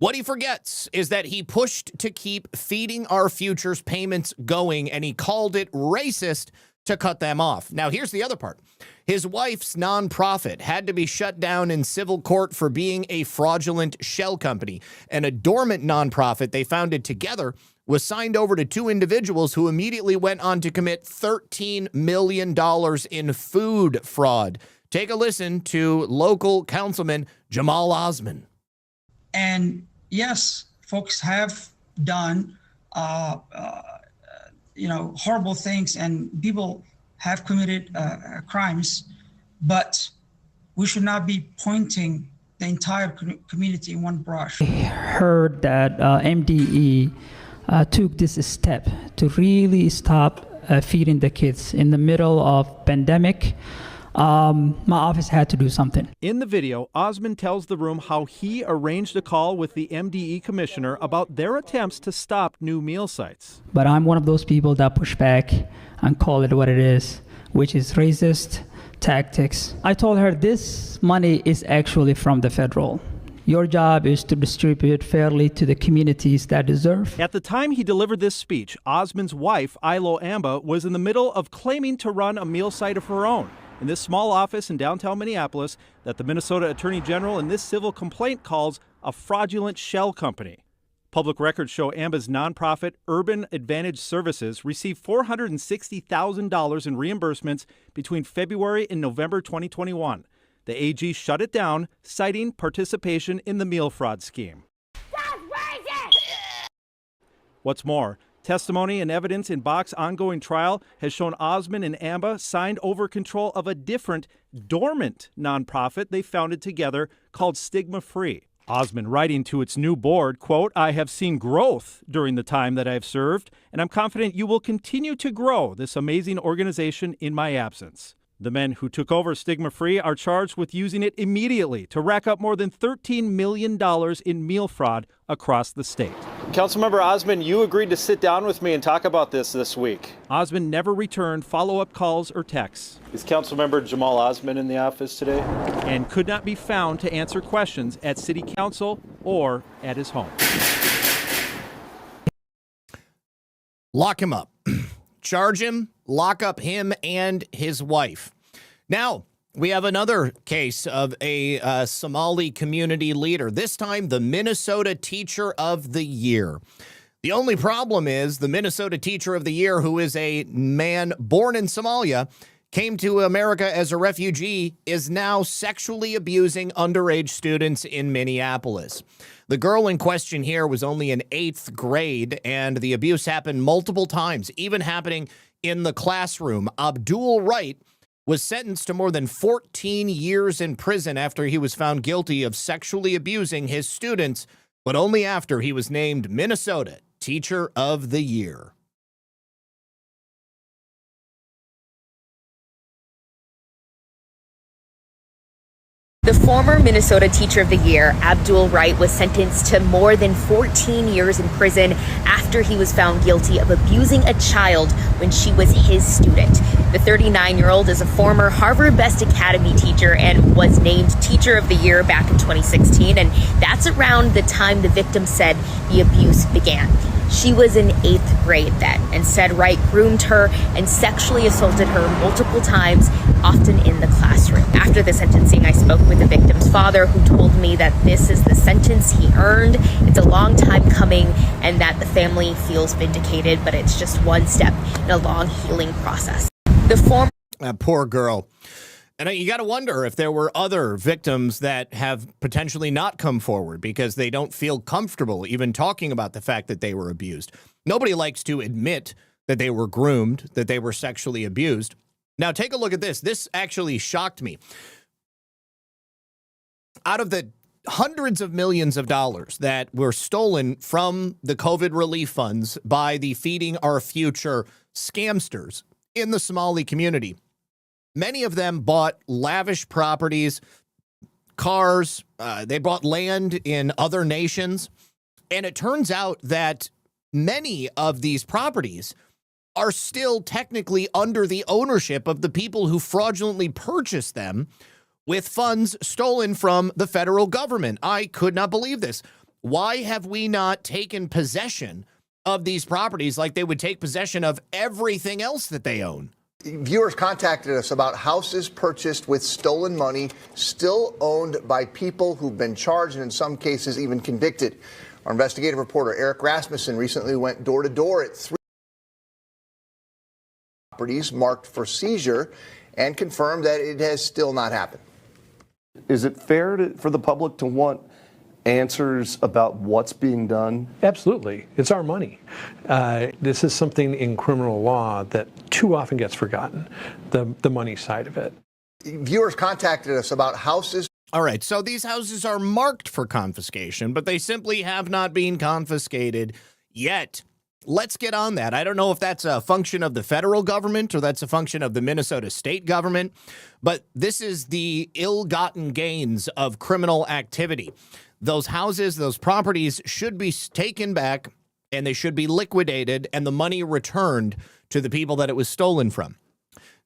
What he forgets is that he pushed to keep Feeding Our Futures payments going, and he called it racist to cut them off. Now, here's the other part. His wife's nonprofit had to be shut down in civil court for being a fraudulent shell company, and a dormant nonprofit they founded together was signed over to two individuals who immediately went on to commit $13 million in food fraud. Take a listen to local councilman Jamal Osman. And yes, folks have done, horrible things, and people have committed crimes, but we should not be pointing the entire community in one brush. I heard that MDE took this step to really stop feeding the kids in the middle of pandemic. My office had to do something. In the video, Osman tells the room how he arranged a call with the MDE commissioner about their attempts to stop new meal sites. But I'm one of those people that push back and call it what it is, which is racist tactics. I told her this money is actually from the federal. Your job is to distribute fairly to the communities that deserve. At the time he delivered this speech, Osman's wife, Ilo Amba, was in the middle of claiming to run a meal site of her own in this small office in downtown Minneapolis that the Minnesota Attorney General in this civil complaint calls a fraudulent shell company. Public records show Amba's nonprofit Urban Advantage Services received $460,000 in reimbursements between February and November 2021. The AG shut it down, citing participation in the meal fraud scheme. What's more, testimony and evidence in Bach's ongoing trial has shown Osman and Amba signed over control of a different, dormant nonprofit they founded together called Stigma Free. Osman writing to its new board, quote, "I have seen growth during the time that I have served, and I'm confident you will continue to grow this amazing organization in my absence." The men who took over Stigma Free are charged with using it immediately to rack up more than $13 million in meal fraud across the state. Councilmember Osman, you agreed to sit down with me and talk about this week. Osman never returned follow-up calls or texts. Is Councilmember Jamal Osman in the office today? And could not be found to answer questions at City Council or at his home. Lock him up. Charge him, lock up him and his wife. Now, we have another case of a Somali community leader, this time the Minnesota Teacher of the Year. The only problem is the Minnesota Teacher of the Year, who is a man born in Somalia, came to America as a refugee, is now sexually abusing underage students in Minneapolis. The girl in question here was only in 8th grade, and the abuse happened multiple times, even happening in the classroom. Abdul Wright was sentenced to more than 14 years in prison after he was found guilty of sexually abusing his students, but only after he was named Minnesota Teacher of the Year. The former Minnesota Teacher of the Year, Abdul Wright, was sentenced to more than 14 years in prison after he was found guilty of abusing a child when she was his student. The 39-year-old is a former Harvard Best Academy teacher and was named Teacher of the Year back in 2016, and that's around the time the victim said the abuse began. She was in 8th grade then, and said Wright groomed her and sexually assaulted her multiple times, often in the classroom. After the sentencing, I spoke with the victim's father, who told me that this is the sentence he earned. It's a long time coming, and that the family feels vindicated, but it's just one step in a long healing process. The former... That poor girl. And you got to wonder if there were other victims that have potentially not come forward because they don't feel comfortable even talking about the fact that they were abused. Nobody likes to admit that they were groomed, that they were sexually abused. Now, take a look at this. This actually shocked me. Out of the hundreds of millions of dollars that were stolen from the COVID relief funds by the Feeding Our Future scamsters in the Somali community, Many of them bought lavish properties, cars, they bought land in other nations. And it turns out that many of these properties are still technically under the ownership of the people who fraudulently purchased them with funds stolen from the federal government. I could not believe this. Why have we not taken possession of these properties like they would take possession of everything else that they own? Viewers contacted us about houses purchased with stolen money, still owned by people who've been charged and in some cases even convicted. Our investigative reporter Eric Rasmussen recently went door to door at 3 properties marked for seizure and confirmed that it has still not happened. Is it fair for the public to want answers about what's being done? Absolutely. It's our money. This is something in criminal law that too often gets forgotten, the money side of it. Viewers contacted us about houses. All right, so these houses are marked for confiscation, but they simply have not been confiscated yet. Let's get on that. I don't know if that's a function of the federal government or that's a function of the Minnesota state government, but this is the ill-gotten gains of criminal activity. Those houses, those properties should be taken back and they should be liquidated and the money returned to the people that it was stolen from.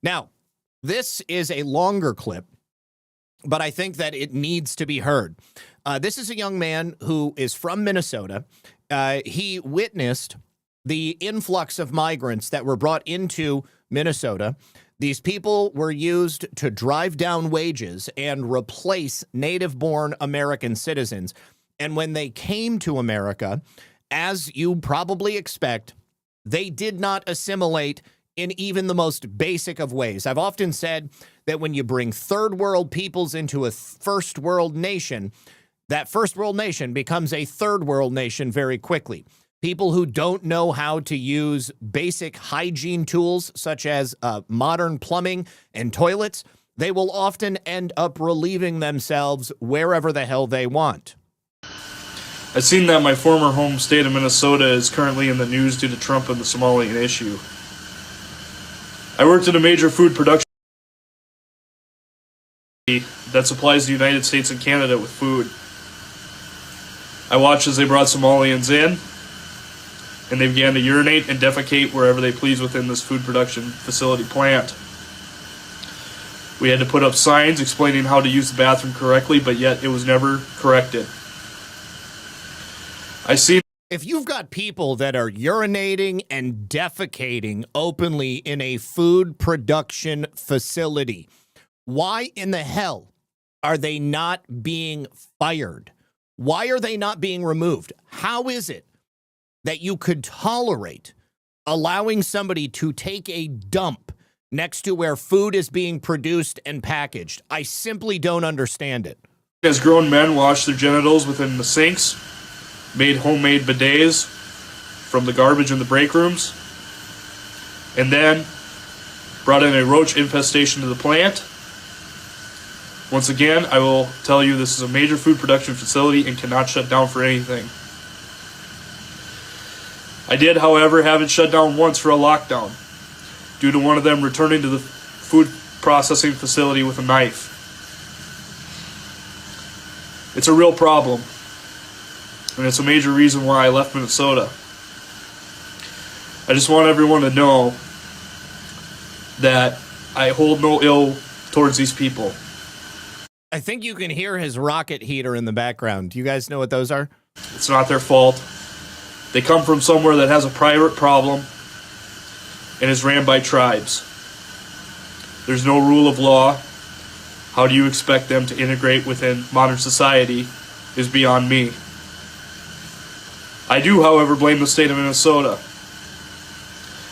Now, this is a longer clip, but I think that it needs to be heard. This is a young man who is from Minnesota. He witnessed the influx of migrants that were brought into Minnesota. These people were used to drive down wages and replace native-born American citizens. And when they came to America, as you probably expect, they did not assimilate in even the most basic of ways. I've often said that when you bring third world peoples into a first world nation, that first world nation becomes a third world nation very quickly. People who don't know how to use basic hygiene tools such as modern plumbing and toilets, they will often end up relieving themselves wherever the hell they want. I've seen that my former home state of Minnesota is currently in the news due to Trump and the Somalian issue. I worked in a major food production that supplies the United States and Canada with food. I watched as they brought Somalians in, and they began to urinate and defecate wherever they please within this food production facility plant. We had to put up signs explaining how to use the bathroom correctly, but yet it was never corrected. If you've got people that are urinating and defecating openly in a food production facility, why in the hell are they not being fired? Why are they not being removed? How is it that you could tolerate allowing somebody to take a dump next to where food is being produced and packaged? I simply don't understand it. As grown men washed their genitals within the sinks, made homemade bidets from the garbage in the break rooms, and then brought in a roach infestation to the plant. Once again, I will tell you this is a major food production facility and cannot shut down for anything. I did, however, have it shut down once for a lockdown, due to one of them returning to the food processing facility with a knife. It's a real problem, and it's a major reason why I left Minnesota. I just want everyone to know that I hold no ill towards these people. I think you can hear his rocket heater in the background. Do you guys know what those are? It's not their fault. They come from somewhere that has a private problem and is ran by tribes. There's no rule of law. How do you expect them to integrate within modern society is beyond me. I do, however, blame the state of Minnesota.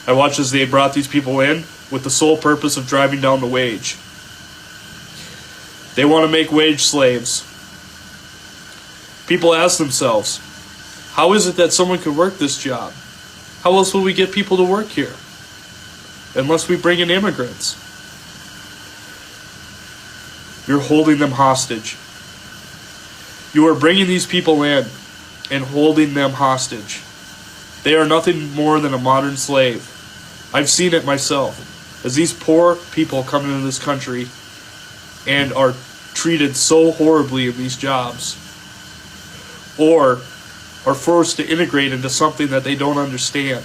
I watched as they brought these people in with the sole purpose of driving down the wage. They want to make wage slaves. People ask themselves, how is it that someone could work this job? How else will we get people to work here? Unless we bring in immigrants. You're holding them hostage. You are bringing these people in and holding them hostage. They are nothing more than a modern slave. I've seen it myself. as these poor people come into this country and are treated so horribly in these jobs, or are forced to integrate into something that they don't understand.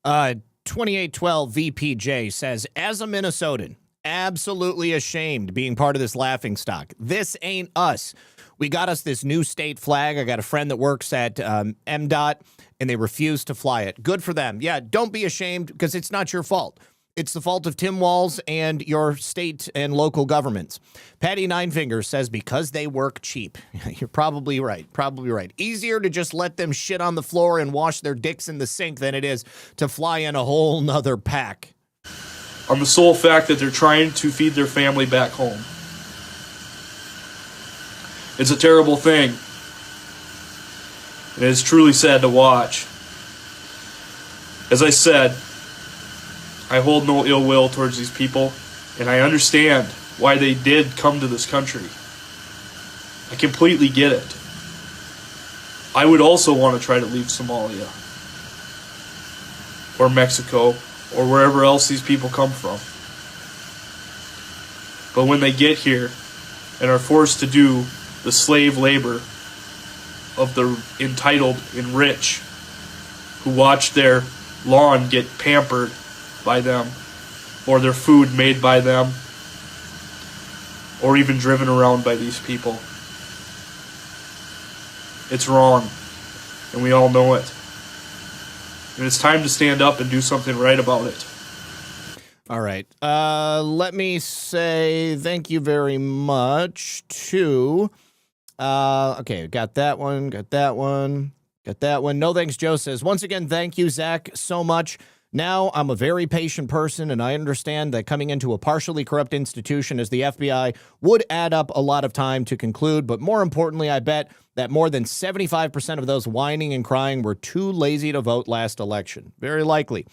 2812 VPJ says, as a Minnesotan, absolutely ashamed being part of this laughingstock. This ain't us. We got us this new state flag. I got a friend that works at MDOT, and they refuse to fly it. Good for them. Yeah, don't be ashamed, because it's not your fault. It's the fault of Tim Walz and your state and local governments. Patty Ninefingers says, because they work cheap. You're probably right. Probably right. Easier to just let them shit on the floor and wash their dicks in the sink than it is to fly in a whole nother pack. On the sole fact that they're trying to feed their family back home. It's a terrible thing. And it's truly sad to watch. As I said, I hold no ill will towards these people, and I understand why they did come to this country. I completely get it. I would also want to try to leave Somalia, or Mexico, or wherever else these people come from. But when they get here and are forced to do the slave labor of the entitled and rich, who watch their lawn get pampered by them, or their food made by them, or even driven around by these people, it's wrong, and we all know it. And it's time to stand up and do something right about it. All right. Let me say thank you very much to... okay, got that one, got that one, got that one. No thanks, Joe says, once again, thank you, Zach, so much. Now, I'm a very patient person, and I understand that coming into a partially corrupt institution as the FBI would add up a lot of time to conclude, but more importantly, I bet that more than 75% of those whining and crying were too lazy to vote last election. Very likely.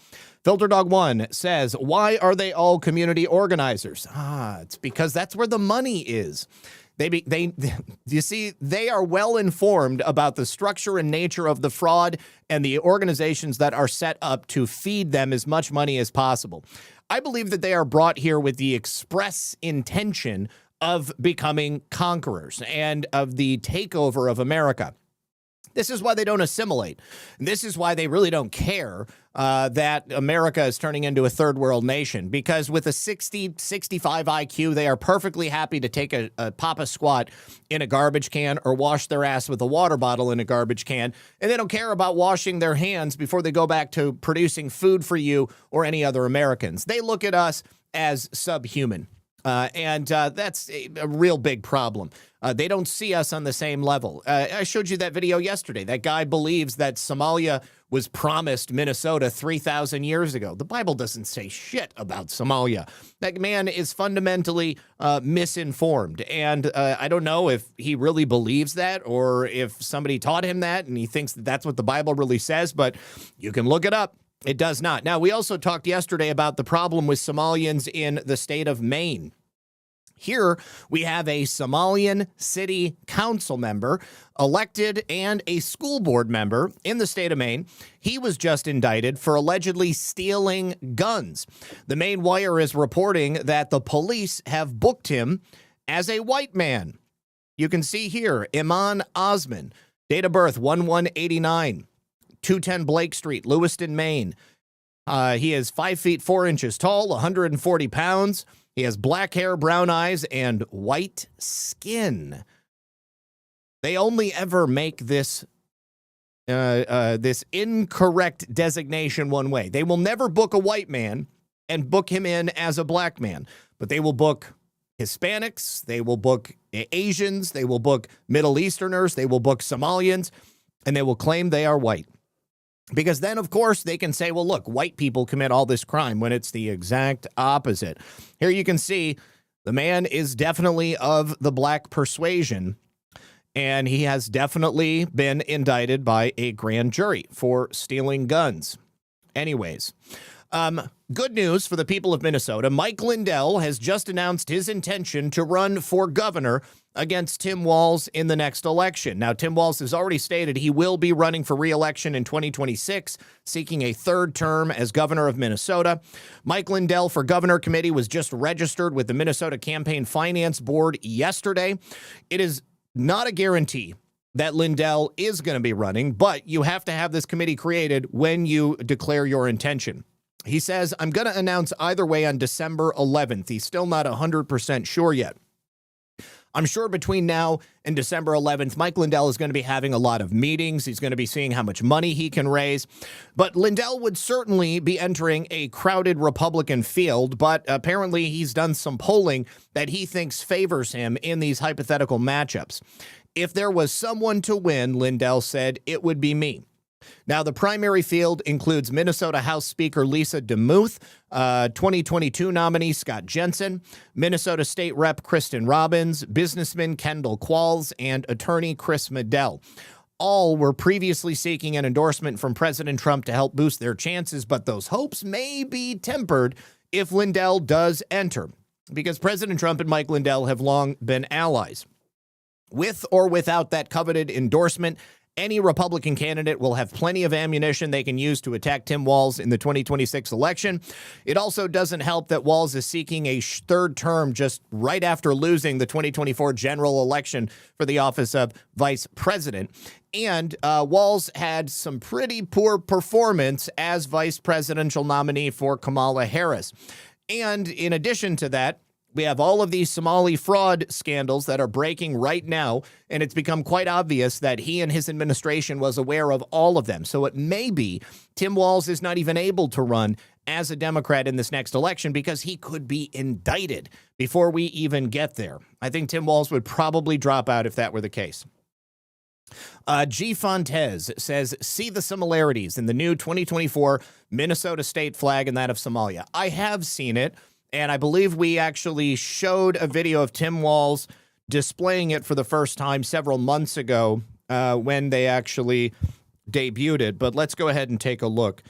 FilterDog1 says, why are they all community organizers? It's because that's where the money is. You see, they are well informed about the structure and nature of the fraud and the organizations that are set up to feed them as much money as possible. I believe that they are brought here with the express intention of becoming conquerors and of the takeover of America. This is why they don't assimilate. This is why they really don't care that America is turning into a third world nation, because with a 60, 65 IQ, they are perfectly happy to take a pop a squat in a garbage can or wash their ass with a water bottle in a garbage can. And they don't care about washing their hands before they go back to producing food for you or any other Americans. They look at us as subhuman. And that's a real big problem. They don't see us on the same level. I showed you that video yesterday. That guy believes that Somalia was promised Minnesota 3,000 years ago. The Bible doesn't say shit about Somalia. That man is fundamentally misinformed. And I don't know if he really believes that or if somebody taught him that and he thinks that that's what the Bible really says, but you can look it up. It does not. Now, we also talked yesterday about the problem with Somalians in the state of Maine. Here, we have a Somalian city council member elected and a school board member in the state of Maine. He was just indicted for allegedly stealing guns. The Maine Wire is reporting that the police have booked him as a white man. You can see here, Iman Osman, date of birth 1189, 210 Blake Street, Lewiston, Maine. He is 5 feet 4 inches tall, 140 pounds. He has black hair, brown eyes, and white skin. They only ever make this incorrect designation one way. They will never book a white man and book him in as a black man, but they will book Hispanics, they will book Asians, they will book Middle Easterners, they will book Somalians, and they will claim they are white. Because then, of course, they can say, well, look, white people commit all this crime when it's the exact opposite. Here you can see the man is definitely of the black persuasion, and he has definitely been indicted by a grand jury for stealing guns. Anyways, good news for the people of Minnesota. Mike Lindell has just announced his intention to run for governor against Tim Walz in the next election. Now, Tim Walz has already stated he will be running for re-election in 2026, seeking a third term as governor of Minnesota. Mike Lindell for governor committee was just registered with the Minnesota Campaign Finance Board yesterday. It is not a guarantee that Lindell is going to be running, but you have to have this committee created when you declare your intention. He says, I'm going to announce either way on December 11th. He's still not 100% sure yet. I'm sure between now and December 11th, Mike Lindell is going to be having a lot of meetings. He's going to be seeing how much money he can raise. But Lindell would certainly be entering a crowded Republican field, but apparently he's done some polling that he thinks favors him in these hypothetical matchups. If there was someone to win, Lindell said, it would be me. Now, the primary field includes Minnesota House Speaker Lisa DeMuth, 2022 nominee Scott Jensen, Minnesota State Rep Kristen Robbins, businessman Kendall Qualls, and attorney Chris Medell. All were previously seeking an endorsement from President Trump to help boost their chances, but those hopes may be tempered if Lindell does enter, because President Trump and Mike Lindell have long been allies. With or without that coveted endorsement, any Republican candidate will have plenty of ammunition they can use to attack Tim Walz in the 2026 election. It also doesn't help that Walz is seeking a third term just right after losing the 2024 general election for the office of vice president. And Walz had some pretty poor performance as vice presidential nominee for Kamala Harris. And in addition to that, we have all of these Somali fraud scandals that are breaking right now, and it's become quite obvious that he and his administration was aware of all of them. So it may be Tim Walz is not even able to run as a Democrat in this next election because he could be indicted before we even get there. I think Tim Walz would probably drop out if that were the case. G. Fontes says, see the similarities in the new 2024 Minnesota state flag and that of Somalia. I have seen it. And I believe we actually showed a video of Tim Walz displaying it for the first time several months ago when they actually debuted it. But let's go ahead and take a look.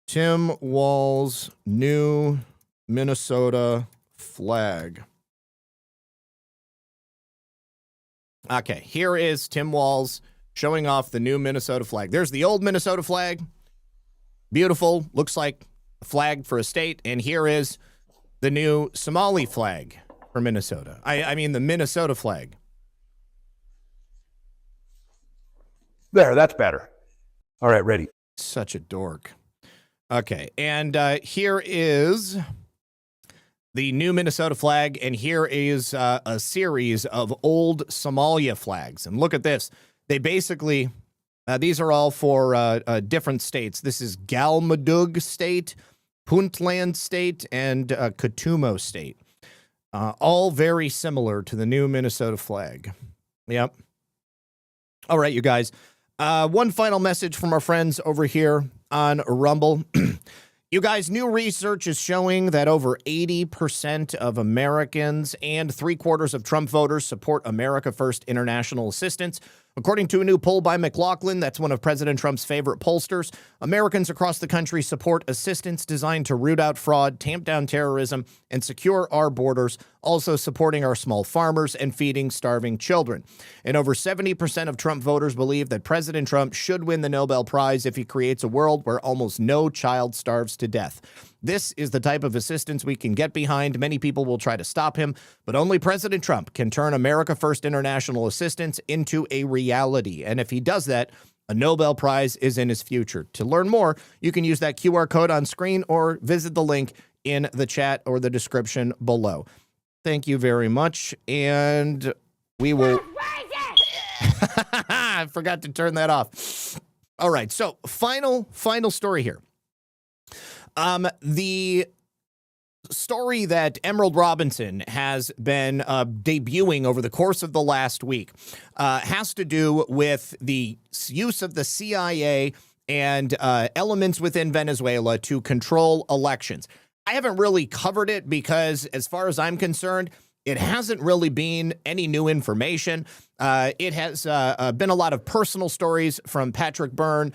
Tim Walz new Minnesota flag. Okay, here is Tim Walz showing off the new Minnesota flag. There's the old Minnesota flag. Beautiful. Looks like a flag for a state. And here is the new Somali flag for Minnesota. I mean, the Minnesota flag. There, that's better. All right, ready. Such a dork. Okay, and here is the new Minnesota flag, and here is a series of old Somalia flags. And look at this. They basically, these are all for different states. This is Galmudug State, Puntland State, and Katumo State. All very similar to the new Minnesota flag. Yep. All right, you guys. One final message from our friends over here on Rumble. You guys, new research is showing that over 80% of Americans and 3/4 of Trump voters support America First international assistance. According to a new poll by McLaughlin, that's one of President Trump's favorite pollsters, Americans across the country support assistance designed to root out fraud, tamp down terrorism, and secure our borders, also supporting our small farmers and feeding starving children. And over 70% of Trump voters believe that President Trump should win the Nobel Prize if he creates a world where almost no child starves to death. This is the type of assistance we can get behind. Many people will try to stop him, but only President Trump can turn America First international assistance into a reality. And if he does that, a Nobel Prize is in his future. To learn more, you can use that QR code on screen or visit the link in the chat or the description below. Thank you very much. And we will... I forgot to turn that off. All right. So final story here. The story that Emerald Robinson has been debuting over the course of the last week has to do with the use of the CIA and elements within Venezuela to control elections. I haven't really covered it because, as far as I'm concerned, it hasn't really been any new information. It has been a lot of personal stories from Patrick Byrne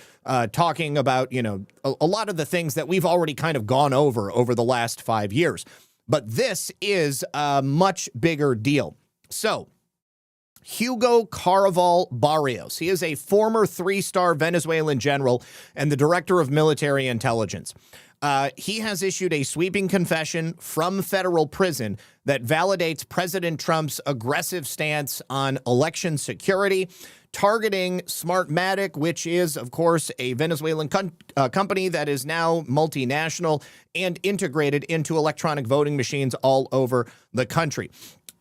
talking about, a lot of the things that we've already kind of gone over the last 5 years. But this is a much bigger deal. So Hugo Caraval Barrios. He is a former 3-star Venezuelan general and the director of military intelligence. He has issued a sweeping confession from federal prison that validates President Trump's aggressive stance on election security, targeting Smartmatic, which is, of course, a Venezuelan company that is now multinational and integrated into electronic voting machines all over the country.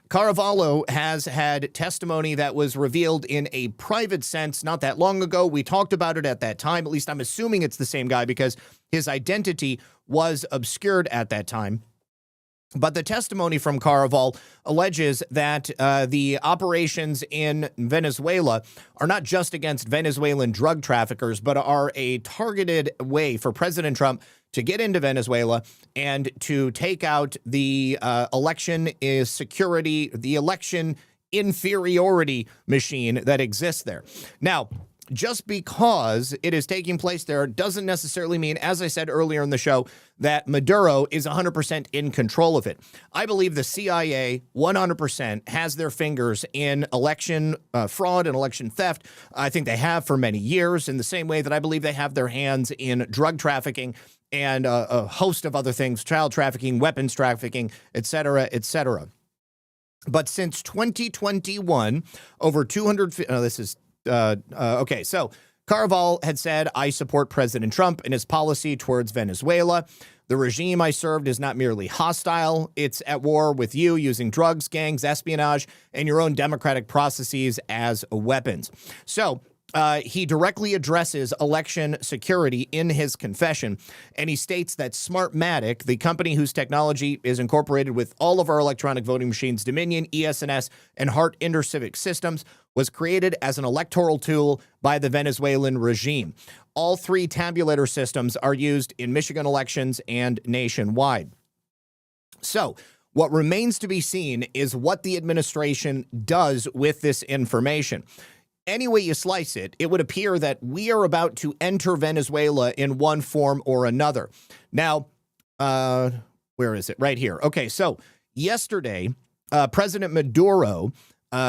Caravallo has had testimony that was revealed in a private sense not that long ago. We talked about it at that time. At least I'm assuming it's the same guy because his identity was obscured at that time. But the testimony from Caraval alleges that the operations in Venezuela are not just against Venezuelan drug traffickers, but are a targeted way for President Trump to get into Venezuela and to take out the election security, the election inferiority machine that exists there. Now, just because it is taking place there doesn't necessarily mean, as I said earlier in the show, that Maduro is 100% in control of it. I believe the CIA 100% has their fingers in election fraud and election theft. I think they have for many years, in the same way that I believe they have their hands in drug trafficking and a host of other things, child trafficking, weapons trafficking, et cetera, et cetera. But since 2021, over 200, okay, so Caraval had said, I support President Trump and his policy towards Venezuela. The regime I served is not merely hostile. It's at war with you, using drugs, gangs, espionage, and your own democratic processes as weapons. So he directly addresses election security in his confession, and he states that Smartmatic, the company whose technology is incorporated with all of our electronic voting machines, Dominion, ESNS, and Hart InterCivic systems, was created as an electoral tool by the Venezuelan regime. All 3 tabulator systems are used in Michigan elections and nationwide. So what remains to be seen is what the administration does with this information. Any way you slice it, it would appear that we are about to enter Venezuela in one form or another. Now, where is it? Right here. Okay, so yesterday, President Maduro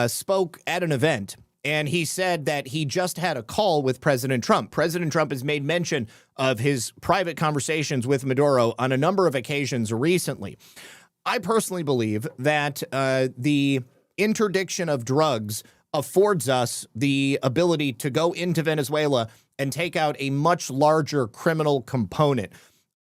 spoke at an event, and he said that he just had a call with President Trump. President Trump has made mention of his private conversations with Maduro on a number of occasions recently. I personally believe that the interdiction of drugs affords us the ability to go into Venezuela and take out a much larger criminal component.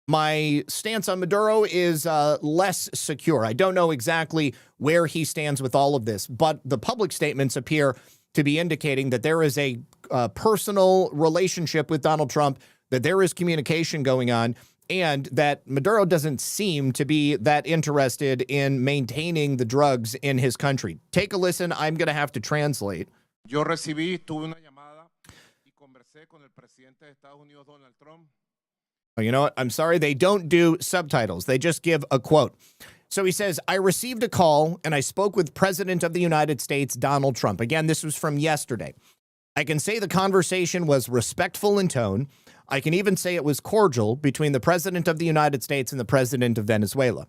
My stance on Maduro is less secure. I don't know exactly where he stands with all of this, but the public statements appear to be indicating that there is a personal relationship with Donald Trump, that there is communication going on, and that Maduro doesn't seem to be that interested in maintaining the drugs in his country. Take a listen. I'm going to have to translate. Yo tuve una llamada y conversé con el presidente de Estados Unidos, Donald Trump. Oh, you know what? I'm sorry. They don't do subtitles. They just give a quote. So he says, I received a call and I spoke with President of the United States, Donald Trump. Again, this was from yesterday. I can say the conversation was respectful in tone. I can even say it was cordial between the President of the United States and the President of Venezuela.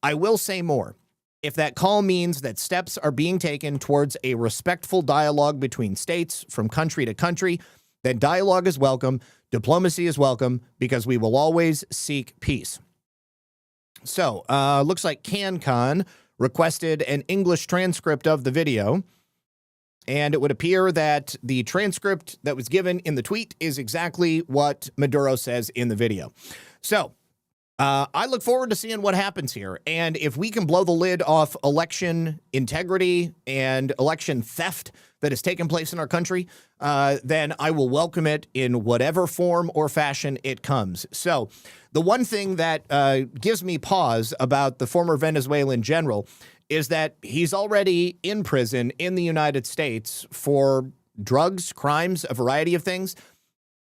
I will say more. If that call means that steps are being taken towards a respectful dialogue between states from country to country, then dialogue is welcome, diplomacy is welcome, because we will always seek peace. So, looks like CanCon requested an English transcript of the video, and it would appear that the transcript that was given in the tweet is exactly what Maduro says in the video. So, I look forward to seeing what happens here. And if we can blow the lid off election integrity and election theft that has taken place in our country, then I will welcome it in whatever form or fashion it comes. So the one thing that gives me pause about the former Venezuelan general is that he's already in prison in the United States for drugs, crimes, a variety of things.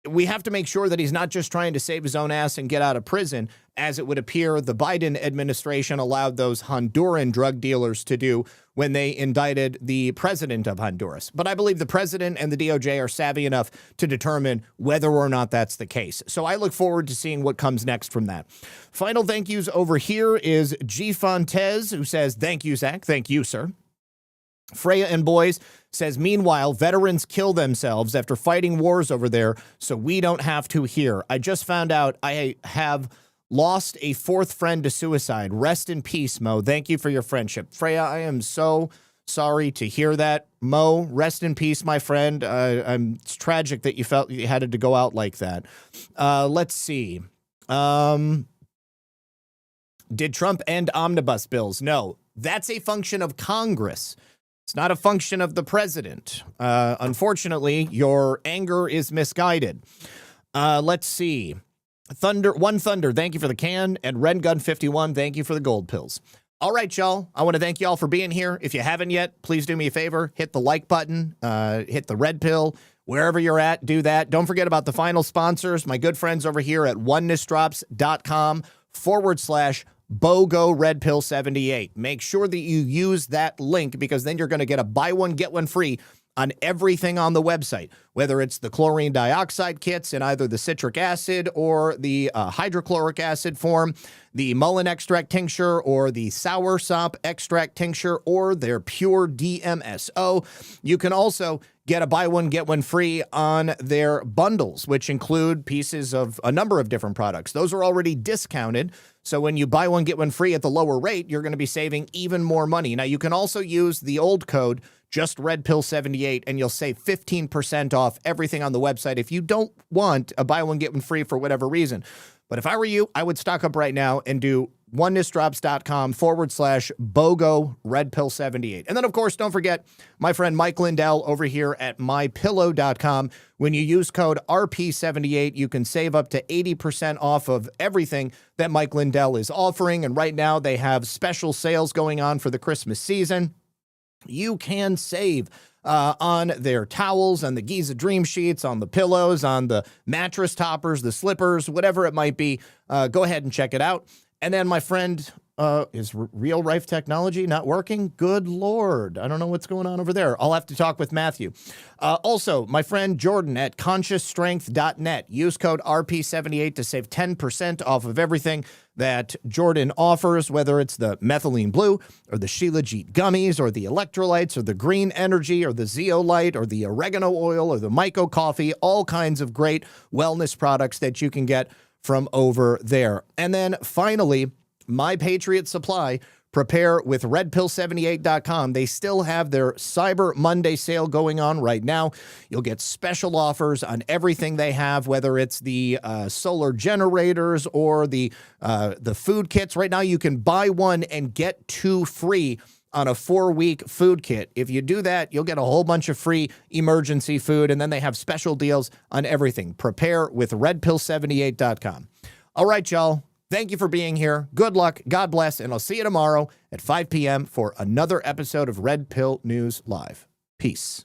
We have to make sure that he's not just trying to save his own ass and get out of prison, as it would appear the Biden administration allowed those Honduran drug dealers to do when they indicted the president of Honduras. But I believe the president and the DOJ are savvy enough to determine whether or not that's the case. So I look forward to seeing what comes next from that. Final thank yous over here is G. Fontes, who says, thank you, Zach. Thank you, sir. Freya and Boys says, meanwhile, veterans kill themselves after fighting wars over there, so we don't have to here. I just found out I have lost a fourth friend to suicide. Rest in peace, Mo. Thank you for your friendship. Freya, I am so sorry to hear that. Mo, rest in peace, my friend. It's tragic that you felt you had to go out like that. Let's see. Did Trump end omnibus bills? No, that's a function of Congress. It's not a function of the president. Unfortunately, your anger is misguided. Let's see. Thunder, thank you for the can. And Red Gun 51, thank you for the gold pills. All right, y'all. I want to thank y'all for being here. If you haven't yet, please do me a favor. Hit the like button. Hit the red pill. Wherever you're at, do that. Don't forget about the final sponsors. My good friends over here at onenessdrops.com/BOGO Red Pill 78. Make sure that you use that link because then you're going to get a buy one, get one free on everything on the website, whether it's the chlorine dioxide kits in either the citric acid or the hydrochloric acid form, the mullein extract tincture or the soursop extract tincture or their pure DMSO. You can also get a buy one, get one free on their bundles, which include pieces of a number of different products. Those are already discounted. So when you buy one, get one free at the lower rate, you're going to be saving even more money. Now, you can also use the old code, just RedPill78, and you'll save 15% off everything on the website if you don't want a buy one, get one free for whatever reason. But if I were you, I would stock up right now and do onenessdrops.com/BOGO Red Pill 78. And then, of course, don't forget my friend Mike Lindell over here at mypillow.com. When you use code RP78, you can save up to 80% off of everything that Mike Lindell is offering. And right now they have special sales going on for the Christmas season. You can save on their towels, on the Giza Dream Sheets, on the pillows, on the mattress toppers, the slippers, whatever it might be. Go ahead and check it out. And then my friend, is Real Rife Technology not working? Good Lord. I don't know what's going on over there. I'll have to talk with Matthew. Also, my friend Jordan at consciousstrength.net. Use code RP78 to save 10% off of everything that Jordan offers, whether it's the methylene blue or the Shilajit gummies or the electrolytes or the green energy or the zeolite or the oregano oil or the myco coffee, all kinds of great wellness products that you can get from over there. And then finally, My Patriot Supply, prepare with redpill78.com. They still have their Cyber Monday sale going on right now. You'll get special offers on everything they have, whether it's the solar generators or the food kits. Right now, you can buy one and get two free on a 4-week food kit. If you do that, you'll get a whole bunch of free emergency food, and then they have special deals on everything. Prepare with redpill78.com. All right, y'all. Thank you for being here. Good luck. God bless. And I'll see you tomorrow at 5 p.m. for another episode of Red Pill News Live. Peace.